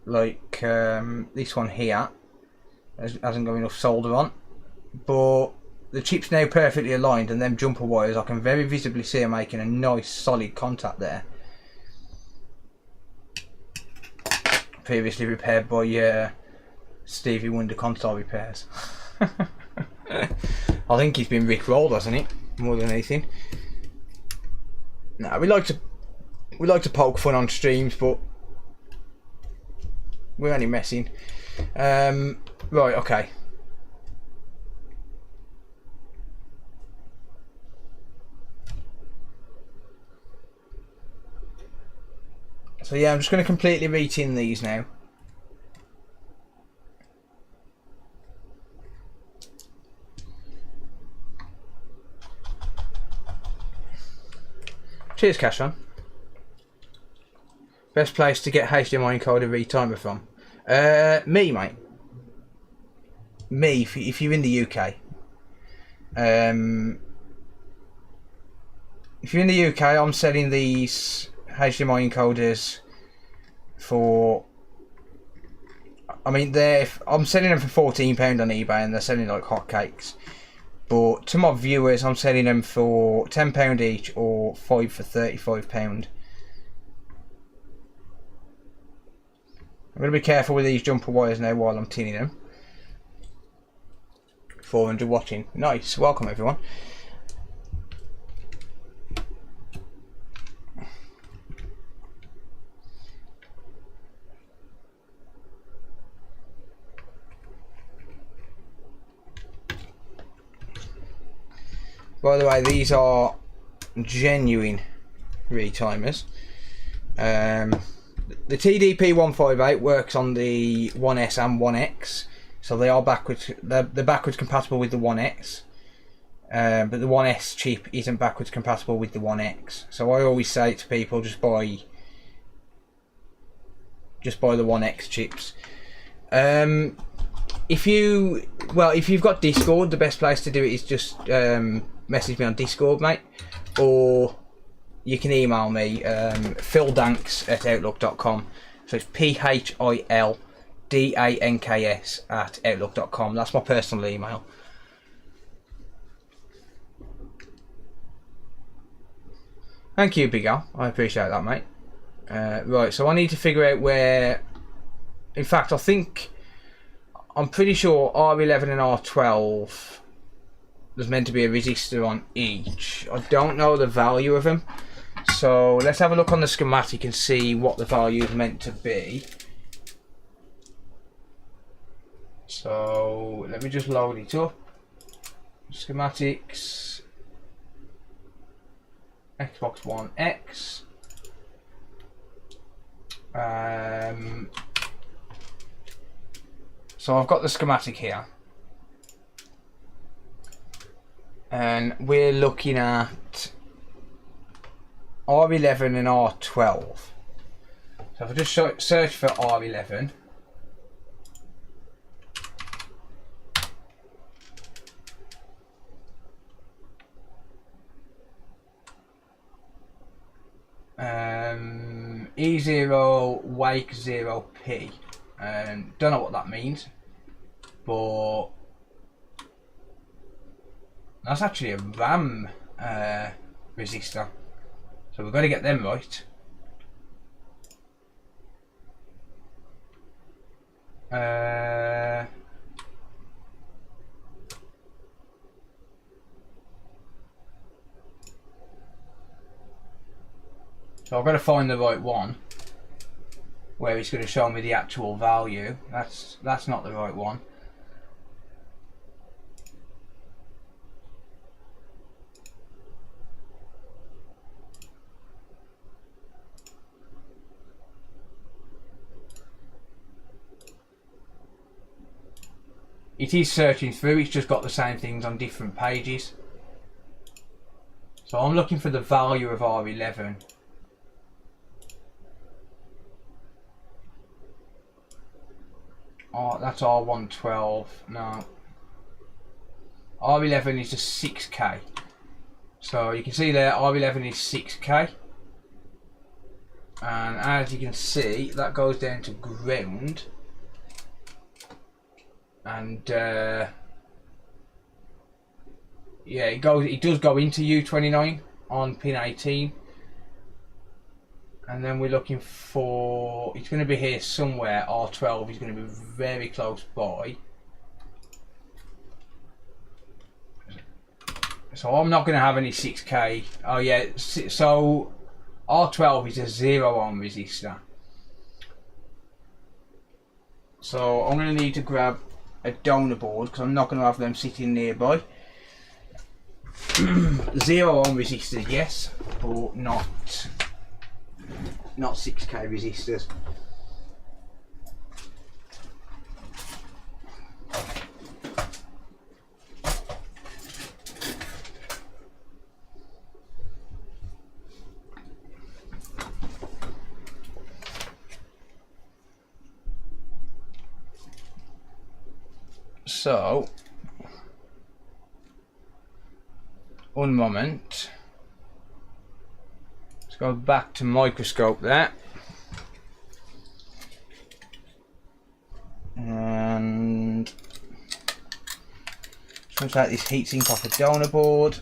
Like this one here hasn't got enough solder on, but the chip's now perfectly aligned, and them jumper wires I can very visibly see are making a nice solid contact there. Previously repaired by Stevie Wonder console repairs. I think he's been rickrolled, hasn't he? More than anything. No, we like to poke fun on streams, but we're only messing. Right, okay. So yeah, I'm just going to completely re-tin these now. Cheers, Cashon. Best place to get HDMI encoder retimer from? Me, mate. Me, if you're in the UK. If you're in the UK, I'm selling these HDMI encoders for... I mean, I'm selling them for £14 on eBay, and they're selling like hotcakes. But to my viewers, I'm selling them for £10 each, or 5 for £35. I'm going to be careful with these jumper wires now while I'm tinning them. 400 watching. Nice. Welcome, everyone. By the way, these are genuine retimers. The TDP158 works on the 1S and 1X, so they are backwards. They're backwards compatible with the 1X, but the 1S chip isn't backwards compatible with the 1X. So I always say to people, just buy the 1X chips. If you've got Discord, the best place to do it is just message me on Discord, mate, or you can email me, phildanks@outlook.com. So it's phildanks@outlook.com. That's my personal email. Thank you, Big Al. I appreciate that, mate. Right, so I need to figure out where... In fact, I'm pretty sure R11 and R12, there's meant to be a resistor on each. I don't know the value of them. So let's have a look on the schematic and see what the value is meant to be. So let me just load it up. Schematics. Xbox One X. So I've got the schematic here. And we're looking at R11 and R12. So if I just search for R11, E0 Wake 0P, and don't know what that means, but that's actually a RAM resistor, so we've got to get them right. So I've got to find the right one where it's going to show me the actual value. That's not the right one. It is searching through, it's just got the same things on different pages. So I'm looking for the value of R11. Oh, that's R112. No. R11 is just 6K. So you can see there, R11 is 6K. And as you can see, that goes down to ground. And yeah, it does go into U29 on pin 18. And then we're looking for, it's going to be here somewhere. R12 is going to be very close by. So I'm not going to have any 6K. Oh yeah, so R12 is a 0 ohm resistor. So I'm going to need to grab a donor board because I'm not going to have them sitting nearby. 0 ohm resistors, yes, but not not 6k resistors. So, one moment. Let's go back to microscope there. And just going to take this heatsink off a donor board.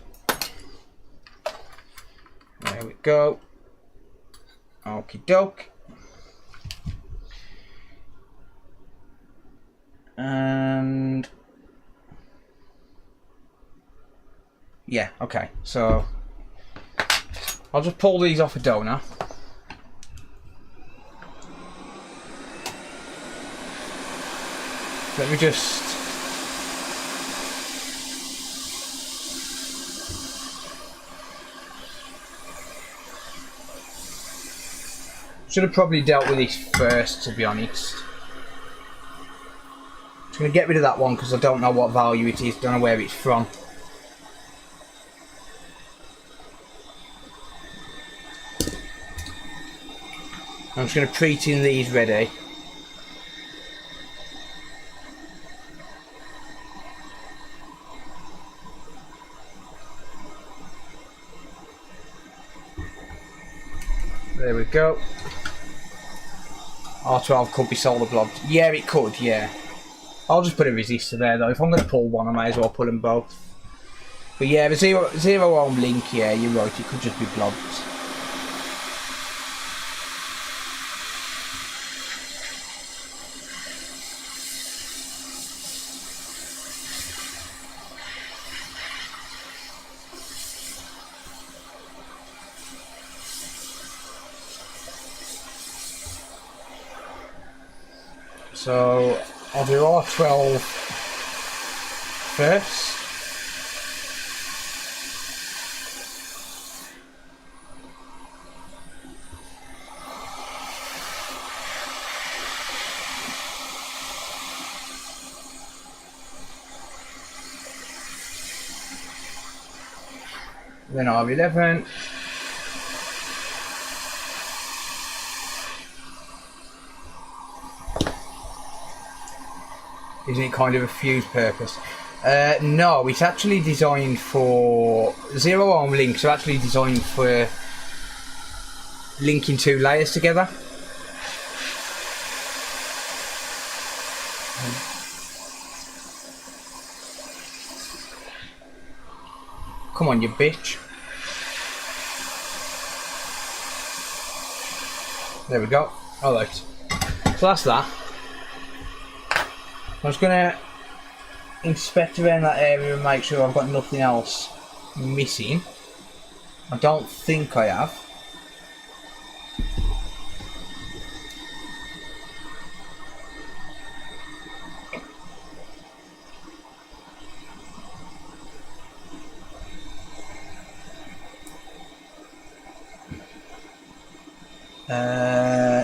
There we go. Okie doke. And yeah, okay, so I'll just pull these off a donor. Let me just should have probably dealt with this first, to be honest. I'm going to get rid of that one because I don't know what value it is, don't know where it's from. I'm just going to pre-tin these ready. There we go. R12 could be solar blobs. Yeah, it could, yeah. I'll just put a resistor there though. If I'm going to pull one, I may as well put them both. But yeah, the zero ohm link, yeah, you're right, it could just be blobs. So I'll do R12 first. Then R11. Isn't it kind of a fuse purpose? No, it's actually designed for zero ohm links are actually designed for linking two layers together. Come on, you bitch. There we go. Alright. So that's that. I'm just going to inspect around that area and make sure I've got nothing else missing. I don't think I have.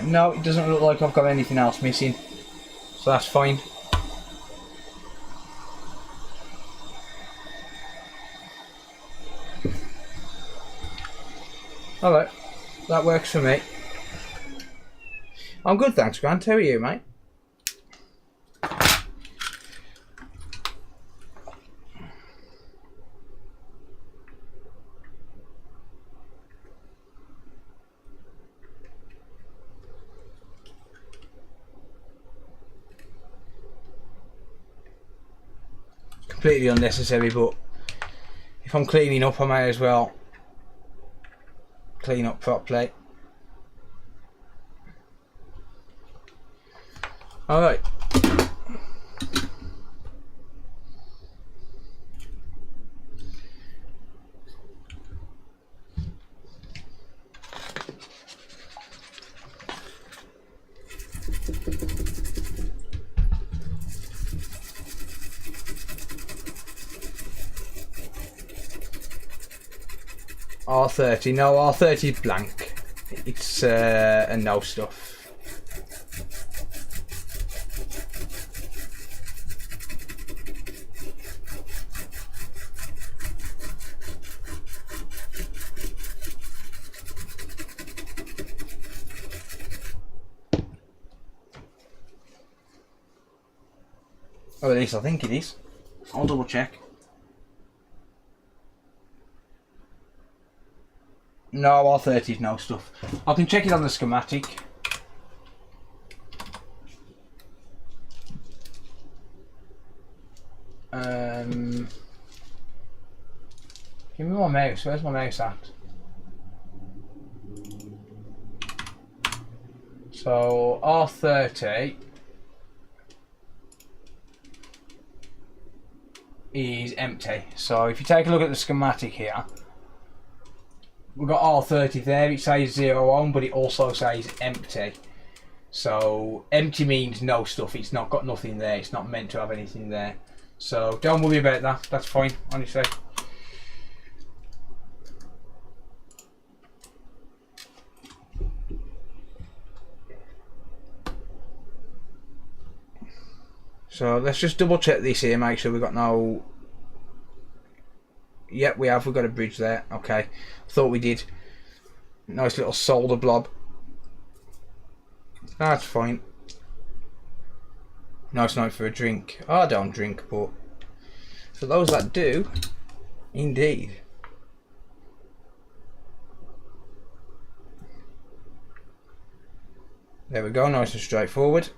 No, it doesn't look like I've got anything else missing, so that's fine. Alright, that works for me. I'm good, thanks, Grant. How are you, mate? Completely unnecessary, but if I'm cleaning up, I may as well clean up properly. Alright. R30, no, R30 blank. It's a no stuff. Or at least I think it is. I'll double check. No, R30 is no stuff. I can check it on the schematic. Give me my mouse. Where's my mouse at? So R30 is empty. So if you take a look at the schematic here, we've got R30 there. It says 0 on, but it also says empty. So empty means no stuff. It's not got nothing there. It's not meant to have anything there. So don't worry about that. That's fine, honestly. So let's just double check this here, make sure we've got no... Yep, we have. We've got a bridge there. Okay. Thought we did. Nice little solder blob. That's fine. Nice night for a drink. I don't drink, but for those that do, indeed. There we go, nice and straightforward.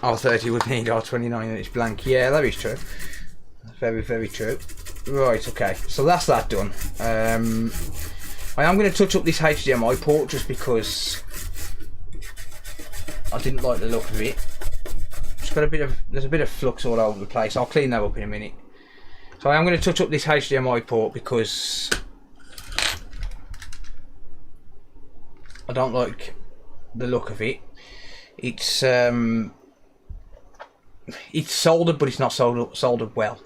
R30 would need R29 and it's blank. Yeah, that is true. Very, very true. Right, okay. So that's that done. I am going to touch up this HDMI port just because I didn't like the look of it. It's got a bit of, there's a bit of flux all over the place. I'll clean that up in a minute. So I am going to touch up this HDMI port because I don't like the look of it. It's soldered, but it's not soldered well.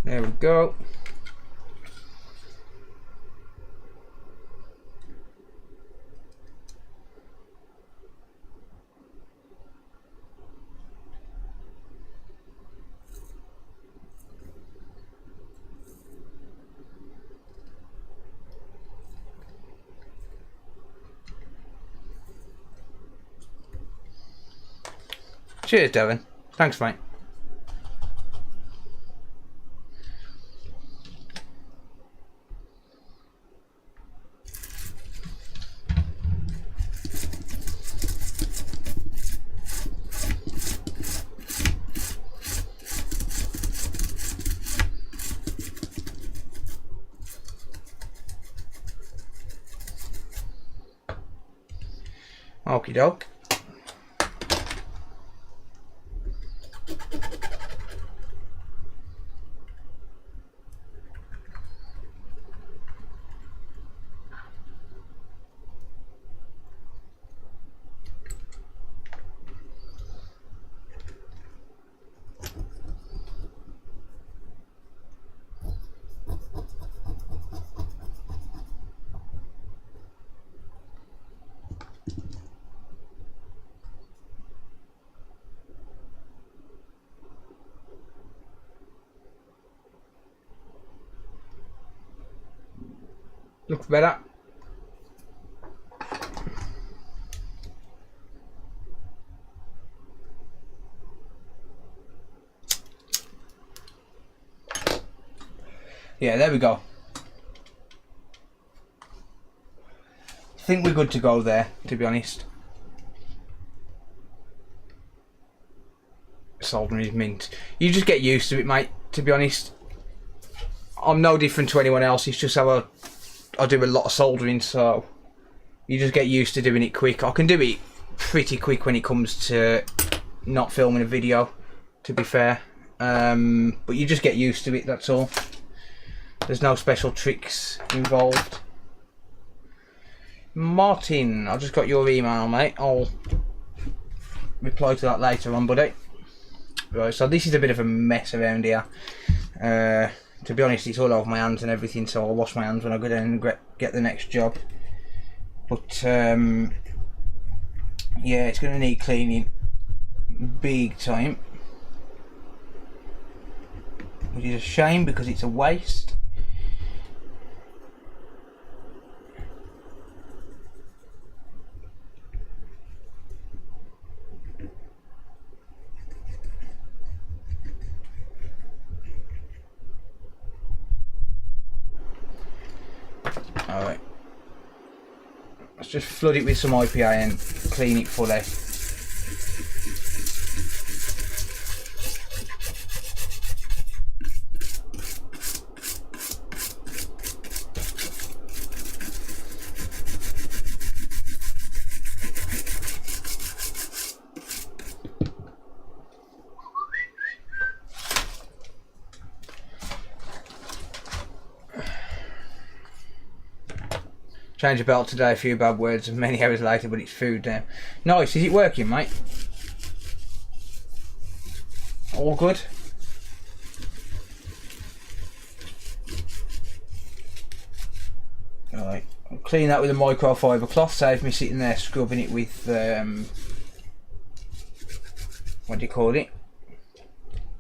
There we go. Cheers, Devin. Thanks, mate. Okie doke. Looks better. Yeah, there we go. I think we're good to go there, to be honest. Soldering is mint. You just get used to it, mate, to be honest. I'm no different to anyone else. It's just how I do a lot of soldering, so you just get used to doing it quick. I can do it pretty quick when it comes to not filming a video, to be fair. But you just get used to it, that's all. There's no special tricks involved. Martin, I just got your email, mate. I'll reply to that later on, buddy. Right, so this is a bit of a mess around here. To be honest, it's all over my hands and everything, so I'll wash my hands when I go down and get the next job. But yeah, it's going to need cleaning big time, which is a shame because it's a waste. Alright, let's just flood it with some IPA and clean it fully. Change the belt today, a few bad words and many hours later, but it's food now. Nice, is it working, mate? All good? Alright, I'll clean that with a microfiber cloth, save me sitting there scrubbing it with, what do you call it?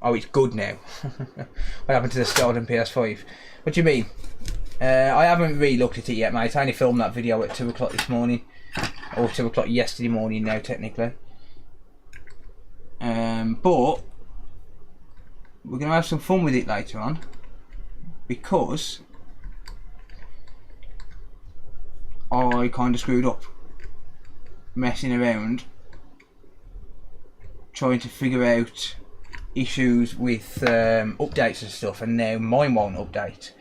Oh, it's good now. What happened to the stolen PS5? What do you mean? I haven't really looked at it yet, mate. I only filmed that video at 2 o'clock this morning. Or 2 o'clock yesterday morning now, technically. But we're going to have some fun with it later on. Because I kind of screwed up. Messing around. Trying to figure out issues with updates and stuff. And now mine won't update.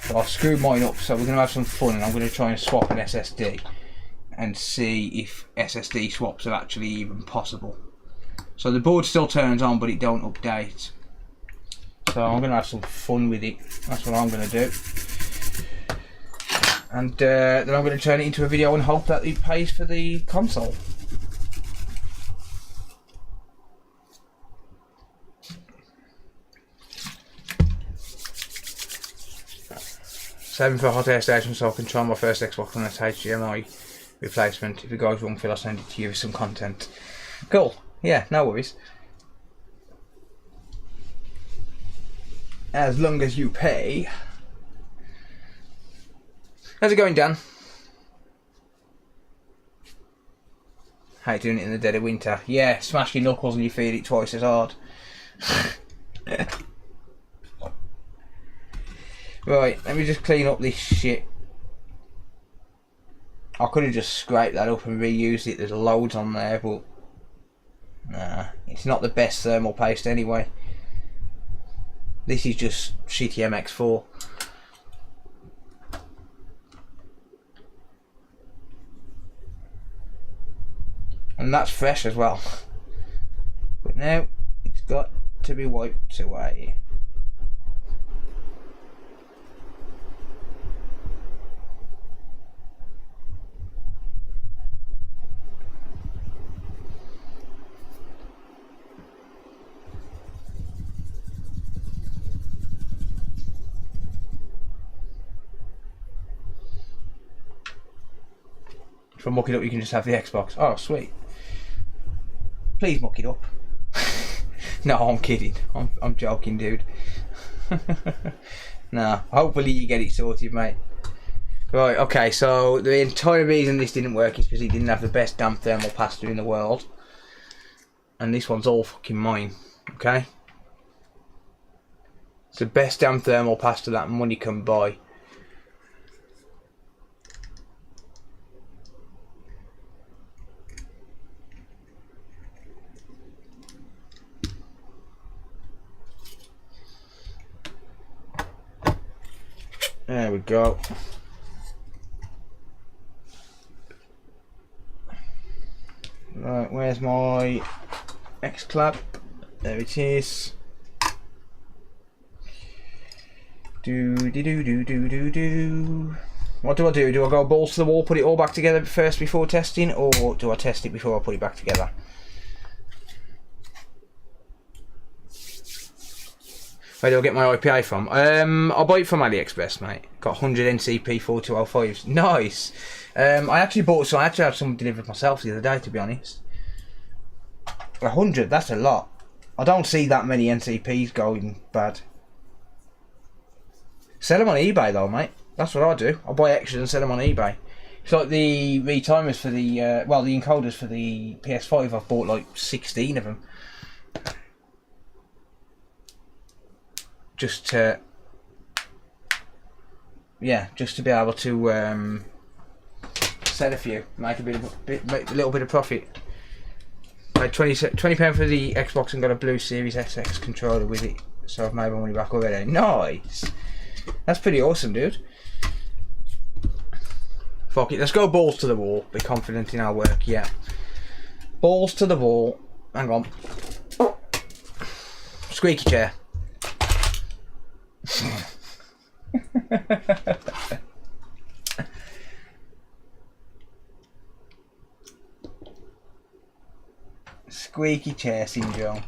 So I've screwed mine up, so we're going to have some fun, and I'm going to try and swap an SSD and see if SSD swaps are actually even possible. So the board still turns on, but it don't update. So I'm going to have some fun with it. That's what I'm going to do. And then I'm going to turn it into a video and hope that it pays for the console. Saving for a hot air station so I can try my first Xbox on its HDMI replacement. If it goes wrong, Phil, I'll send it to you with some content. Cool. Yeah, no worries. As long as you pay. How's it going, Dan? Hate doing it in the dead of winter. Yeah, smash your knuckles and you feel it twice as hard. Right, let me just clean up this shit. I could have just scraped that up and reused it. There's loads on there, but nah, it's not the best thermal paste anyway. This is just shitty MX4. And that's fresh as well. But now it's got to be wiped away. If I muck it up, you can just have the Xbox. Oh, sweet. Please muck it up. No, I'm kidding. I'm joking, dude. Nah, hopefully you get it sorted, mate. Right, okay, so the entire reason this didn't work is because it didn't have the best damn thermal pasta in the world. And this one's all fucking mine, okay? It's the best damn thermal pasta that money can buy. There we go. Right, where's my X clamp? There it is. Do. What do I do? Do I go balls to the wall, put it all back together first before testing, or do I test it before I put it back together? Where do I get my IPA from? I'll buy it from AliExpress, mate. Got 100 NCP 4205s. Nice. I actually had some delivered myself the other day, to be honest. 100, that's a lot. I don't see that many NCPs going bad. Sell them on eBay though, mate. That's what I do. I'll buy extras and sell them on eBay. It's like the retimers for the, the encoders for the PS5. I've bought like 16 of them. Just to be able to sell a few, make a little bit of profit. Paid £20 for the Xbox and got a Blue Series SX controller with it, so I've made my money back already. Nice, that's pretty awesome, dude. Fuck it, let's go balls to the wall. Be confident in our work, yeah. Balls to the wall. Hang on. Squeaky chair. Squeaky chair syndrome.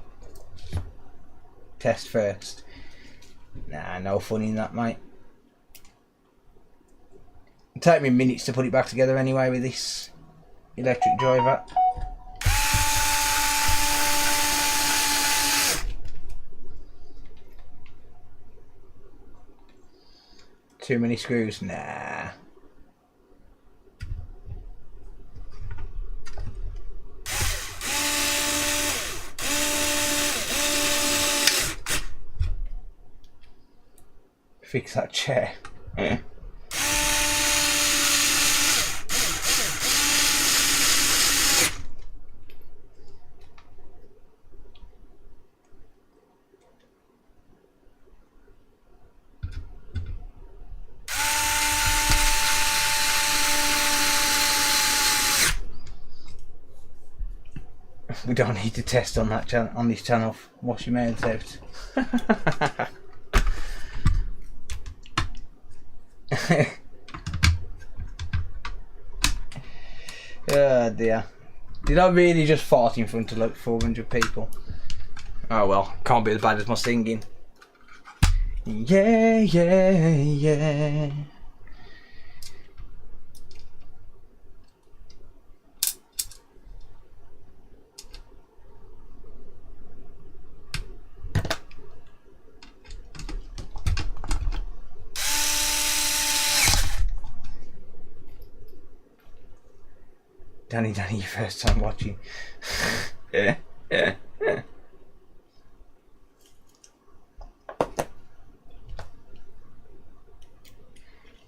Test first. Nah, no fun in that, mate. It'll take me minutes to put it back together anyway with this electric driver. Too many screws? Nah. Fix that chair. We don't need to test on that on this channel. Wash your mouths out. Oh dear. Did I really just fart in front of like 400 people? Oh well, can't be as bad as my singing. Yeah, yeah, yeah. Danny, your first time watching.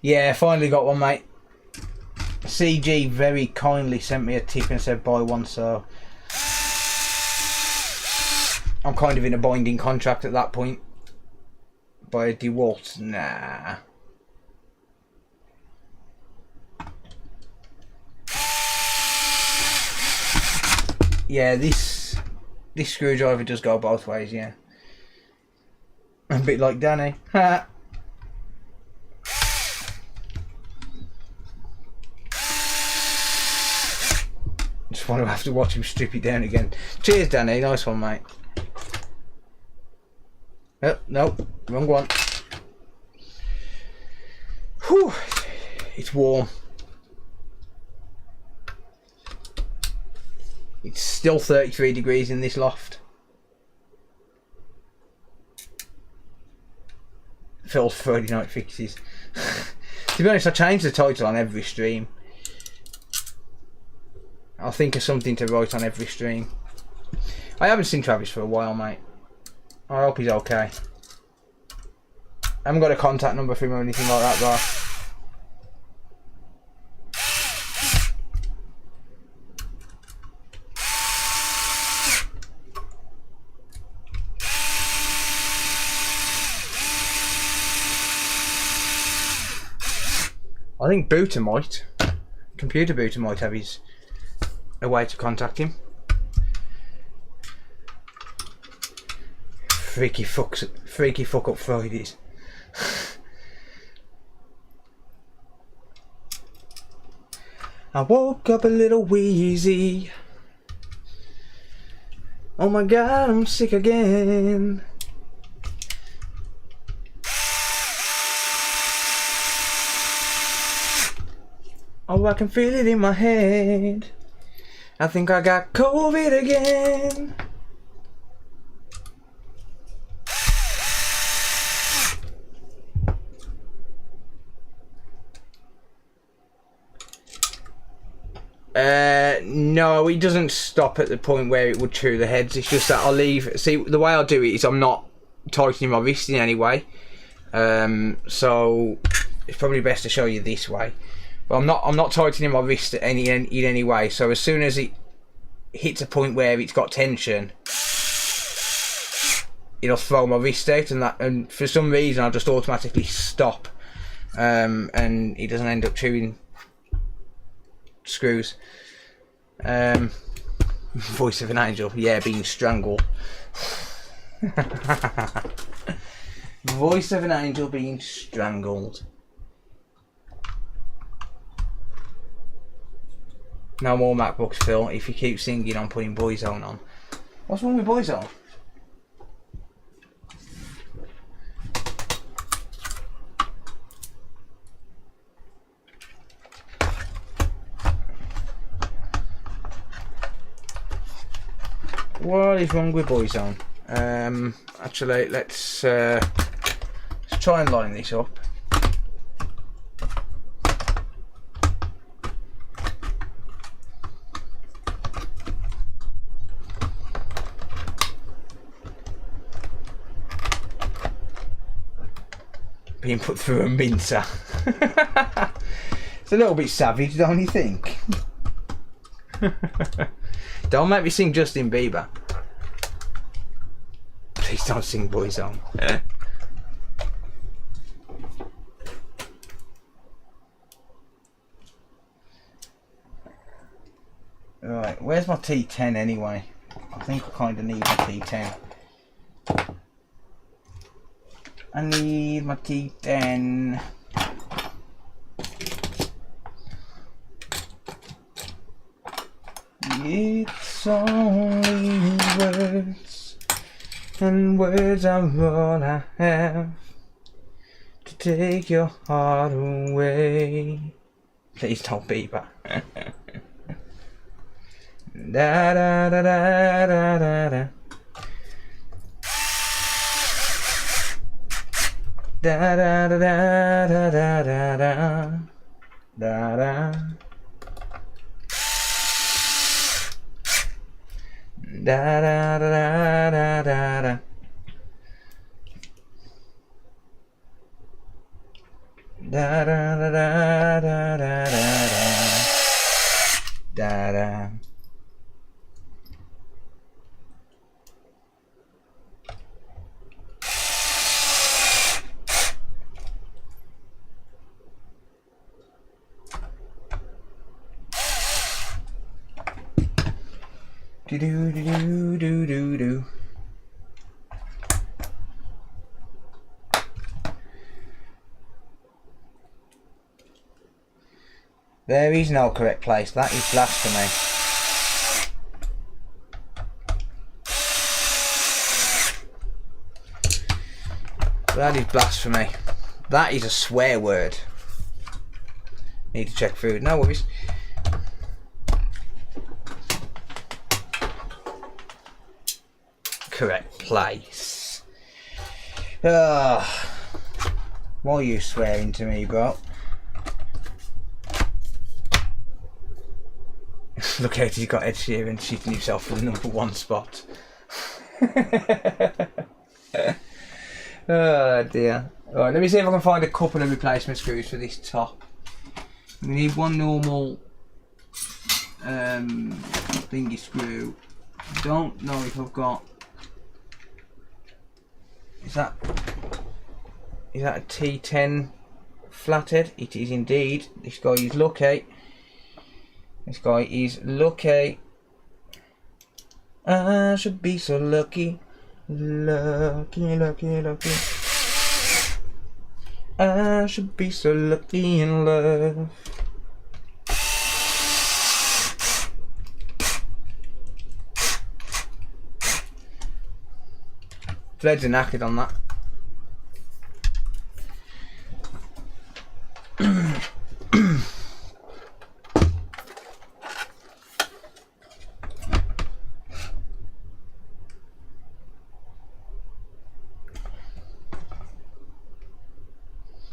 Yeah, finally got one, mate. CG very kindly sent me a tip and said buy one, so I'm kind of in a binding contract at that point. Buy a DeWalt? Nah. Yeah, this screwdriver does go both ways, yeah. A bit like Danny. Ha! Just want to have to watch him strip it down again. Cheers, Danny. Nice one, mate. Oh, no, wrong one. Whew. It's warm. It's still 33 degrees in this loft. Phil's Friday night fixes. To be honest, I change the title on every stream. I'll think of something to write on every stream. I haven't seen Travis for a while, mate. I hope he's okay. I haven't got a contact number for him or anything like that, though. I think Booter might. Computer Booter might have a way to contact him. Freaky fuck up Fridays. I woke up a little wheezy. Oh my god, I'm sick again. Oh, I can feel it in my head. I think I got COVID again. No, it doesn't stop at the point where it would chew the heads. It's just that I'll leave. See, the way I'll do it is I'm not tightening my wrist in any way. So it's probably best to show you this way. But I'm not tightening my wrist in any way. So as soon as it hits a point where it's got tension, it'll throw my wrist out, and for some reason I'll just automatically stop, and it doesn't end up chewing screws. Voice of an angel, yeah, being strangled. Voice of an angel being strangled. No more MacBooks, Phil. If you keep singing, I'm putting Boyzone on. What's wrong with Boyzone? What is wrong with Boyzone? Actually, let's try and line this up. Being put through a mincer. It's a little bit savage, don't you think? Don't make me sing Justin Bieber. Please don't sing Boyzone. Right, where's my T10 anyway? I think I kind of need my T10. I need my T10. It's only words, and words are all I have to take your heart away. Please don't be back. Da da da da da da da. Da da da da da da da da da da. Da da da da da da. Da da da da da da da da da. Do do do do do do. There is no correct place. That is blasphemy. That is blasphemy. That is a swear word. Need to check food. No worries. Correct place. Why are you swearing to me, bro? Look out, he's got Ed Sheeran shitting himself for the #1 spot. Oh dear. Alright, let me see if I can find a couple of replacement screws for this top. We need one normal thingy screw. I don't know if I've got... Is that a T10 flathead? It is indeed. This guy is lucky. This guy is lucky. I should be so lucky. Lucky, lucky, lucky. I should be so lucky in love. Threads are knackered on that.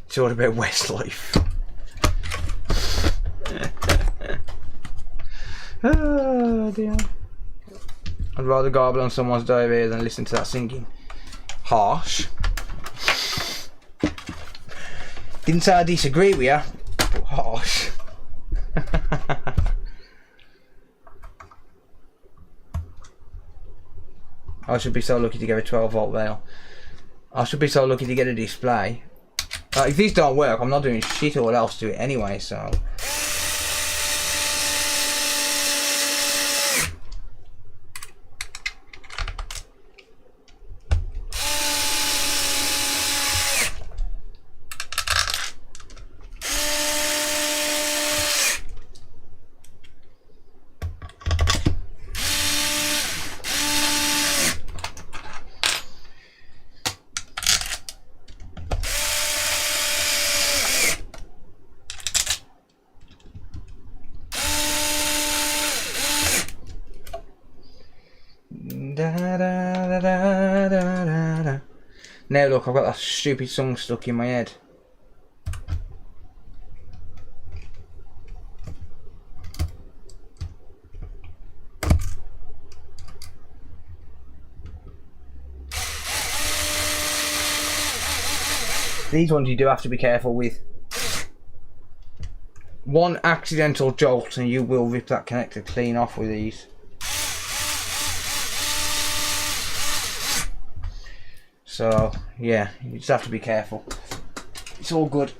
It's all about Westlife. Oh dear. I'd rather garble on someone's diarrhea than listen to that singing. Harsh. Didn't say I disagree with you, but harsh. I should be so lucky to get a 12-volt rail. I should be so lucky to get a display. If these don't work, I'm not doing shit all else to it anyway, so... Now look, I've got that stupid song stuck in my head. These ones you do have to be careful with. One accidental jolt and you will rip that connector clean off with these. So, yeah, you just have to be careful. It's all good.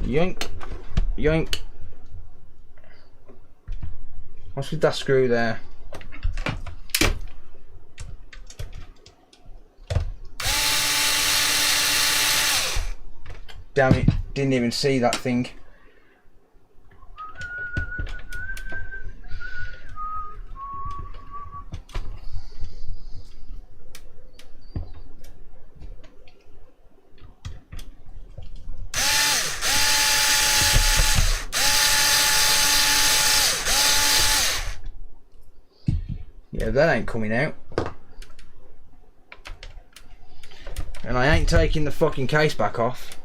Yoink. Yoink. What's with that screw there? Damn it, didn't even see that thing. Yeah, that ain't coming out. And I ain't taking the fucking case back off.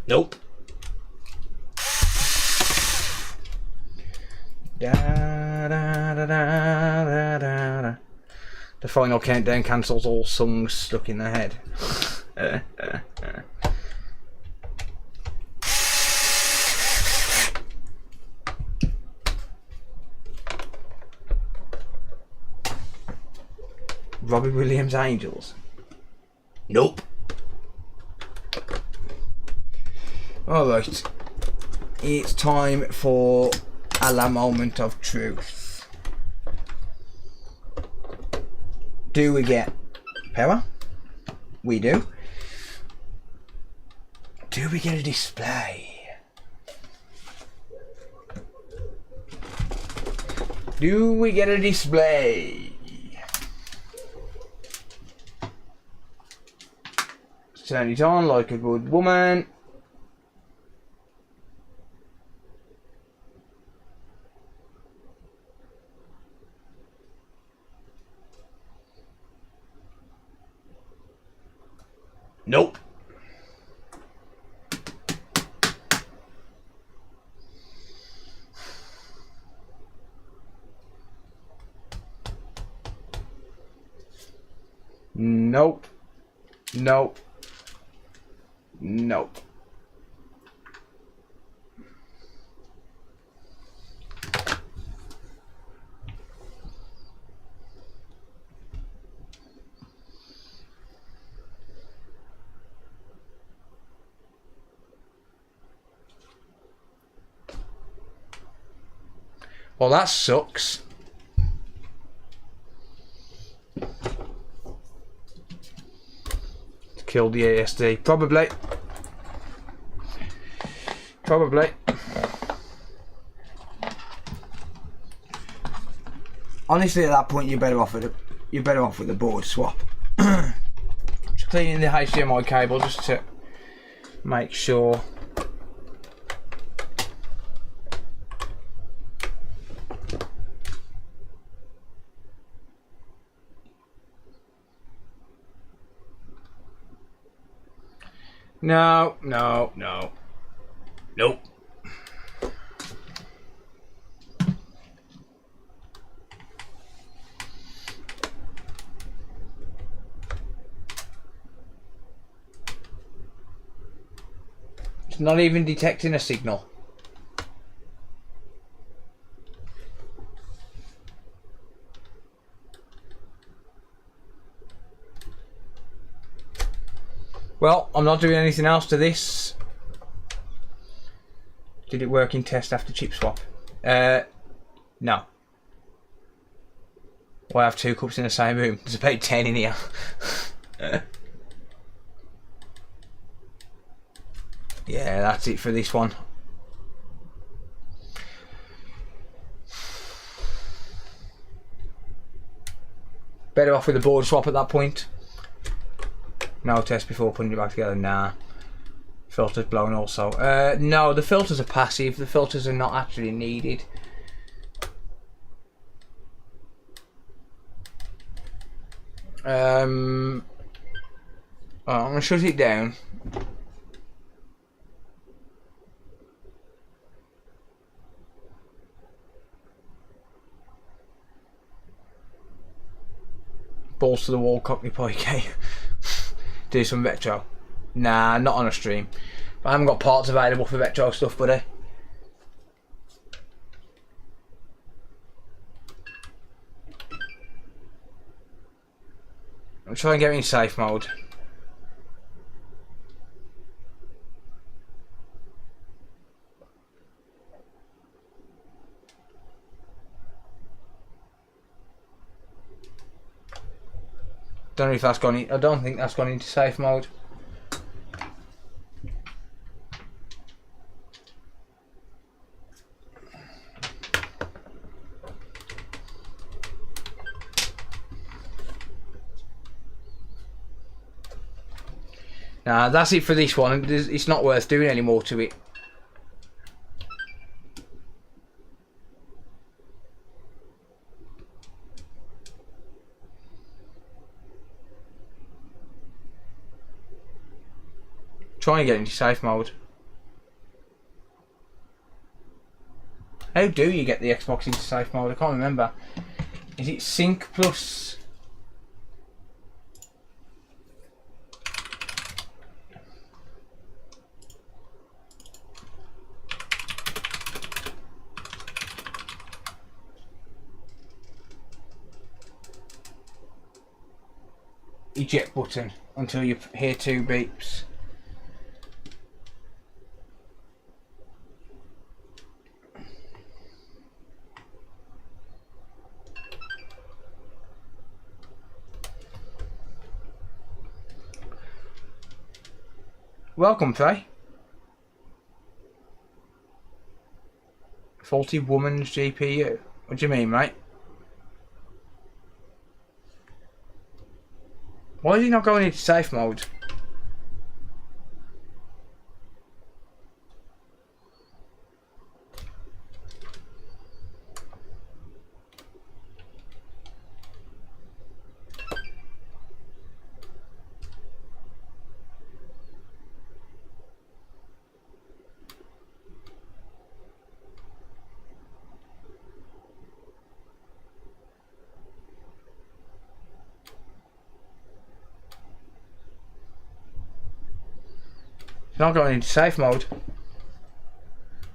Nope. Da, da, da, da, da, da. The final countdown cancels all songs stuck in the head. Robbie Williams Angels? Nope. Alright, it's time for a moment of truth. Do we get power? We do. Do we get a display? Do we get a display? Turn it on like a good woman. Nope. Nope. Nope. Nope. Well, that sucks. Killed the ASD. Probably. Probably. Honestly, at that point, you're better off with the board swap. Just cleaning the HDMI cable just to make sure. No, no, no. Nope. It's not even detecting a signal. Well, I'm not doing anything else to this. Did it work in test after chip swap? No. Well, I have two cups in the same room. There's about 10 in here. Yeah, that's it for this one. Better off with a board swap at that point. No test before putting it back together. Nah. Filters blown also. No, the filters are passive. The filters are not actually needed. I'm going to shut it down. Balls to the wall, Cockney Pike. Do some retro. Nah, not on a stream. But I haven't got parts available for retro stuff, buddy. I'm trying to get in safe mode. Don't know if that's gone in. I don't think that's gone into safe mode. Nah, that's it for this one. It's not worth doing any more to it. Try and get into safe mode. How do you get the Xbox into safe mode? I can't remember. Is it sync plus? Eject button until you hear 2 beeps. Welcome, Faye. Faulty woman's GPU. What do you mean, mate? Why is he not going into safe mode? It's not going into safe mode.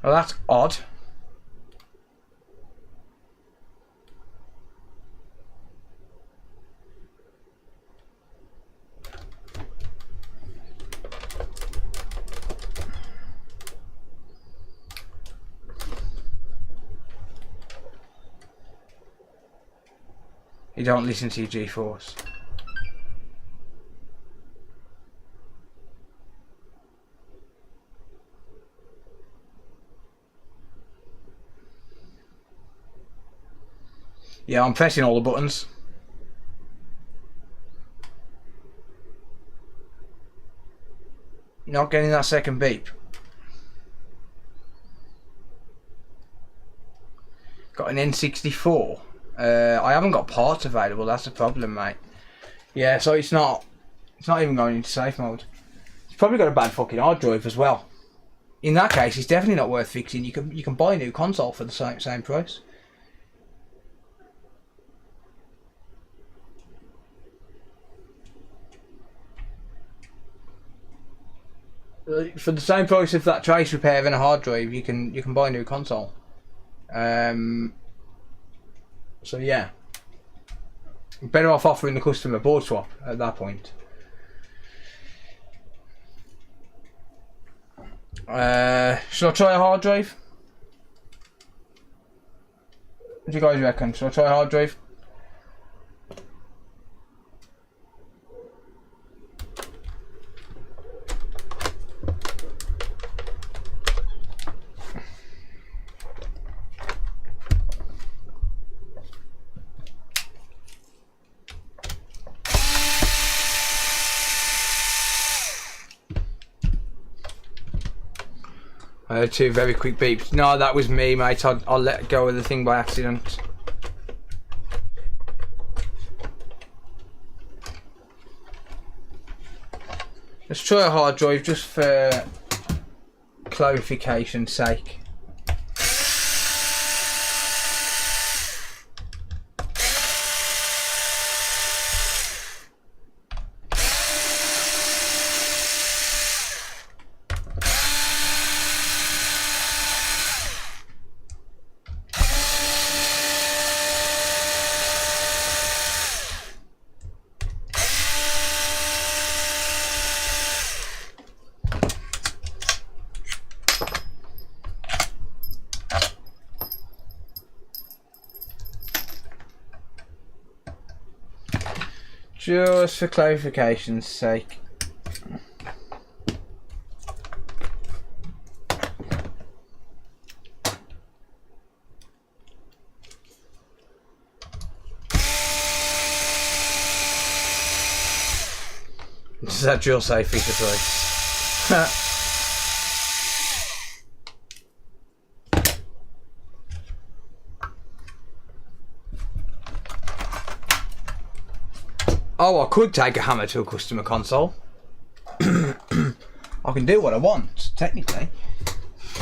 Well, that's odd. You don't listen to your G-force. Yeah, I'm pressing all the buttons. Not getting that second beep. Got an N64. I haven't got parts available, that's the problem, mate. Yeah, so it's not even going into safe mode. It's probably got a bad fucking hard drive as well. In that case, it's definitely not worth fixing. You can buy a new console for the same price. For the same price of that trace repair and a hard drive, you can buy a new console. So yeah, better off offering the customer a board swap at that point. Should I try a hard drive? What do you guys reckon? Should I try a hard drive? I heard two very quick beeps. No, that was me, mate. I'll let go of the thing by accident. Let's try a hard drive just for clarification's sake. Just for clarification's sake. Does that drill say feature 3? Oh, I could take a hammer to a customer console. I can do what I want, technically,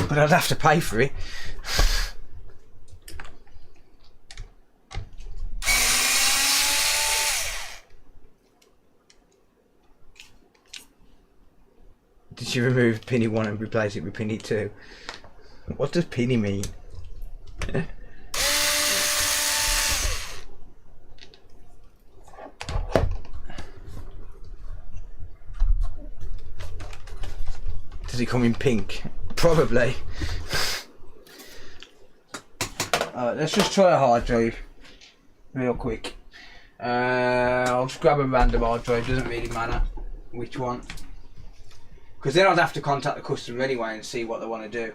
but I'd have to pay for it. Did you remove Pinny 1 and replace it with Pinny 2? What does Pinny mean? Does it come in pink? Probably. Let's just try a hard drive real quick. I'll just grab a random hard drive, doesn't really matter which one, because then I'd have to contact the customer anyway and see what they want to do.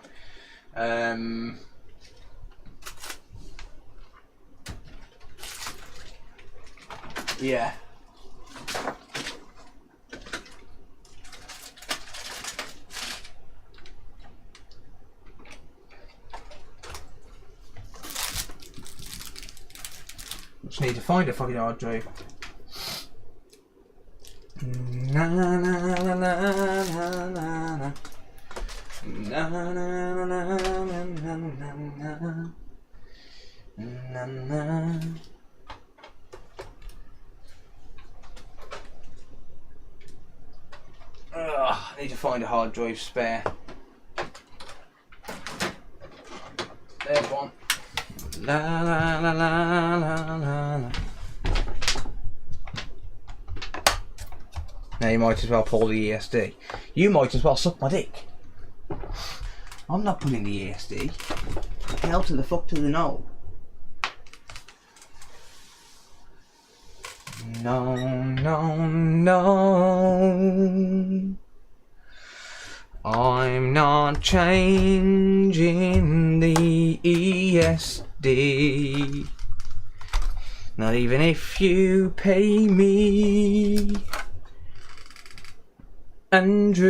Yeah. Just need to find a fucking hard drive. Na na na na na na na na na na. need to find a hard drive spare. There's one. La la la la la la la. Now you might as well pull the ESD. You might as well suck my dick. I'm not pulling the ESD. Hell to the fuck to the no. No, no, no. I'm not changing the ESD. Not even if you pay me, Andrew.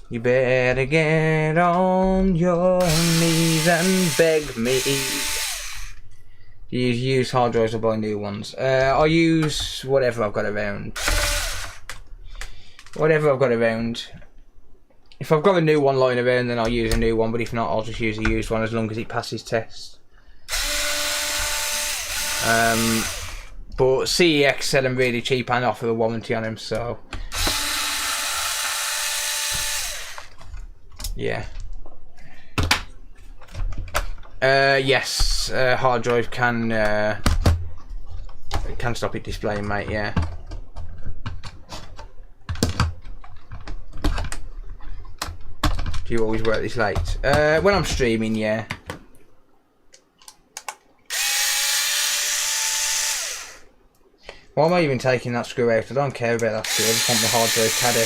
You better get on your knees and beg me. You use hard drives or buy new ones. I use whatever I've got around. Whatever I've got around. If I've got a new one lying around, then I'll use a new one. But if not, I'll just use a used one as long as it passes tests. But CEX sell them really cheap and offer a warranty on them, so yeah. Yes, hard drive can stop it displaying, mate. Yeah. Do you always work this late? When I'm streaming, yeah. Why am I even taking that screw out? I don't care about that screw. I just want the hard drive caddy.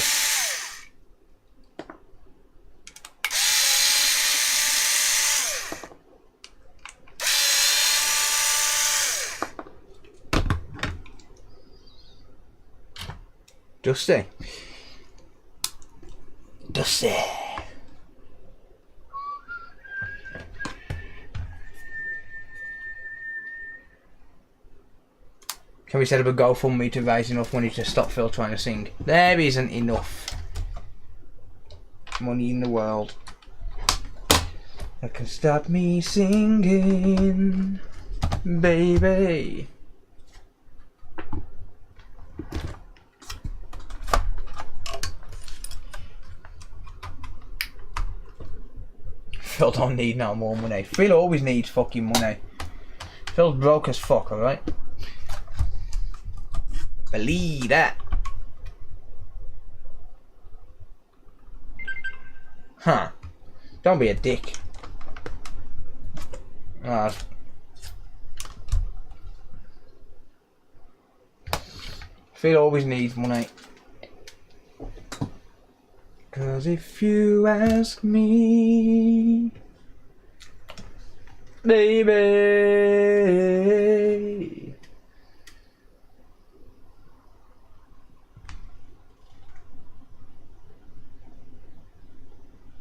Dusty. Dusty. Can we set up a GoFundMe to raise enough money to stop Phil trying to sing? There isn't enough money in the world that can stop me singing, baby. Phil don't need no more money. Phil always needs fucking money. Phil's broke as fuck, alright? Believe that. Huh. Don't be a dick. Phil always needs money. 'Cause if you ask me, baby,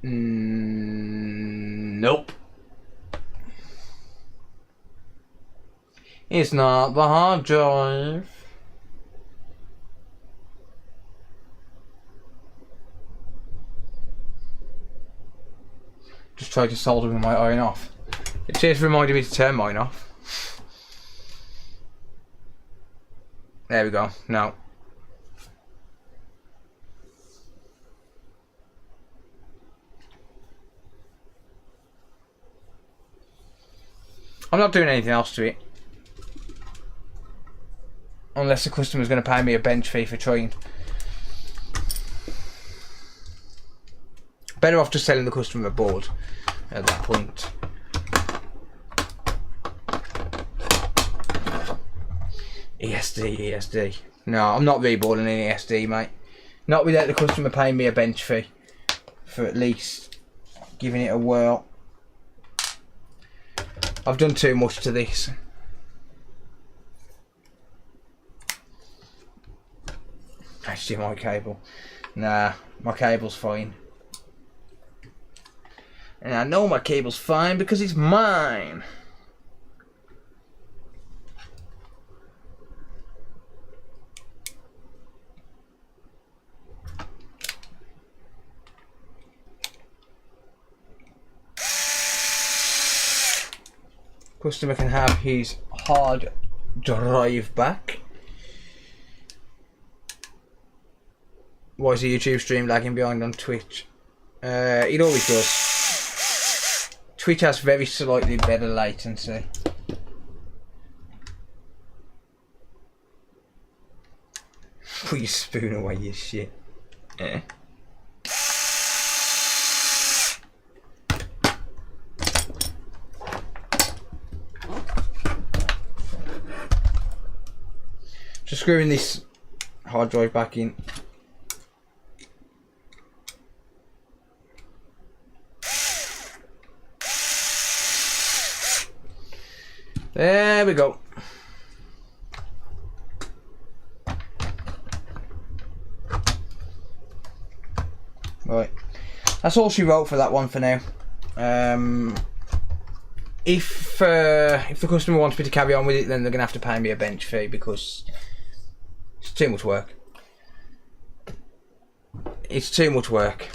nope. It's not the hard drive. Just tried to solder with my iron off. It just reminded me to turn mine off. There we go. No. I'm not doing anything else to it. Unless the customer's going to pay me a bench fee for trying. Better off just selling the customer a board at that point. ESD. No, I'm not reboarding an ESD, mate. Not without the customer paying me a bench fee for at least giving it a whirl. I've done too much to this. HDMI cable. Nah, my cable's fine. And I know my cable's fine because it's mine. Customer can have his hard drive back. Why is the YouTube stream lagging behind on Twitch? It always does. Twitch has very slightly better latency. Put your spoon away, you shit. Yeah. Just screwing this hard drive back in. There we go. Right, that's all she wrote for that one for now. If the customer wants me to carry on with it, then they're gonna have to pay me a bench fee because it's too much work. It's too much work.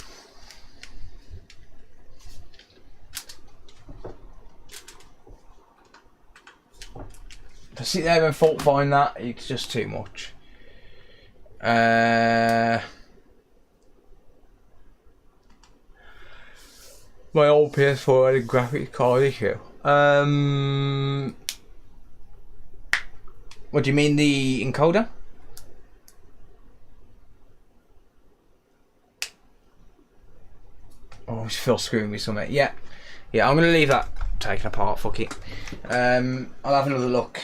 To sit there and fault find that, it's just too much. My old PS4 had a graphics card issue. What do you mean, the encoder? Oh, it's Phil screwing me something. Yeah, I'm gonna leave that taken apart. Fuck it. I'll have another look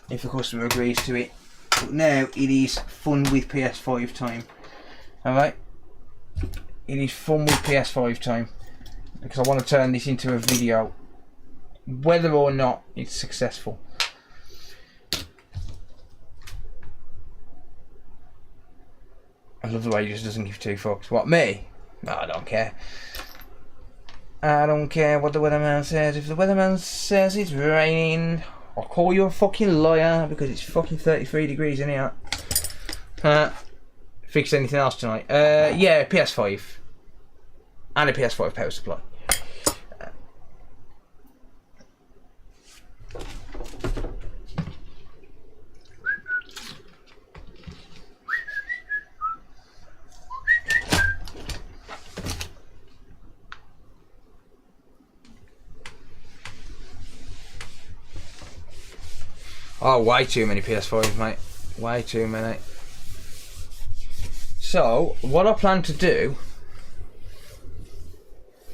if the customer agrees to it. But now it is fun with PS5 time. Alright? It is fun with PS5 time. Because I want to turn this into a video. Whether or not it's successful. I love the way he just doesn't give two fucks. What, me? No, I don't care. I don't care what the weatherman says. If the weatherman says it's raining, I'll call you a fucking liar because it's fucking 33 degrees in here. Fix anything else tonight? Yeah, PS5. And a PS5 power supply. Oh, way too many PS5s, mate. Way too many. So, what I plan to do...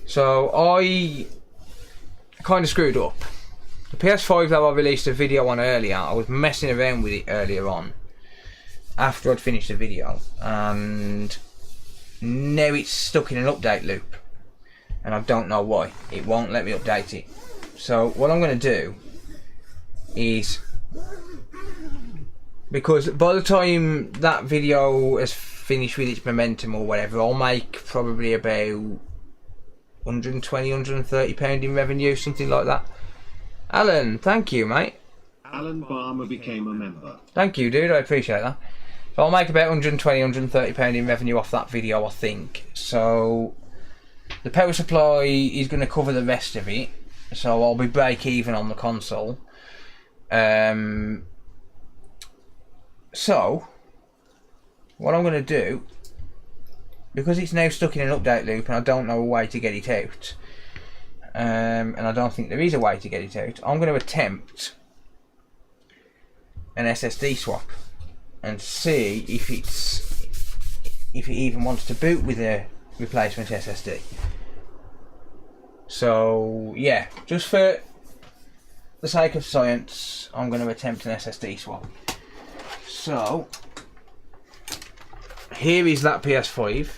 So, I kind of screwed up. The PS5 that I released a video on earlier, I was messing around with it earlier on. After I'd finished the video. And now it's stuck in an update loop. And I don't know why. It won't let me update it. So, what I'm going to do is... Because by the time that video has finished with its momentum or whatever, I'll make probably about £120–130 in revenue, something like that. Alan, thank you, mate. Alan Barmer became a member. Thank you, dude, I appreciate that. So I'll make about £120–130 in revenue off that video, I think. So the power supply is going to cover the rest of it, so I'll be break even on the console. So, what I'm going to do, because it's now stuck in an update loop and I don't know a way to get it out, and I don't think there is a way to get it out, I'm going to attempt an SSD swap and see if it even wants to boot with a replacement SSD. So, yeah, just for the sake of science, I'm going to attempt an SSD swap. So, here is that PS5.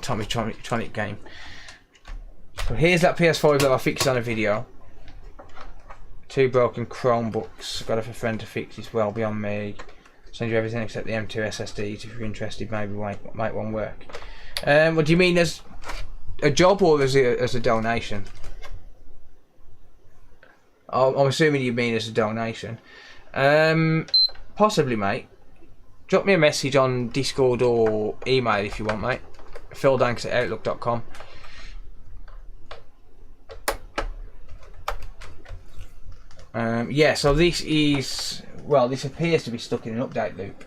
Tommytronic game. So here's that PS5 that I fixed on a video. 2 broken Chromebooks. Got it for a friend to fix. It's well beyond me. Send you everything except the M2 SSDs. If you're interested, maybe might one work. What do you mean, as a job or as a donation? I'm assuming you mean as a donation. Possibly, mate. Drop me a message on Discord or email if you want, mate. phildanks@outlook.com. Yeah, so this is, well, this appears to be stuck in an update loop.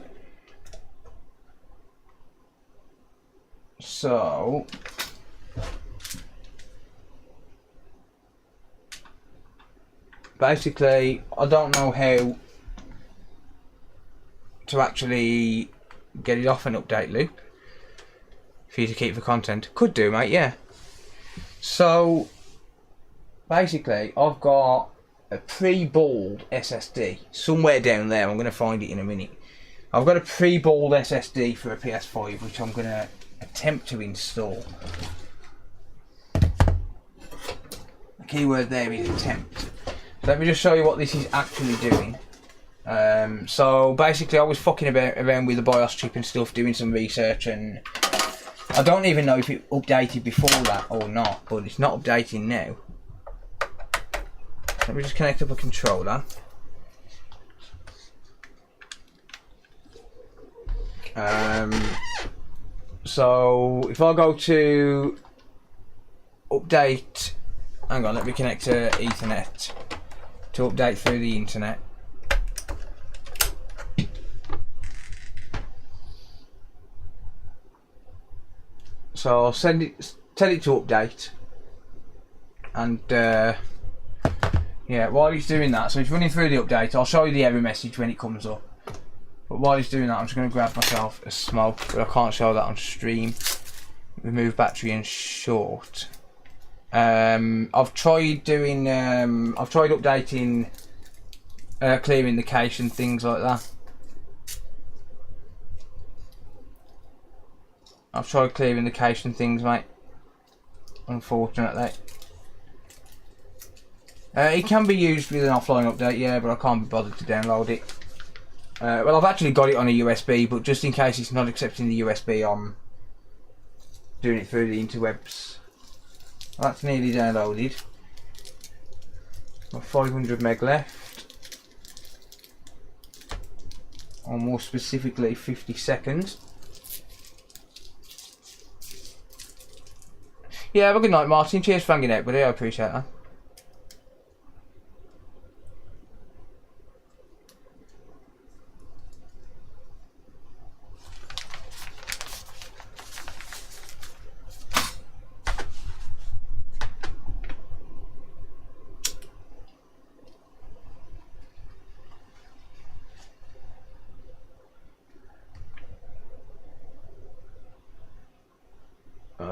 So basically, I don't know how to actually get it off an update loop for you to keep the content. Could do, mate, yeah. So basically, I've got a pre-balled SSD somewhere down there. I'm going to find it in a minute. I've got a pre-balled SSD for a PS5, which I'm going to attempt to install. The keyword there is attempt. So let me just show you what this is actually doing. So basically, I was fucking around with the BIOS chip and stuff, doing some research, and I don't even know if it updated before that or not, but it's not updating now. Let me just connect up a controller. So if I go to update, hang on, let me connect to Ethernet to update through the internet. So I'll tell it to update, and yeah, while he's doing that, so he's running through the update. I'll show you the error message when it comes up. But while he's doing that, I'm just going to grab myself a smoke, but I can't show that on stream. Remove battery and short. I've tried doing, I've tried updating, clearing the cache and things like that. I've tried clearing the cache and things, mate. Unfortunately. It can be used with an offline update, yeah, but I can't be bothered to download it. Well, I've actually got it on a USB, but just in case it's not accepting the USB, I'm doing it through the interwebs. Well, that's nearly downloaded. Got 500 meg left. Or more specifically, 50 seconds. Yeah, have a good night, Martin. Cheers for hanging out, buddy. I appreciate that.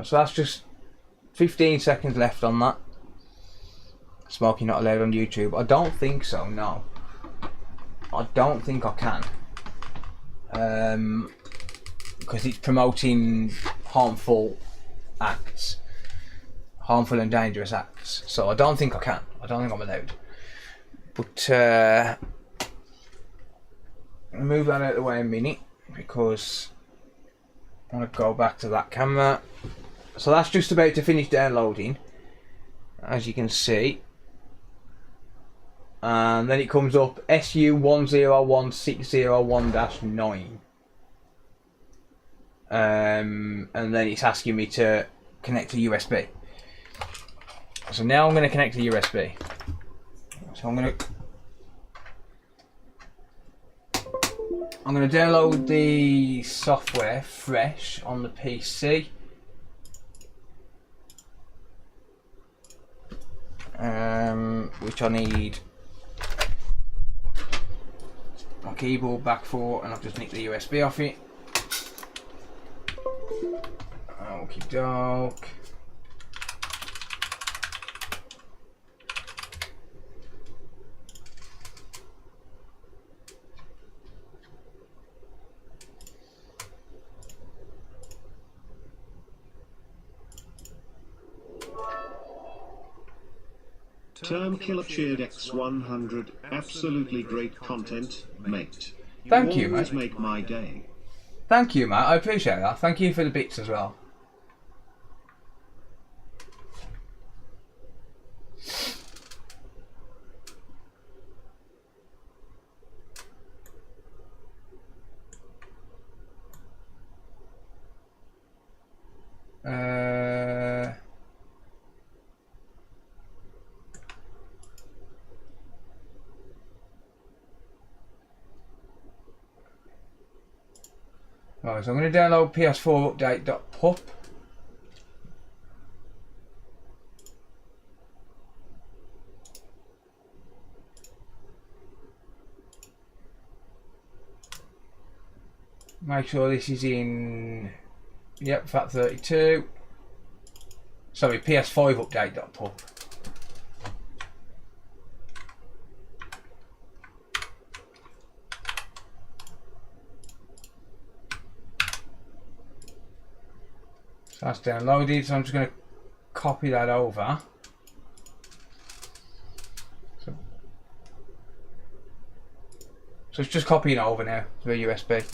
So that's just 15 seconds left on that. Smoking not allowed on YouTube. I don't think so, no. I don't think I can. Because it's promoting harmful acts. Harmful and dangerous acts. So I don't think I can. I don't think I'm allowed. But I'll move that out of the way a minute, because I want to go back to that camera. So that's just about to finish downloading, as you can see, and then it comes up SU101601-9, and then it's asking me to connect to USB. So now I'm going to connect to USB. So I'm going to download the software fresh on the PC. Which I need my keyboard back for, and I've just nicked the USB off it. Okie doke. Term Killer cheered X100. Absolutely great content, mate. Thank you, always mate. Make my day. Thank you, Matt. I appreciate that. Thank you for the bits as well. Right, so I'm going to download PS4 update.pup. Make sure this is in, yep, FAT32. Sorry, PS5 update.pup. So that's downloaded, so I'm just going to copy that over. So it's just copying it over now to a USB.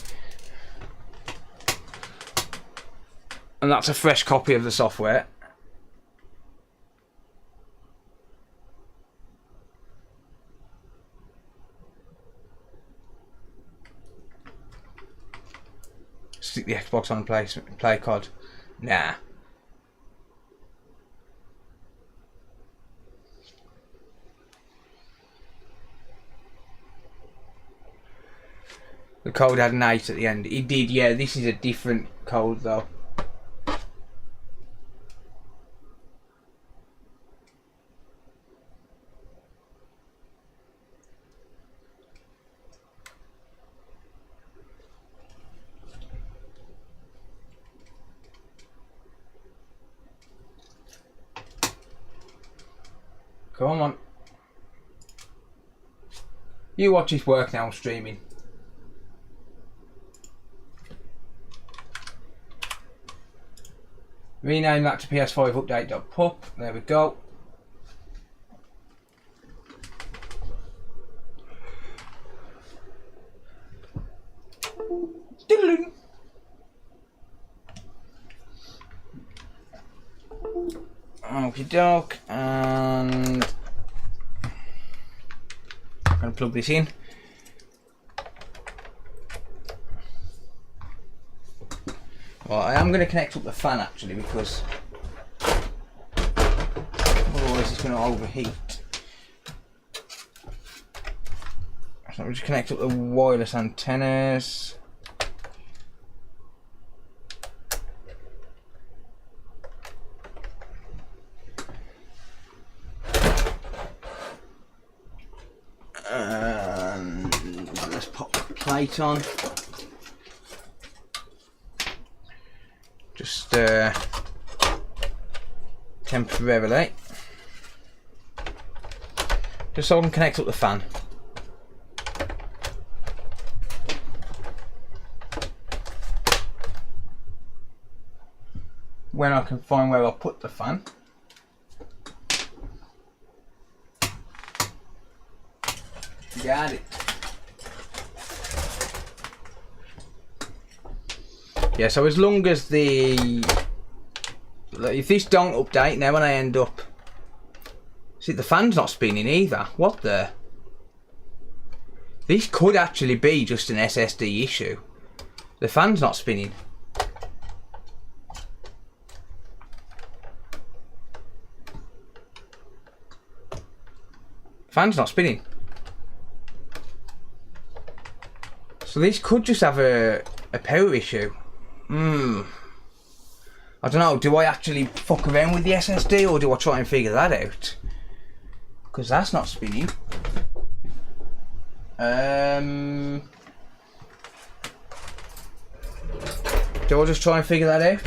And that's a fresh copy of the software. Stick the Xbox on play COD. Nah. The code had an 8 at the end. It did, yeah. This is a different code though. Come on. You watch this work now, I'm streaming. Rename that to PS5 update.pup. There we go. Okie doke, and I'm going to plug this in. Well, I am going to connect up the fan actually, because otherwise it's going to overheat. So I'm just connect up the wireless antennas. And let's pop the plate on. Just temporarily, just so I can connect up the fan. When I can find where I'll put the fan. Got it. Yeah, so as long as if this don't update now when I end up, see the fan's not spinning either. What the? This could actually be just an SSD issue. The fan's not spinning. Fan's not spinning. So this could just have a power issue. I don't know, do I actually fuck around with the SSD or do I try and figure that out? Because that's not spinning. Do I just try and figure that out?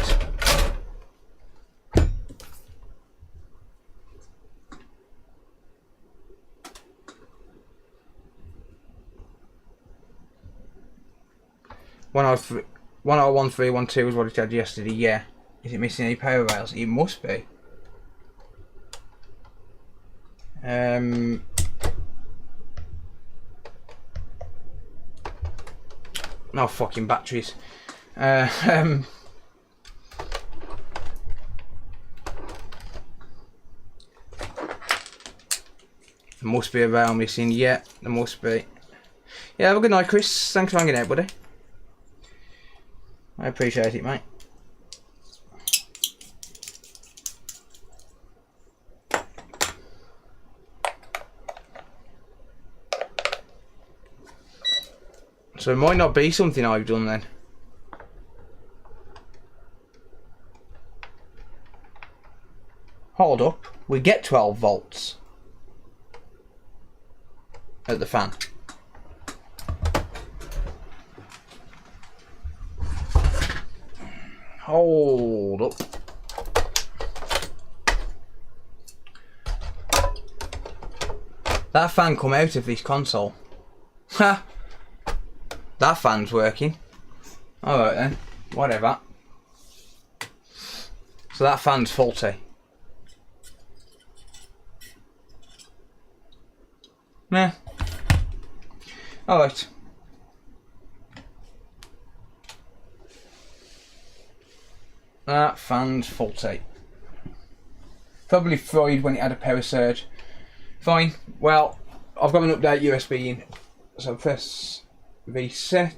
One 101312 is what it said yesterday, yeah. Is it missing any power rails? It must be. No fucking batteries. There must be a rail missing, yeah, there must be. Yeah, have a good night, Chris. Thanks for hanging out, buddy. I appreciate it, mate. So it might not be something I've done then. hold up, we get 12 volts at the fan. Hold up. That fan come out of this console. Ha! That fan's working. Alright then, whatever. So that fan's faulty. Nah. Alright. That fan's faulty. Probably fried when it had a power surge. Fine. Well, I've got an update USB in. So press reset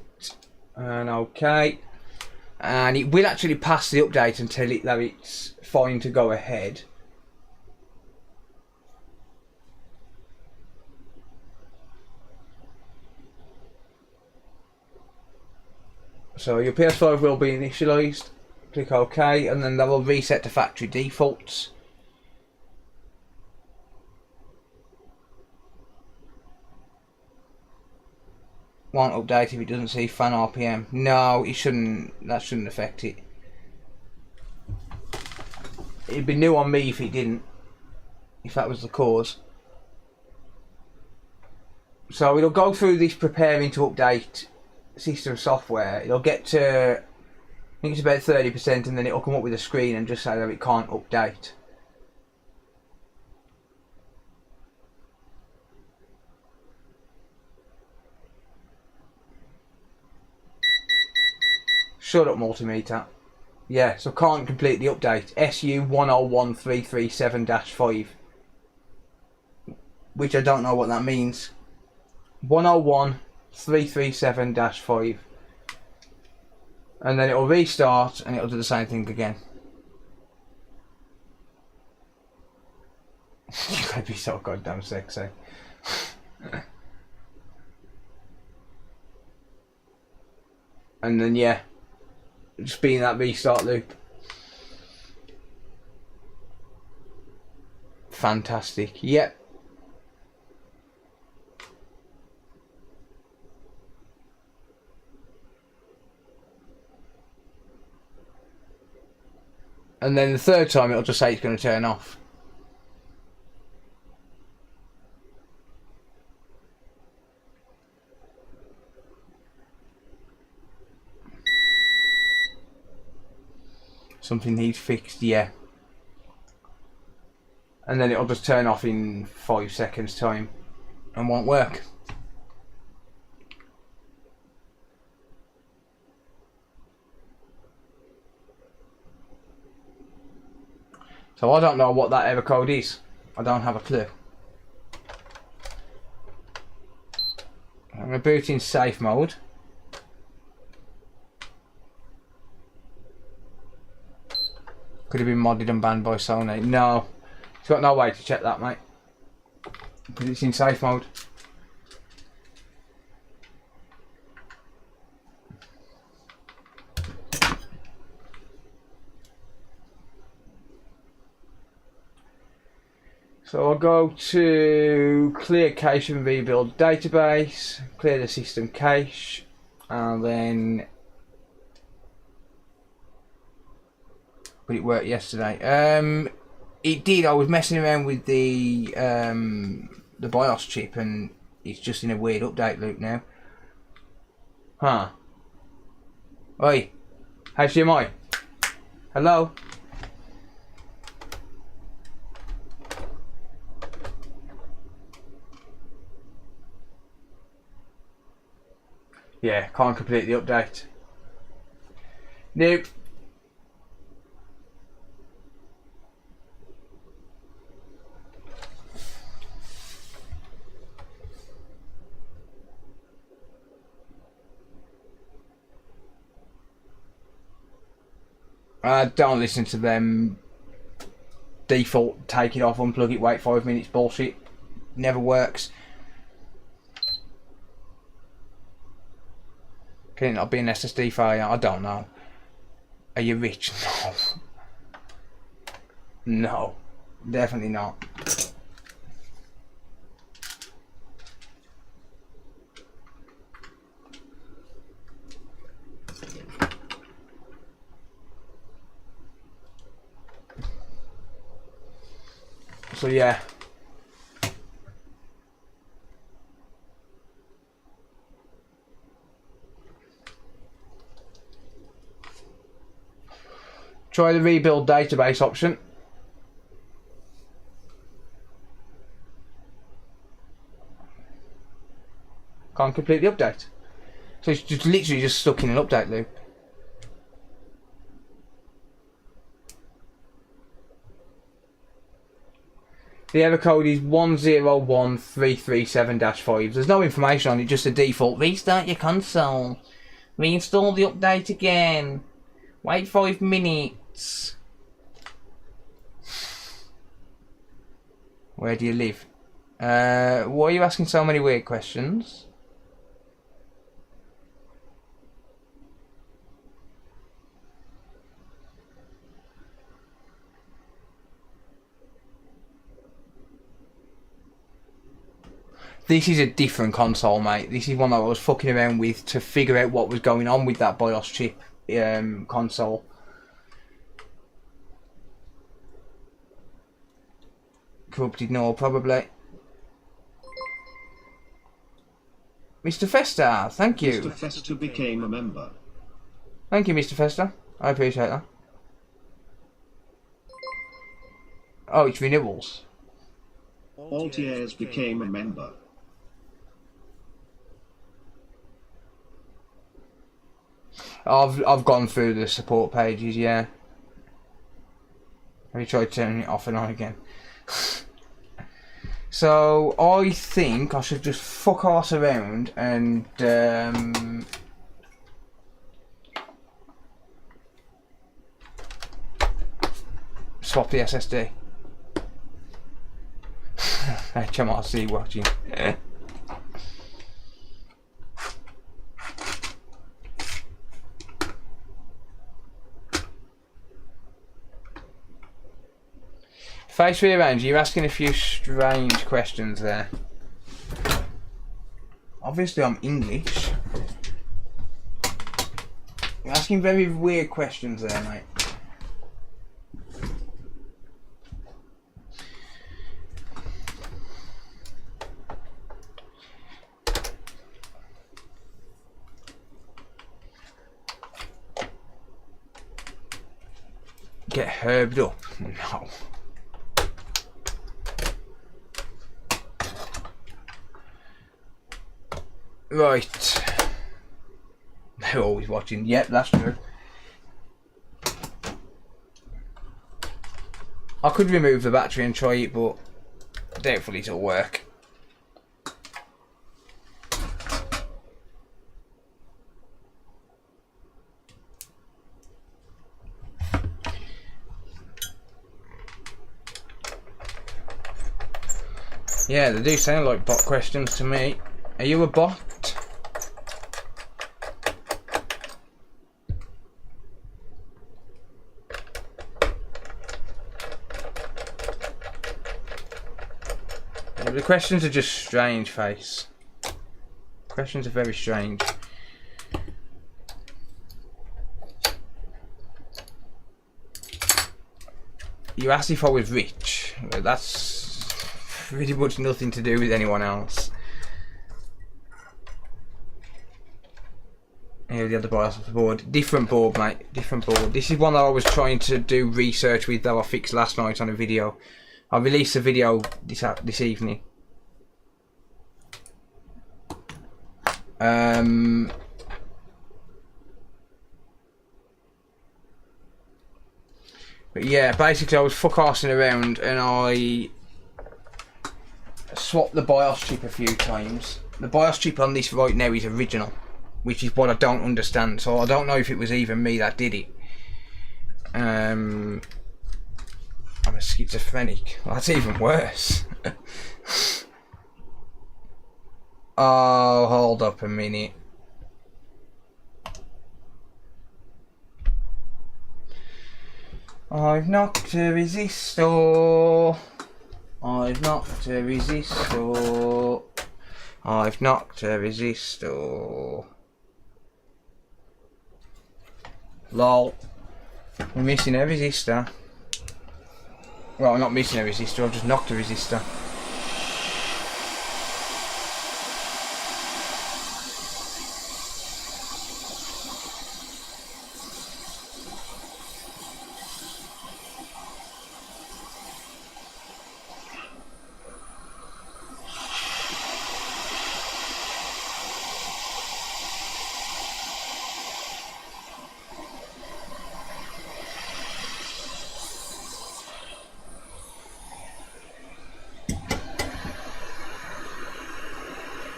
and OK. And it will actually pass the update until it's fine to go ahead. So your PS5 will be initialised. Click OK, and then that will reset to factory defaults. Won't update if it doesn't see fan RPM. No, it shouldn't. That shouldn't affect it. It'd be new on me if it didn't. If that was the cause. So it'll go through this preparing to update system software. It'll get to, I think it's about 30%, and then it'll come up with a screen and just say that it can't update. Shut up, multimeter. Yeah, so can't complete the update. SU101337-5. Which I don't know what that means. 101337-5. And then it'll restart and it'll do the same thing again. You gotta be so goddamn sexy. And then yeah, just be in that restart loop. Fantastic. Yep. And then the third time it'll just say it's going to turn off. Something needs fixed, yeah. And then it'll just turn off in 5 seconds time and won't work. So I don't know what that error code is. I don't have a clue. I'm going to boot in safe mode. Could have been modded and banned by Sony. No, it's got no way to check that, mate. Because it's in safe mode. So I'll go to clear cache and rebuild database, clear the system cache, and then, but it worked yesterday. It did. I was messing around with the BIOS chip, and it's just in a weird update loop now. Huh? Oi, HDMI. Hello. Yeah, can't complete the update. Nope. Don't listen to them. Default, take it off, unplug it, wait 5 minutes bullshit. Never works. Can it not be an SSD file? I don't know. Are you rich? No. No. Definitely not. So yeah. Try the rebuild database option. Can't complete the update. So it's just literally just stuck in an update loop. The error code is 101337-5. There's no information on it, just a default. Restart your console. Reinstall the update again. Wait 5 minutes. Where do you live? Why are you asking so many weird questions? This is a different console, mate. This is one that I was fucking around with to figure out what was going on with that BIOS chip console. Corrupted no, probably. Mr. Fester, thank you. Mr. Fester became a member. Thank you, Mr. Fester. I appreciate that. Oh, it's renewals. Altiers became a member. I've gone through the support pages, yeah. Have you tried turning it off and on again? So I think I should just fuck arse around and swap the SSD. HMRC watching. Face rearrange, you're asking a few strange questions there. Obviously I'm English. You're asking very weird questions there, mate. Get herbed up? No. Right. They're always watching. Yep, that's true. I could remove the battery and try it, but doubtfully it'll work. Yeah, they do sound like bot questions to me. Are you a bot? The questions are just strange, face. Questions are very strange. You asked if I was rich. That's pretty much nothing to do with anyone else. Here the other BIOS off the board. Different board, mate. Different board. This is one that I was trying to do research with that I fixed last night on a video. I released a video this evening. But yeah, basically I was fuck-arsing around and I swapped the BIOS chip a few times. The BIOS chip on this right now is original, which is what I don't understand. So I don't know if it was even me that did it. I'm a schizophrenic. Well, that's even worse. Oh, hold up a minute. I've knocked a resistor. I've knocked a resistor. I've knocked a resistor. Lol. We're missing a resistor. Well, I'm not missing a resistor, I've just knocked a resistor.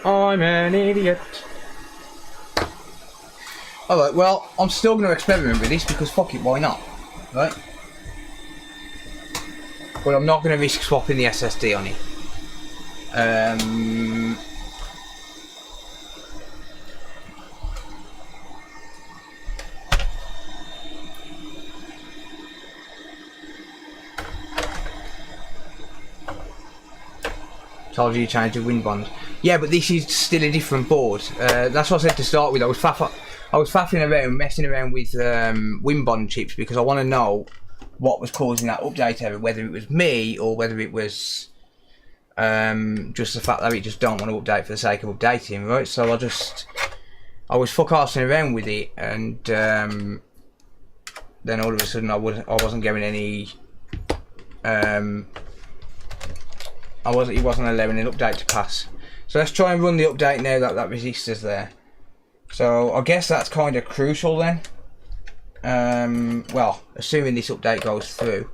I'm an idiot. Alright, well, I'm still going to experiment with this because fuck it, why not? Right? But I'm not going to risk swapping the SSD on it. Told you to change the win bond. Yeah, but this is still a different board. That's what I said to start with. I was faffing around, messing around with win bond chips because I want to know what was causing that update error, whether it was me or whether it was just the fact that it just don't want to update for the sake of updating, right? So I was fuck-arsing around with it, and then all of a sudden I wasn't getting any. It wasn't allowing an update to pass. So let's try and run the update now that resistor's there. So I guess that's kind of crucial then. Well, assuming this update goes through,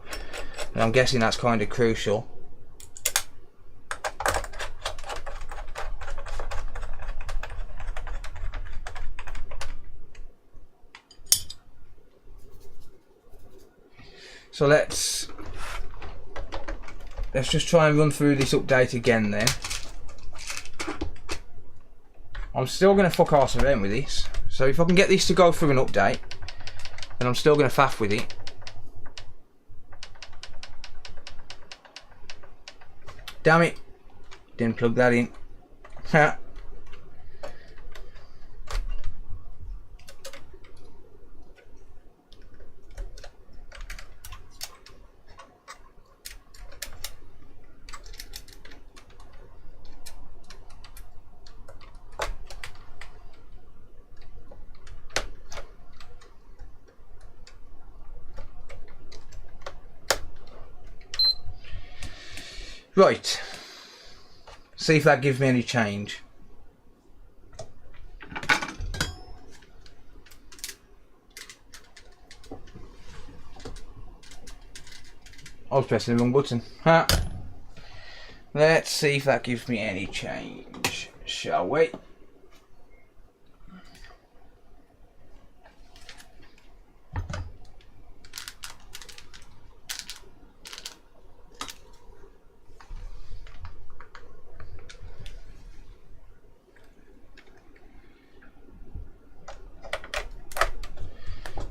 and I'm guessing that's kind of crucial. So let's just try and run through this update again then. I'm still going to fuck arse around with this. So if I can get this to go through an update, then I'm still going to faff with it. Damn it. Didn't plug that in. Ha. Right, see if that gives me any change. I was pressing the wrong button. Ha. Let's see if that gives me any change, shall we?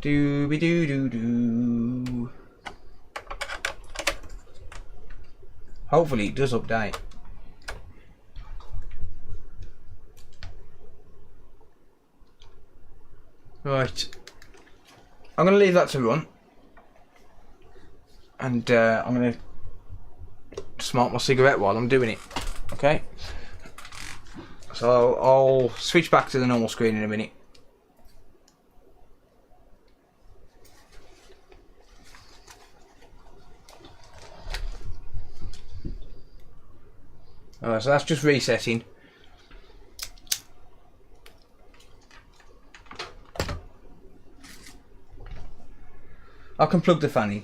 Dooby doo doo doo. Hopefully it does update. Right. I'm going to leave that to run. And I'm going to smoke my cigarette while I'm doing it. Okay? So I'll switch back to the normal screen in a minute. Alright, so that's just resetting. I can plug the fan in.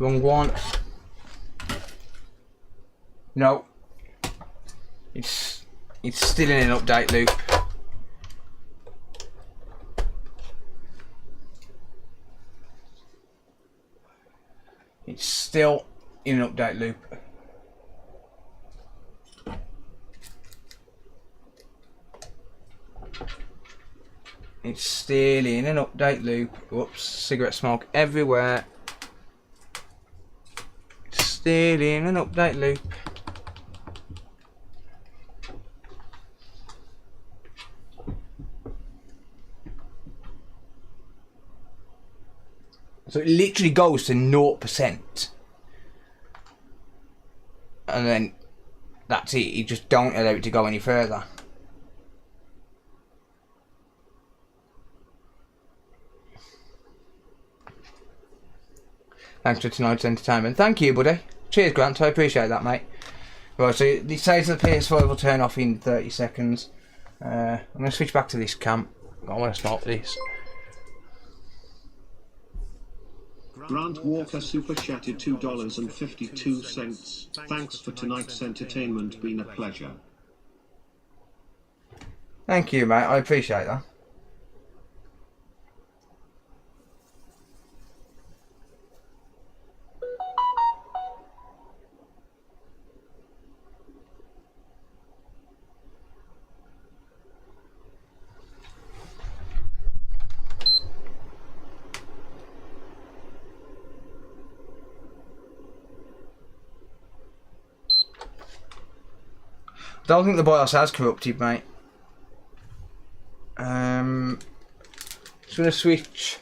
Wrong one. No. It's still in an update loop. It's still in an update loop. It's still in an update loop. Whoops, cigarette smoke everywhere. It's still in an update loop. So it literally goes to 0%. And then that's it. You just don't allow it to go any further. Thanks for tonight's entertainment. Thank you, buddy. Cheers, Grant. I appreciate that, mate. Right, so it says the PS5 will turn off in 30 seconds. I'm going to switch back to this cam. I want to start this. Grant Walker super chatted $2.52. Thanks for tonight's entertainment. Been a pleasure. Thank you, mate. I appreciate that. Don't think the BIOS has corrupted, mate. Just gonna switch.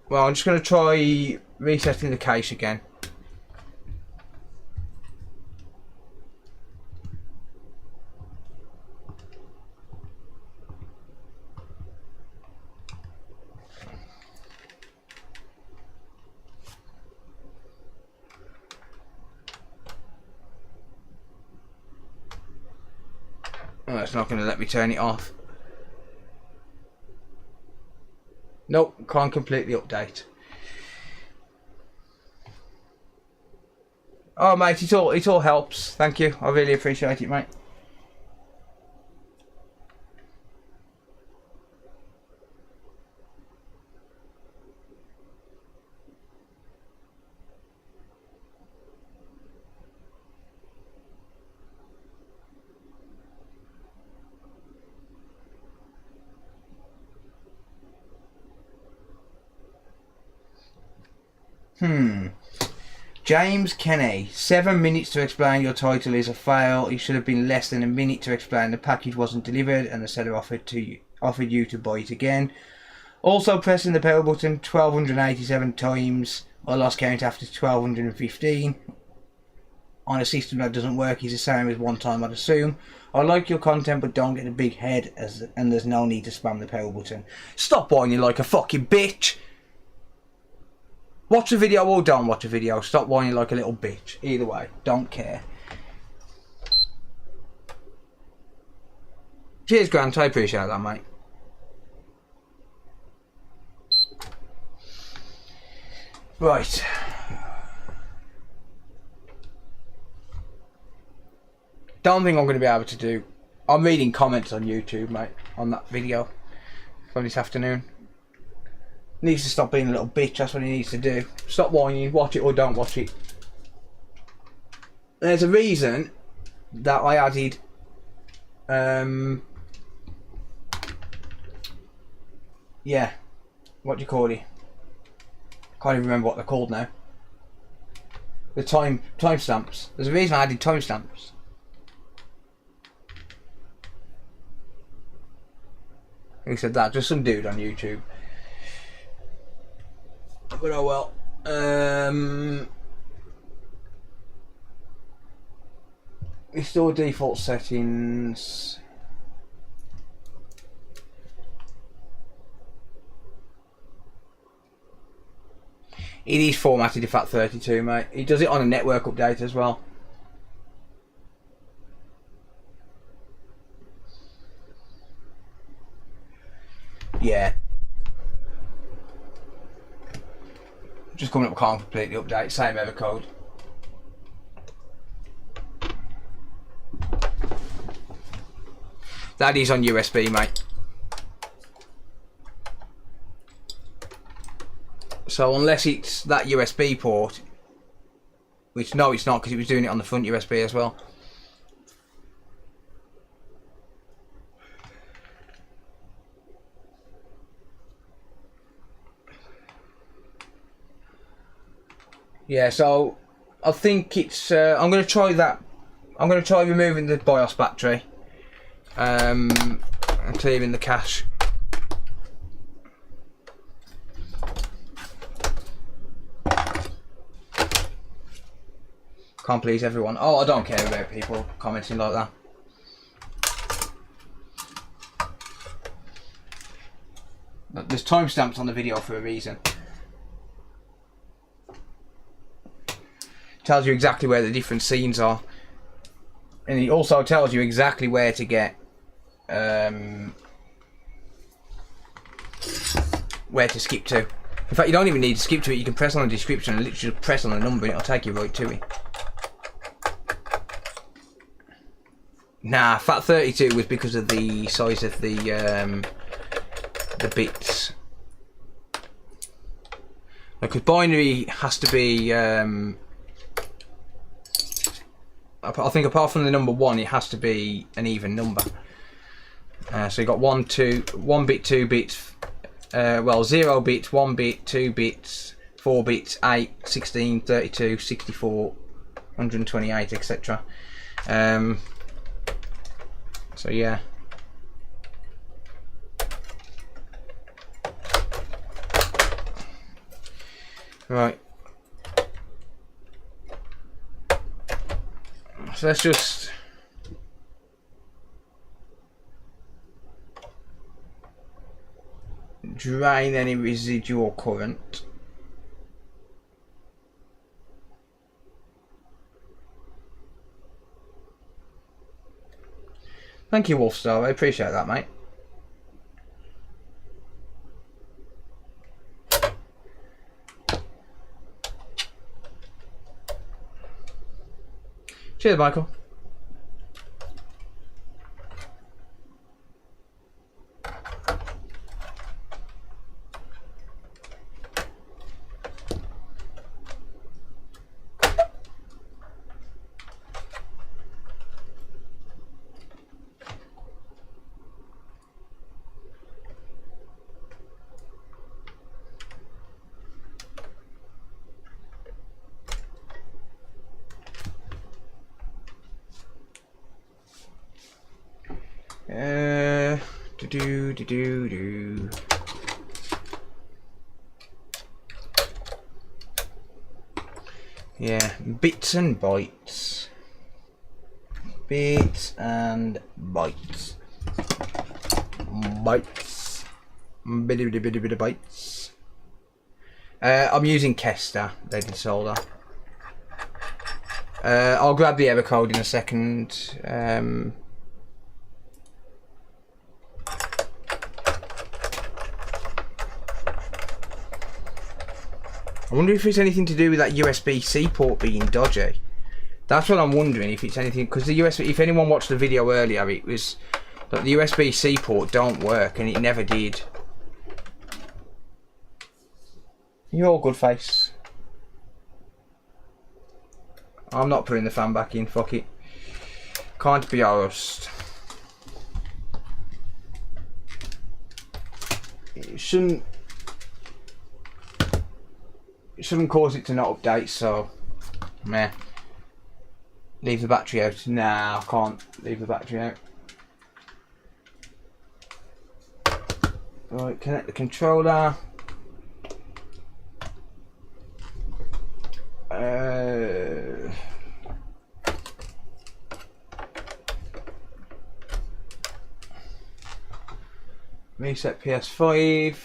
Well, I'm just gonna try resetting the case again. Oh, it's not going to let me turn it off. Nope, can't completely update. Oh, mate, it all helps. Thank you. I really appreciate it, mate. James Kenny, 7 minutes to explain your title is a fail. It should have been less than a minute to explain the package wasn't delivered and the seller offered you to buy it again. Also pressing the power button 1287 times. I lost count after 1215. On a system that doesn't work is the same as one time, I'd assume. I like your content but don't get a big head and there's no need to spam the power button. Stop whining like a fucking bitch! Watch the video or don't watch the video. Stop whining like a little bitch. Either way, don't care. Cheers, Grant. I appreciate that, mate. Right. Don't think I'm going to be able to do... I'm reading comments on YouTube, mate, on that video from this afternoon. Needs to stop being a little bitch, that's what he needs to do. Stop whining, watch it or don't watch it. There's a reason that I added yeah, what do you call it? Can't even remember what they're called now. The timestamps. There's a reason I added timestamps. Who said that? Just some dude on YouTube. But oh well. Restore default settings. It is formatted to FAT32, mate. He does it on a network update as well. Yeah. Just coming up, can't completely update. Same error code. That is on USB, mate. So unless it's that USB port, which no, it's not, because it was doing it on the front USB as well. Yeah, so I think it's. I'm going to try that. I'm going to try removing the BIOS battery and clearing the cache. Can't please everyone. Oh, I don't care about people commenting like that. There's timestamps on the video for a reason. Tells you exactly where the different scenes are, and it also tells you exactly where to get where to skip to. In fact, you don't even need to skip to it. You can press on the description and literally just press on the number and it'll take you right to it. Nah, FAT32 was because of the size of the bits. Because binary has to be I think apart from the number 1, it has to be an even number. So you got 1 bit, 2 bits, well 0 bits, 1 bit, 2 bits, 4 bits, 8, 16, 32, 64, 128, etc. So yeah. Right. So let's just drain any residual current. Thank you, Wolfstar. I appreciate that, mate. Cheers, Michael. Yeah, bits and bytes. Bits and bytes. Bytes. Bit of bytes. I'm using Kester, leaded solder. I'll grab the error code in a second. I wonder if it's anything to do with that USB-C port being dodgy. That's what I'm wondering, if it's anything, because the USB, if anyone watched the video earlier, it was that the USB-C port don't work, and it never did. You're all good, face. I'm not putting the fan back in, fuck it. Can't be arsed. It shouldn't cause it to not update, so meh. Leave the battery out. Nah, I can't leave the battery out. Right, connect the controller. Reset PS5.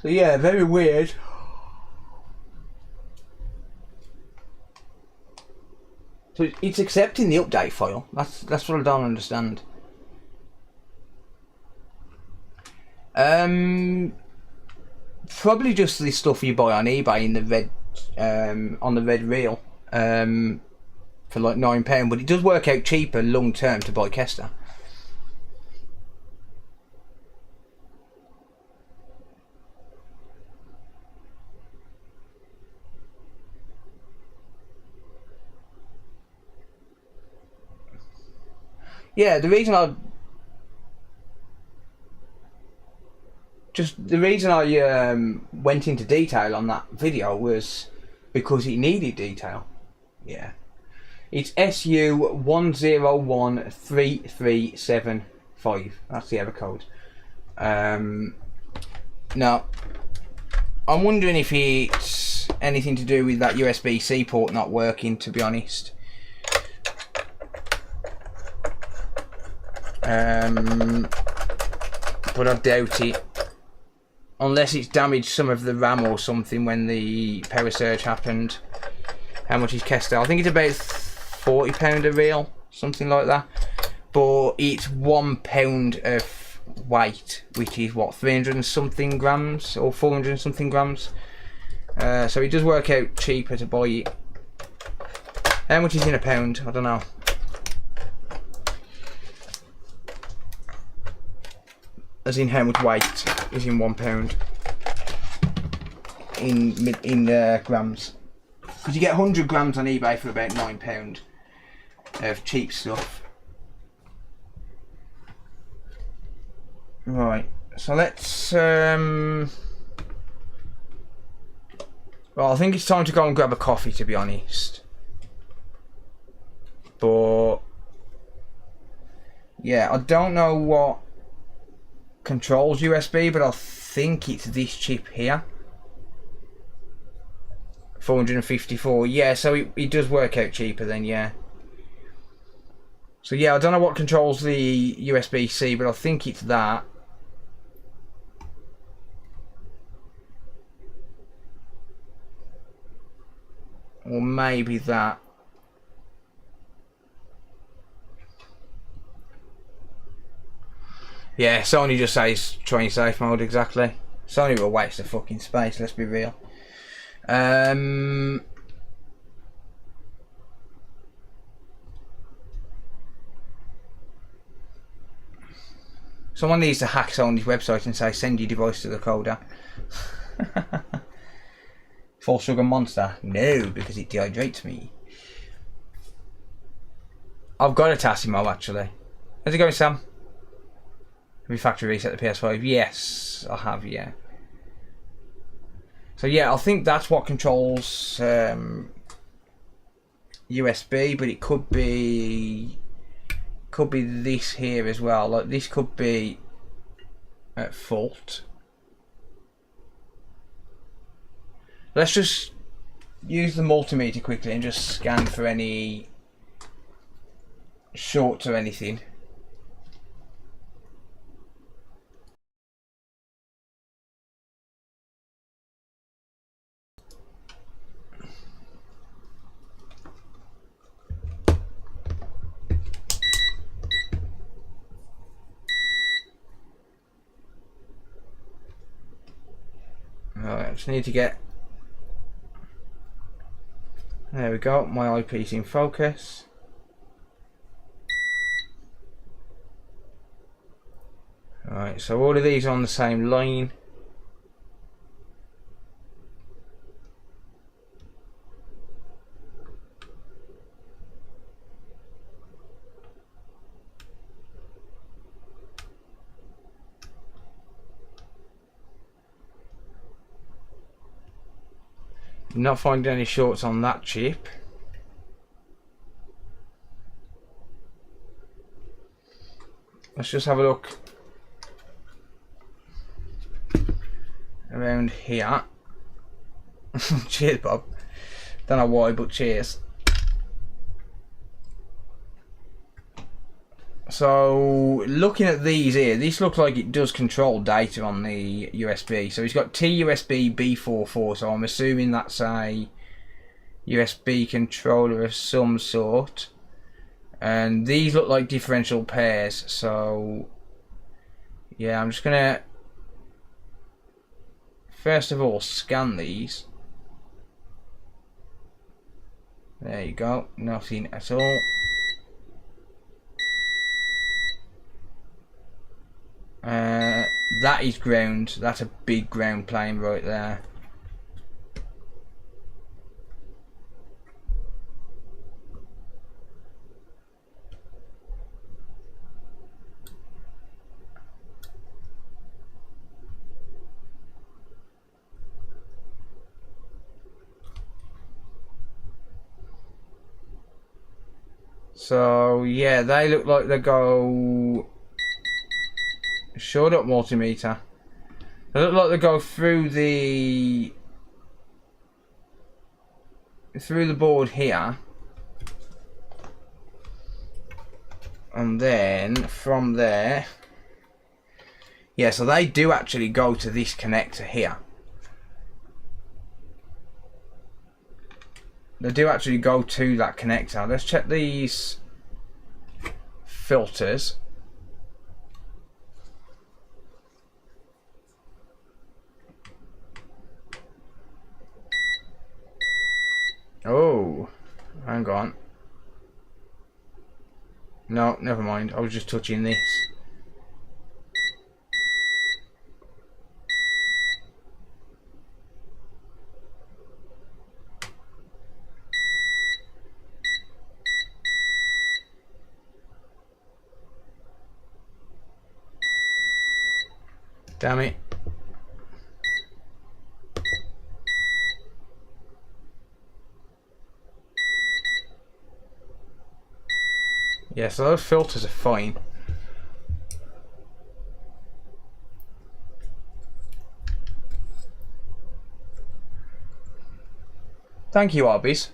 So yeah, very weird. So it's accepting the update file. That's what I don't understand. Probably just the stuff you buy on eBay in the red, on the red reel, for like £9. But it does work out cheaper long term to buy Kester. Yeah, the reason I went into detail on that video was because it needed detail. Yeah, it's SU101335. That's the error code. Now, I'm wondering if it's anything to do with that USB-C port not working, to be honest. But I doubt it, unless it's damaged some of the RAM or something when the power surge happened. How much is Kester? I think it's about £40 a reel, something like that. But it's £1 of weight, which is what, 300 and something grams or 400 and something grams. So it does work out cheaper to buy it. How much is in a pound? I don't know. As in how much weight is in £1 in grams, because you get 100 grams on eBay for about £9 of cheap stuff. Right, so let's well, I think it's time to go and grab a coffee, to be honest. But yeah, I don't know what controls USB, but I think it's this chip here, 454. Yeah, so it does work out cheaper then. Yeah, so yeah, I don't know what controls the USB-C, but I think it's that. Or maybe that. Yeah, Sony just says try in safe mode, exactly. Sony will waste the fucking space, let's be real. Someone needs to hack Sony's website and say send your device to the coder. Full sugar monster? No, because it dehydrates me. I've got a Tassimo actually. How's it going, Sam? Have you factory reset the PS5? Yes, I have, yeah. So yeah, I think that's what controls USB, but it could be this here as well. Like this could be at fault. Let's just use the multimeter quickly and just scan for any shorts or anything. Alright, I just need to get... There we go, my eyepiece in focus. Alright, so all of these are on the same line. Not finding any shorts on that chip. Let's just have a look around here. Cheers, Bob. Don't know why, but cheers. So looking at these here, this looks like it does control data on the USB. So it's got TUSB B44, so I'm assuming that's a USB controller of some sort. And these look like differential pairs, so yeah, I'm just gonna first of all scan these. There you go, nothing at all. That is ground. That's a big ground plane right there. So yeah, they look like they go. Shut up, multimeter. They look like they go through the board here, and then from there, yeah. So they do actually go to this connector here. They do actually go to that connector. Let's check these filters. Oh, hang on. No, never mind. I was just touching this. Damn it. Yeah, so those filters are fine. Thank you, Arby's.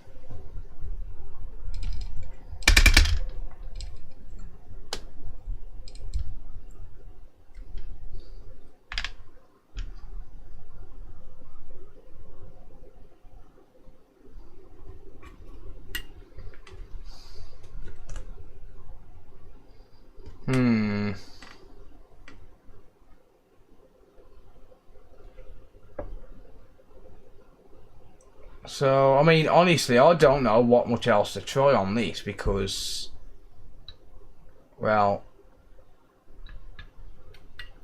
So, I mean, honestly, I don't know what much else to try on this because, well,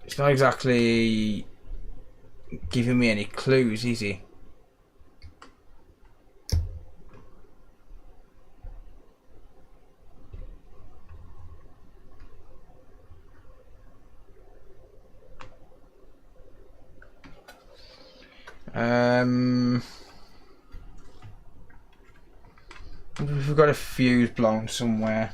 it's not exactly giving me any clues, is he? We've got a fuse blown somewhere.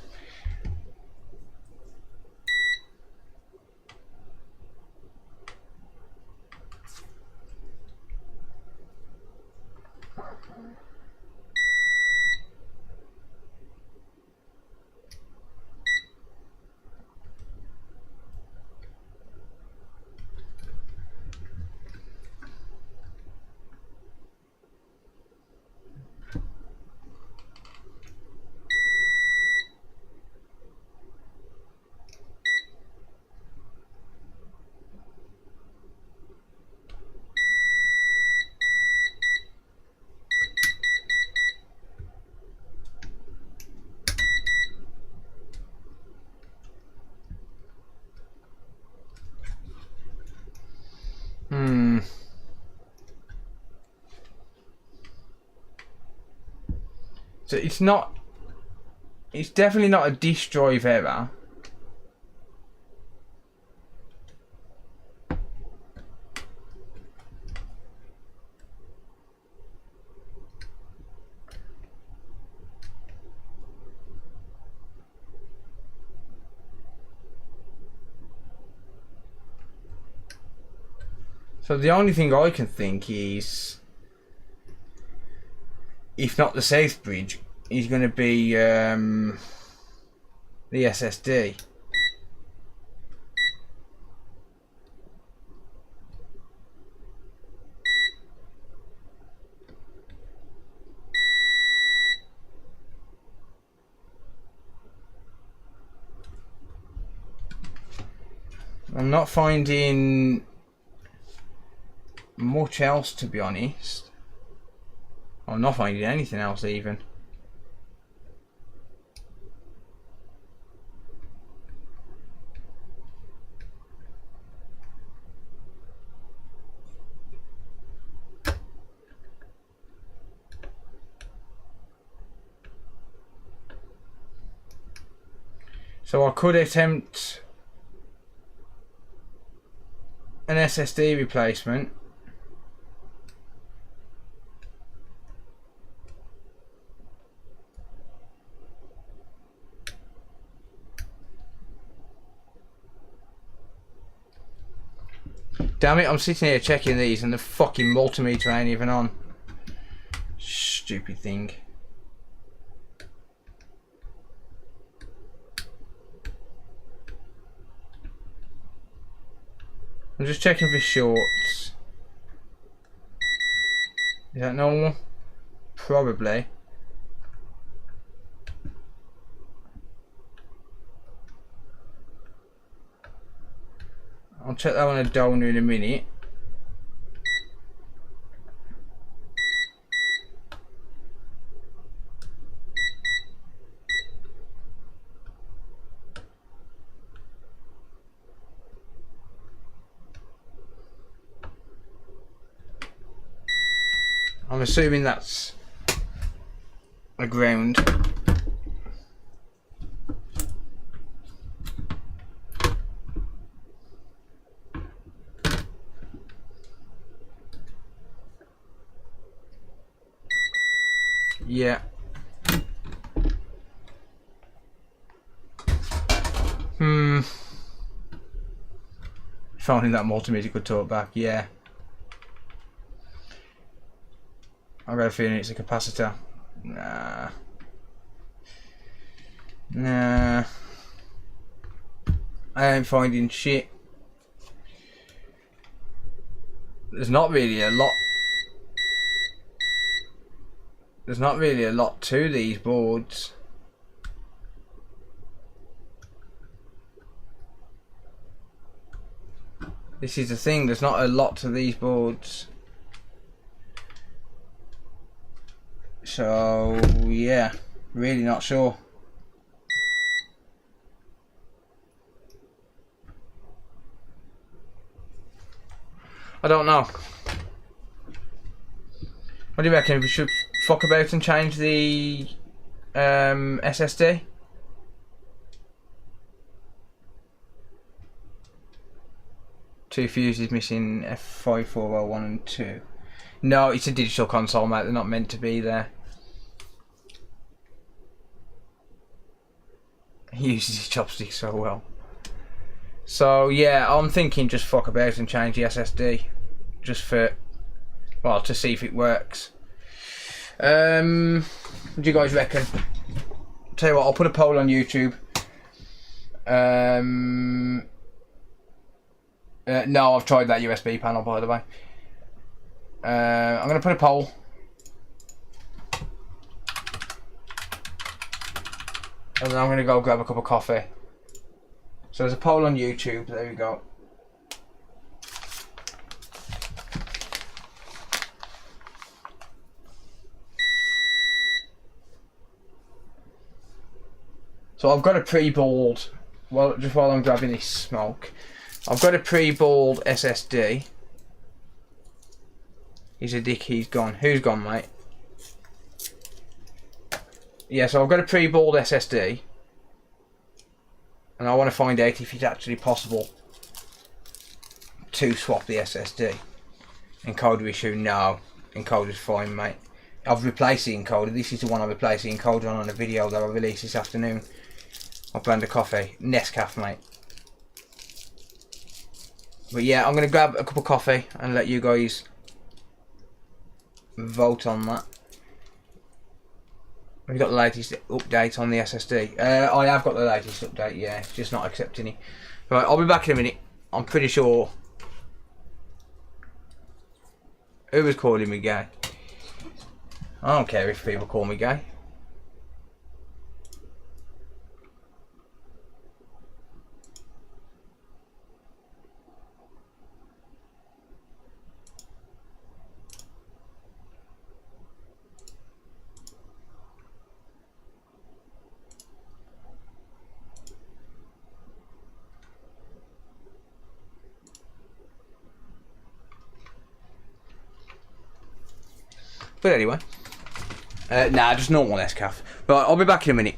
So it's definitely not a disk drive error. So the only thing I can think is, if not the safe bridge, is going to be the SSD. I'm not finding much else, to be honest. I'm not finding anything else even. So I could attempt an SSD replacement. Damn it, I'm sitting here checking these and the fucking multimeter ain't even on. Stupid thing. I'm just checking for shorts. Is that normal? Probably. I'll check that one a donor in a minute. I'm assuming that's a ground. Yeah. Finding that multimeter could talk back, yeah. I've got a feeling it's a capacitor. Nah. Nah. I ain't finding shit. There's not really a lot. There's not really a lot to these boards. This is the thing, there's not a lot to these boards. So, yeah, really not sure. I don't know. What do you reckon? We should fuck about and change the SSD? Two fuses missing, F5401 and 2. No, it's a digital console, mate. They're not meant to be there. He uses his chopsticks so well. So yeah, I'm thinking just fuck about and change the SSD, just for, well, to see if it works. What do you guys reckon? Tell you what, I'll put a poll on YouTube. No, I've tried that USB panel, by the way. I'm going to put a poll. And then I'm going to go grab a cup of coffee. So there's a poll on YouTube, there we go. So I've got a pre-balled, well, just while I'm grabbing this smoke, I've got a pre-balled SSD. He's a dick, he's gone. Who's gone, mate? Yeah, so I've got a pre-balled SSD. And I want to find out if it's actually possible to swap the SSD. Encoder issue, no. Encoder's fine, mate. I've replaced the encoder. This is the one I replaced the encoder on a video that I released this afternoon. I'll blend a coffee. Nescafe, mate. But yeah, I'm going to grab a cup of coffee and let you guys vote on that. Have you got the latest update on the SSD? I have got the latest update, yeah. It's just not accepting it. Right, I'll be back in a minute. I'm pretty sure. Who was calling me gay? I don't care if people call me gay. But anyway, nah, just normal Nescafe. But I'll be back in a minute.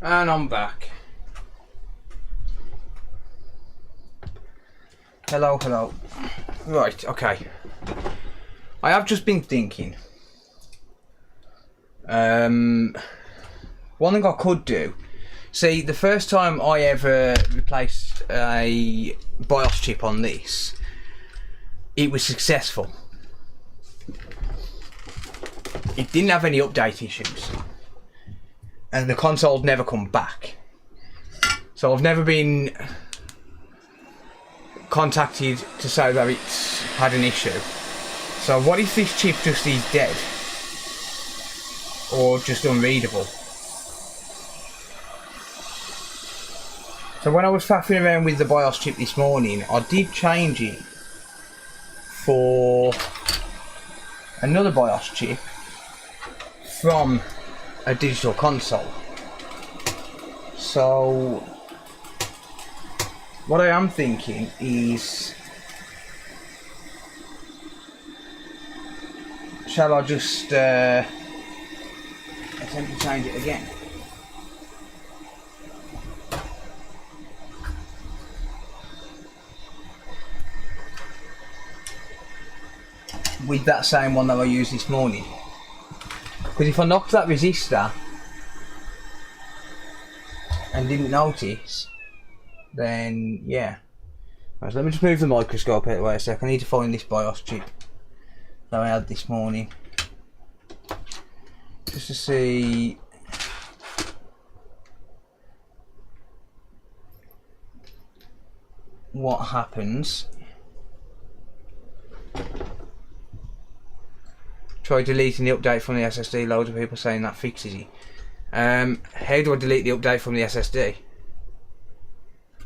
And I'm back. Hello, hello. Right, okay. I have just been thinking. One thing I could do. See, the first time I ever replaced a BIOS chip on this, it was successful. It didn't have any update issues. And the console's never come back. So I've never been contacted to say that it's had an issue. So what if this chip just is dead? Or just unreadable? So when I was faffing around with the BIOS chip this morning, I did change it for another BIOS chip from a digital console. So what I am thinking is shall I just attempt to change it again? With that same one that I used this morning. Because if I knocked that resistor and didn't notice, then yeah. Right, so let me just move the microscope out of the way a sec. I need to find this BIOS chip that I had this morning. Just to see what happens. Try deleting the update from the SSD. Loads of people saying that fixes it. How do I delete the update from the SSD?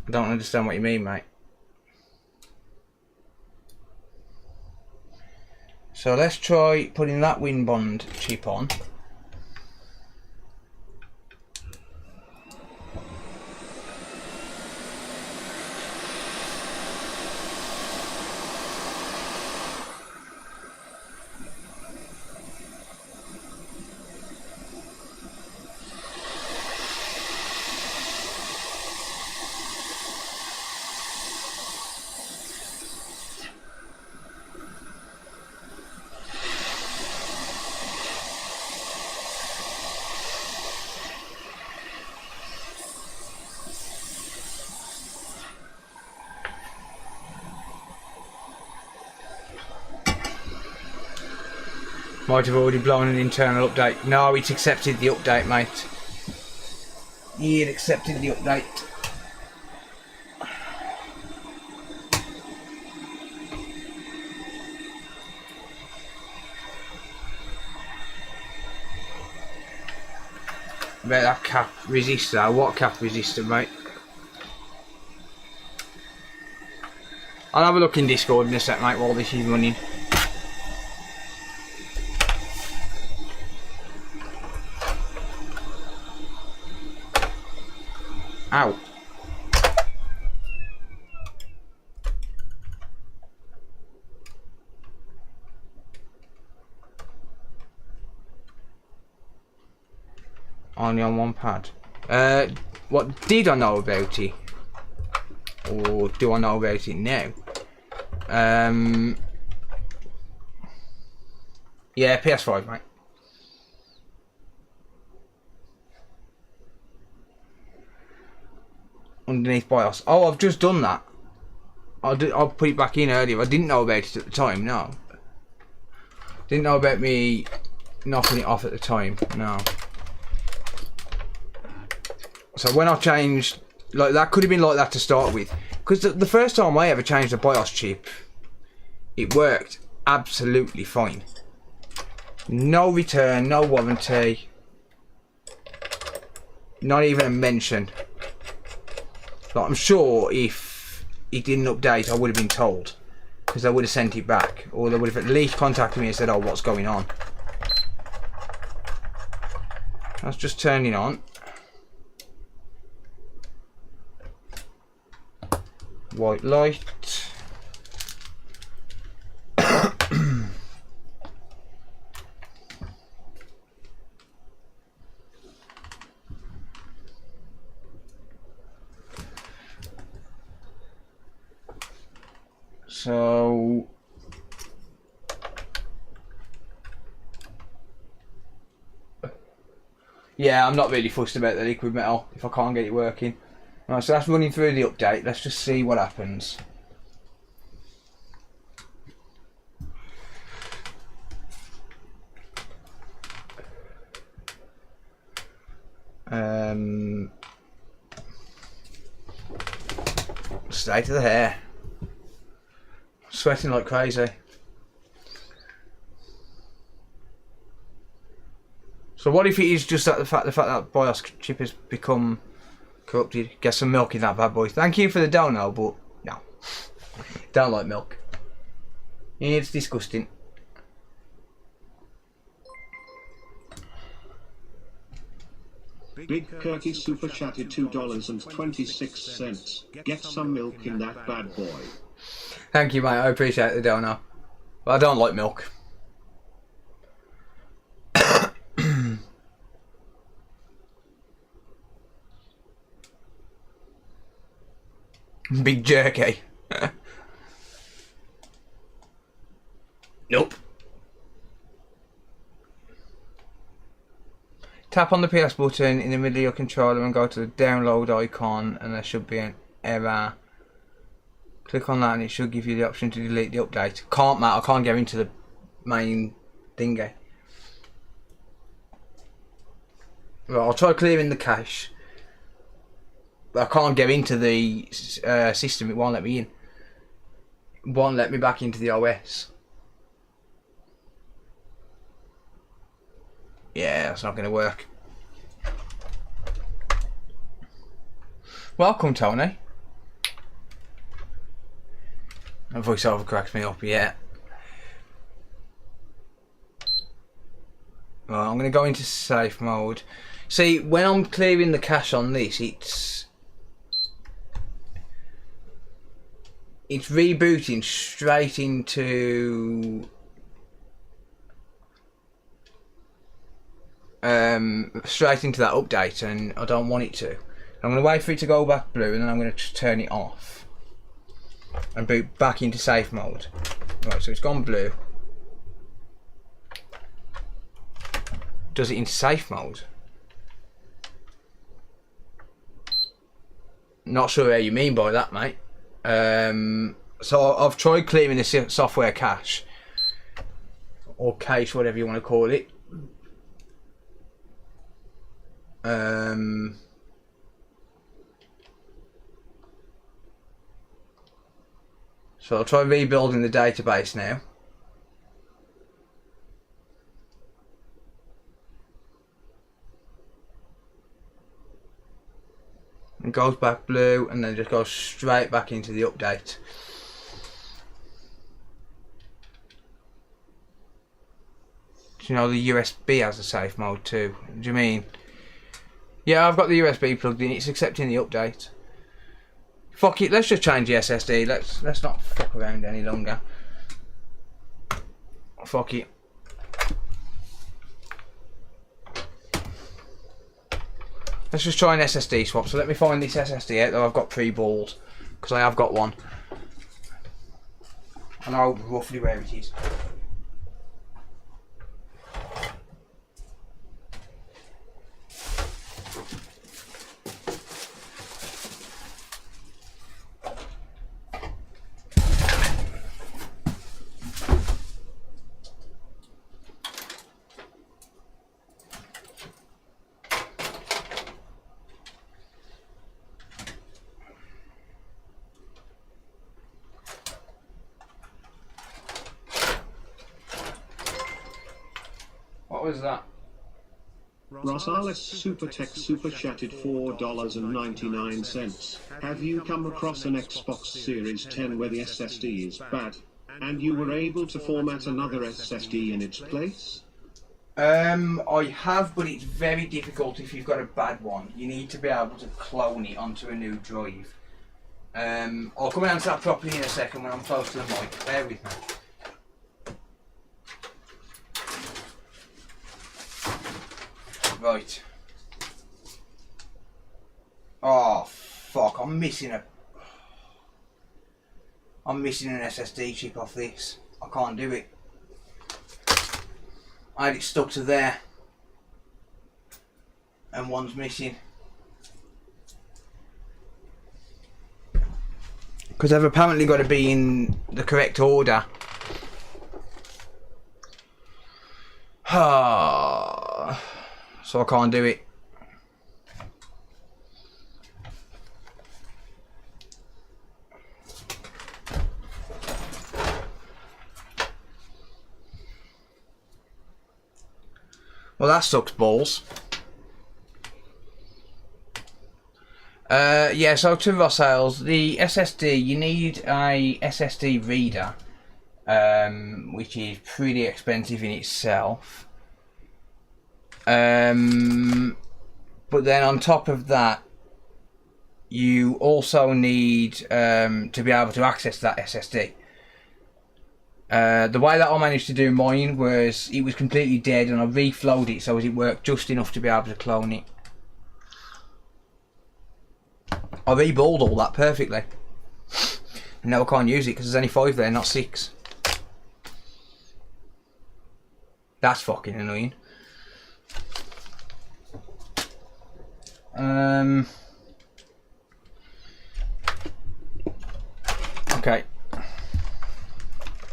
I don't understand what you mean, mate. So let's try putting that WinBond chip on. Might have already blown an internal update. No, it's accepted the update, mate. It accepted the update. About that cap resistor. What cap resistor, mate? I'll have a look in Discord in a sec, mate, while this is running. Ow. Only on one pad. What did I know about it? Or do I know about it now? Yeah, PS5, mate. Underneath BIOS. Oh, I've just done that. I'll put it back in earlier. I didn't know about it at the time, no. Didn't know about me knocking it off at the time, no. So when I changed, like that could have been like that to start with. Because the first time I ever changed the BIOS chip, it worked absolutely fine. No return, no warranty. Not even a mention. Like, I'm sure if it didn't update, I would have been told, because they would have sent it back, or they would have at least contacted me and said, "Oh, what's going on?" That's just turning on. White light. So yeah, I'm not really fussed about the liquid metal if I can't get it working. Right, so that's running through the update. Let's just see what happens. State of the hair. Sweating like crazy. So what if it is just that the fact that BIOS chip has become corrupted? Get some milk in that bad boy. Thank you for the dono, but no. Don't like milk. It's disgusting. Big Curtis super chatted $2.26. Get some milk in that bad boy. Thank you, mate. I appreciate the dono. But I don't like milk. Big jerky. Nope. Tap on the PS button in the middle of your controller and go to the download icon, and there should be an error. Click on that and it should give you the option to delete the update. Can't, Matt, I can't get into the main thingy. Right, I'll try clearing the cache. But I can't get into the system, it won't let me in. It won't let me back into the OS. Yeah, that's not going to work. Welcome, Tony. That voiceover cracks me up, yeah. Right, I'm going to go into safe mode. See, when I'm clearing the cache on this, it's rebooting straight into that update, and I don't want it to. I'm going to wait for it to go back blue, and then I'm going to turn it off and boot back into safe mode. Right, so it's gone blue. Does it in safe mode? Not sure how you mean by that, mate. So I've tried clearing the software cache, or cache, whatever you want to call it. So I'll try rebuilding the database now. And goes back blue, and then just goes straight back into the update. Do you know the USB has a safe mode too? Do you mean? Yeah, I've got the USB plugged in. It's accepting the update. Fuck it. Let's just change the SSD. Let's not fuck around any longer. Fuck it. Let's just try an SSD swap. So let me find this SSD out that I've got pre-balled, because I have got one. I know roughly where it is. What was that? Ross Alex Super Tech Super Chatted $4.99. Have you come across an Xbox Series 10 where the SSD is bad, and you were able to format another SSD in its place? I have, but it's very difficult if you've got a bad one. You need to be able to clone it onto a new drive. I'll come down to that properly in a second when I'm close to the mic. Bear with me. Right. Oh fuck! I'm missing an SSD chip off this. I can't do it. I had it stuck to there, and one's missing. Because they've apparently got to be in the correct order. So I can't do it. Well, that sucks balls. Yeah, so to Ross Ailes, the SSD, you need a SSD reader, which is pretty expensive in itself. But then on top of that, you also need to be able to access that SSD. The way that I managed to do mine was it was completely dead, and I reflowed it so it worked just enough to be able to clone it. I reballed all that perfectly. Now I can't use it because there's only 5 there, not 6. That's fucking annoying. Okay.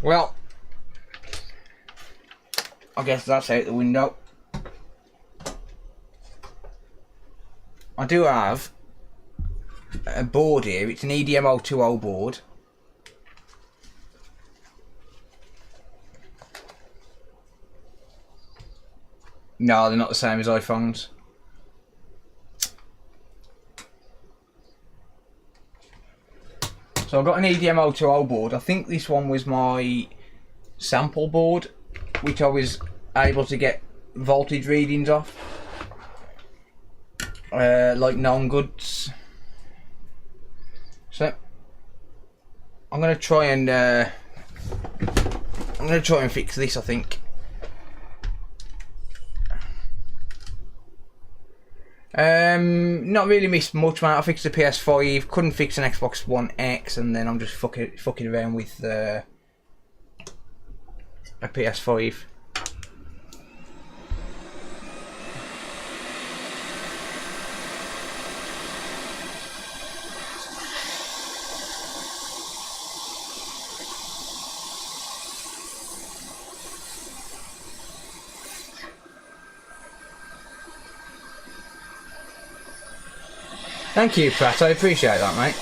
Well, I guess that's out the window. I do have a board here. It's an EDM020 board. No, they're not the same as iPhones. So I've got an EDM020 board. I think this one was my sample board, which I was able to get voltage readings off. Like known goods. So I'm gonna try and fix this, I think. Not really missed much, man. I fixed the PS5, couldn't fix an Xbox One X, and then I'm just fucking around with a PS5. Thank you, Pratt. I appreciate that, mate.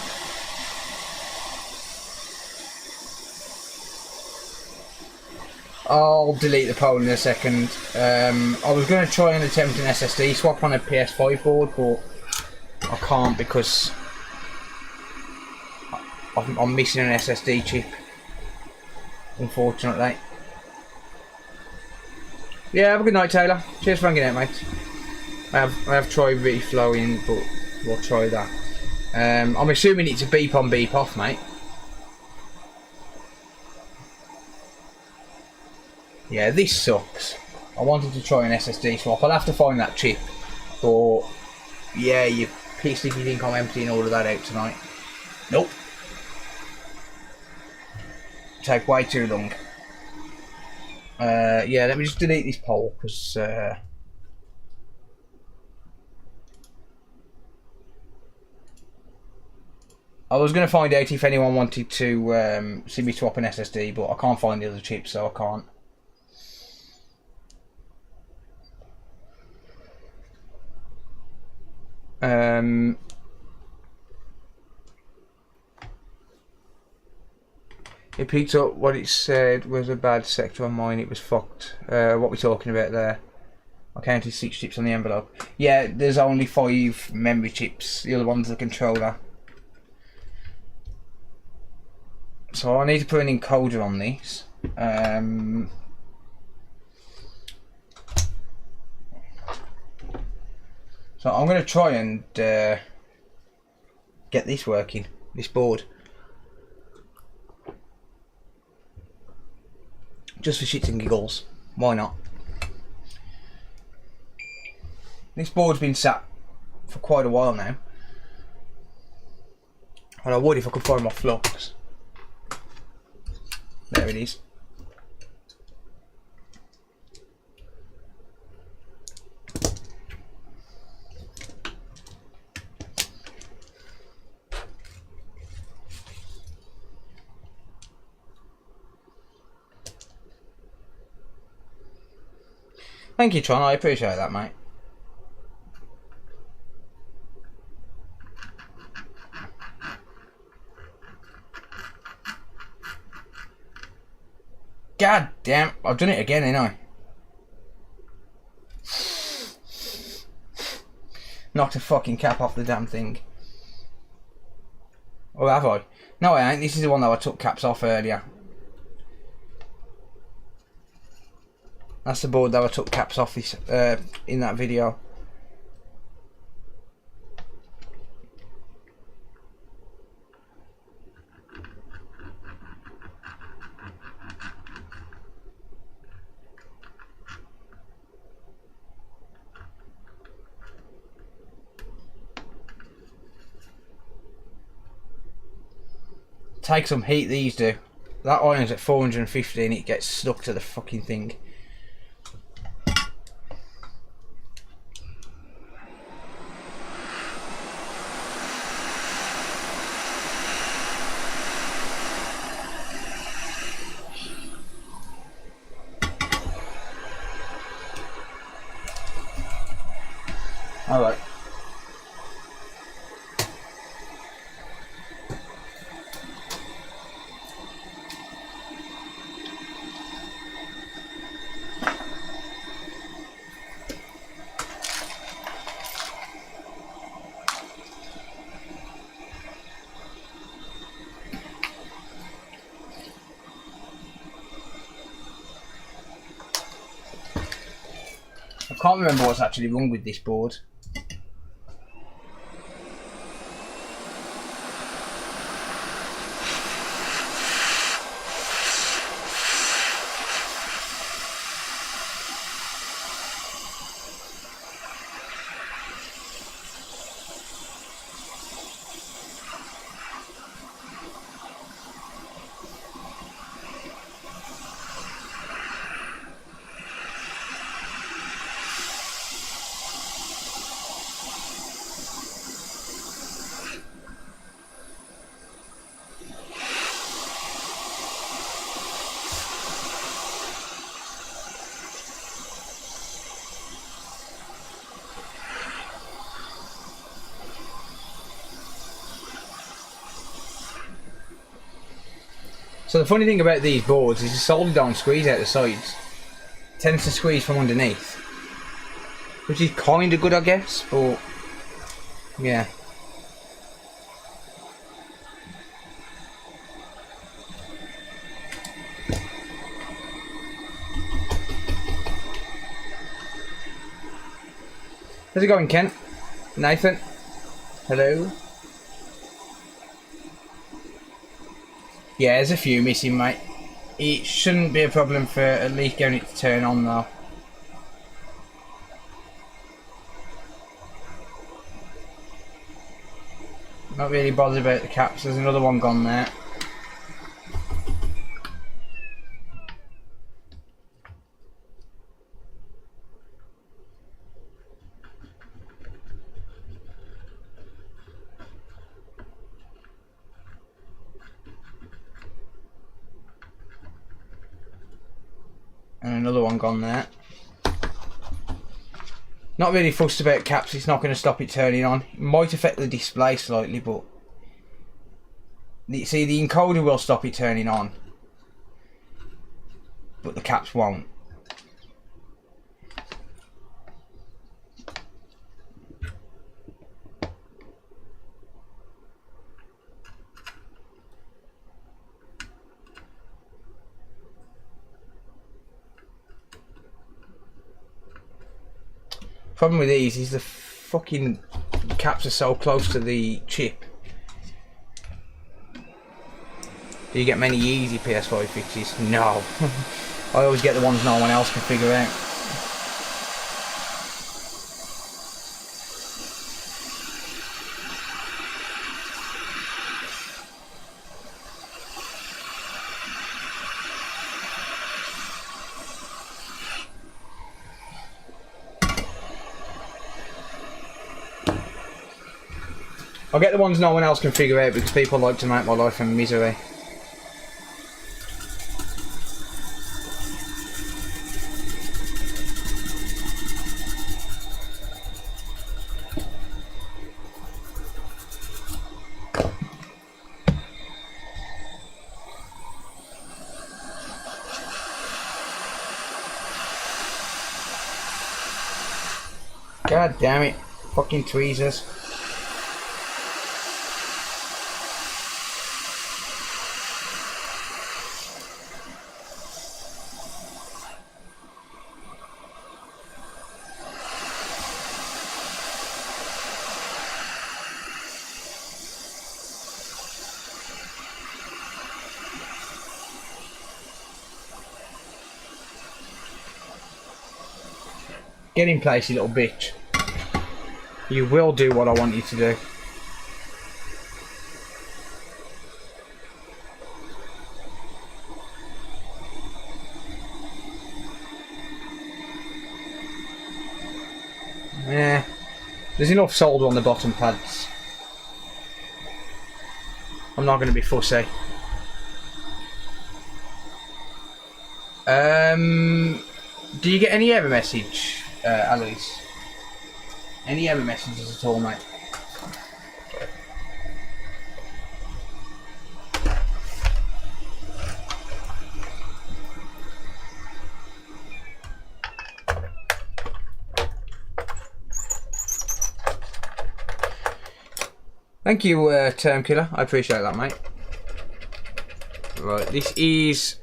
I'll delete the poll in a second. I was going to try and attempt an SSD swap on a PS5 board, but I can't because I'm missing an SSD chip, unfortunately. Yeah, have a good night, Taylor. Cheers for hanging out, mate. I have tried reflowing, but we'll try that. I'm assuming it's a beep on, beep off, mate. Yeah, this sucks. I wanted to try an SSD swap. I'll have to find that chip. But yeah, you're pissed if you think I'm emptying all of that out tonight. Nope. Take way too long. Yeah, let me just delete this poll because I was going to find out if anyone wanted to see me swap an SSD, but I can't find the other chip, so I can't. It picked up what it said was a bad sector on mine. It was fucked. What we're talking about there. I counted 6 chips on the envelope. Yeah, there's only 5 memory chips. The other one's the controller. So I need to put an encoder on this. So I'm going to try and get this working, this board. Just for shits and giggles. Why not? This board's been sat for quite a while now. And I would if I could find my flux. There it is. Thank you, Tron. I appreciate that, mate. God damn, I've done it again, ain't I? Knocked a fucking cap off the damn thing. Or have I? No, I ain't. This is the one that I took caps off earlier. That's the board that I took caps off this in that video. take some heat, these do. That iron's at 450 and it gets stuck to the fucking thing. Alright. I can't remember what's actually wrong with this board. So the funny thing about these boards is the solder don't squeeze out the sides. It tends to squeeze from underneath. Which is kind of good, I guess, but yeah. How's it going, Kent? Nathan? Hello? Yeah, there's a few missing, mate. It shouldn't be a problem for at least getting it to turn on, though. Not really bothered about the caps. There's another one gone there. And another one gone there. Not really fussed about caps, it's not going to stop it turning on. It might affect the display slightly, but see, the encoder will stop it turning on, but the caps won't. Problem with these is the fucking caps are so close to the chip. Do you get many easy PS5 fixes? No. I always get the ones no one else can figure out. I'll get the ones no one else can figure out because people like to make my life a misery. God damn it, fucking tweezers. Get in place, you little bitch. You will do what I want you to do. Nah. There's enough solder on the bottom pads. I'm not going to be fussy. Do you get any error message, Alice? Any error messages at all, mate? Thank you, Term Killer. I appreciate that, mate. Right, this is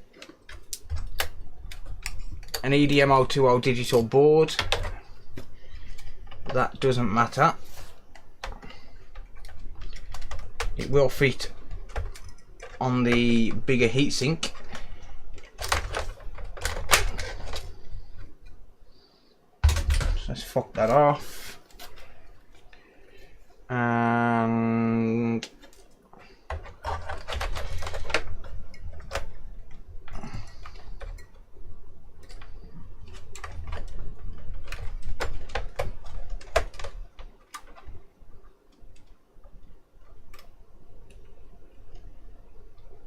an EDM020 digital board. That doesn't matter. It will fit on the bigger heatsink. So let's fuck that off. And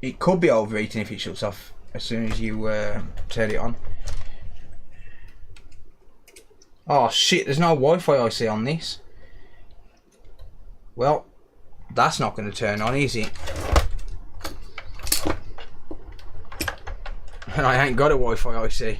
it could be overheating if it shuts off as soon as you turn it on. Oh shit, there's no Wi-Fi IC on this. Well, that's not going to turn on, is it? And I ain't got a Wi-Fi IC.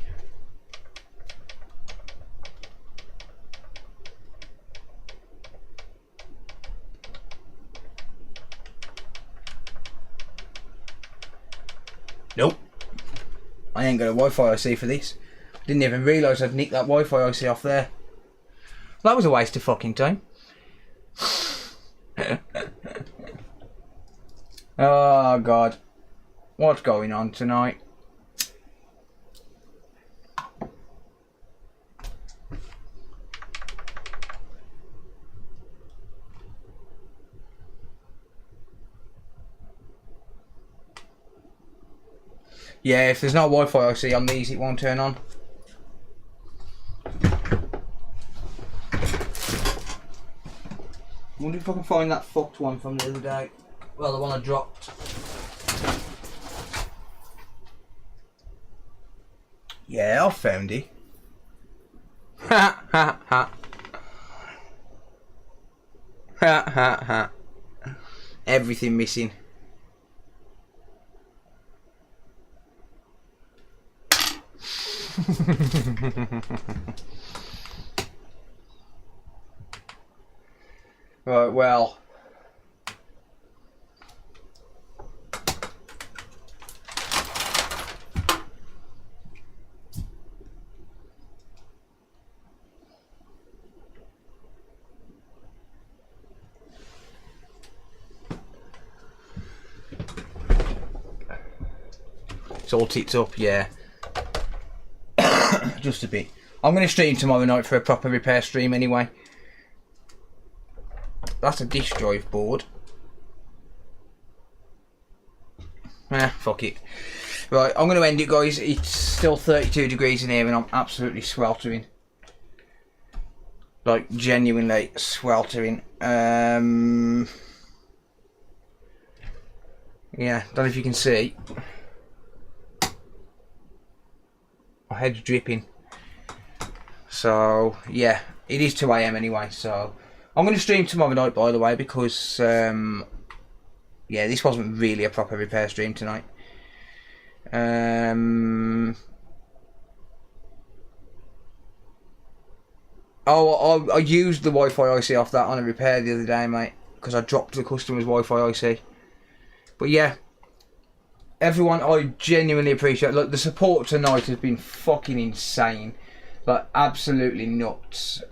Nope. I ain't got a Wi-Fi IC for this. Didn't even realise I'd nicked that Wi-Fi IC off there. That was a waste of fucking time. Oh god, what's going on tonight? Yeah, if there's no Wi-Fi IC on these, it won't turn on. I wonder if I can find that fucked one from the other day. Well, the one I dropped. Yeah, I found it. Ha ha ha. Ha ha ha. Everything missing. Right, well. It's all ticked up, yeah. Just a bit. I'm going to stream tomorrow night for a proper repair stream anyway. That's a disk drive board. Fuck it. Right, I'm going to end it, guys. It's still 32 degrees in here and I'm absolutely sweltering. Like, genuinely sweltering. Yeah, don't know if you can see. My head's dripping. So, yeah, it is 2 AM anyway, so I'm going to stream tomorrow night, by the way, because, yeah, this wasn't really a proper repair stream tonight. I used the Wi-Fi IC off that on a repair the other day, mate, because I dropped the customer's Wi-Fi IC. But yeah, everyone, I genuinely appreciate. Look, the support tonight has been fucking insane, like absolutely nuts.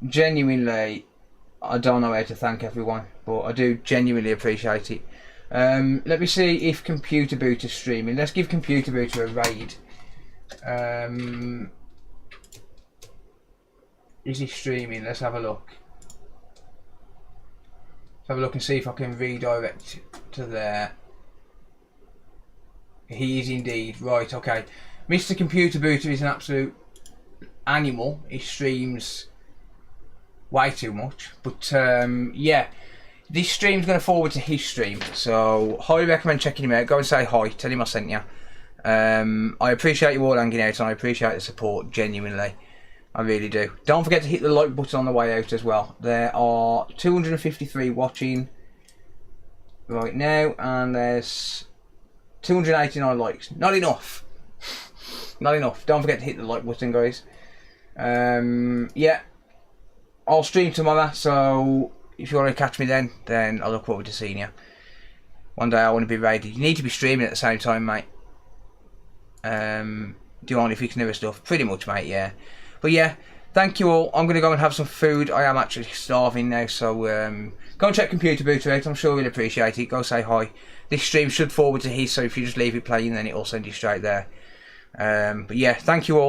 Genuinely, I don't know how to thank everyone, but I do genuinely appreciate it. Let me see if Computer Boot is streaming. Let's give Computer Boot a raid. Is he streaming? Let's have a look. Let's have a look and see if I can redirect to there. He is indeed. Right, okay. Mr. Computer Booter is an absolute animal. He streams way too much. But yeah, this stream's going to forward to his stream, so highly recommend checking him out. Go and say hi, tell him I sent you. I appreciate you all hanging out, and I appreciate the support, genuinely. I really do. Don't forget to hit the like button on the way out as well. There are 253 watching right now, and there's 289 likes. Not enough. Not enough. Don't forget to hit the like button, guys. Yeah, I'll stream tomorrow, so if you want to catch me then I look forward to seeing you. One day I want to be raided. You need to be streaming at the same time, mate. Do you want to fix newer stuff? Pretty much, mate, yeah. But yeah, thank you all. I'm going to go and have some food. I am actually starving now, so go and check Computer Booter out. I'm sure he'll appreciate it. Go say hi. This stream should forward to his, so if you just leave it playing, then it'll send you straight there. But yeah, thank you all.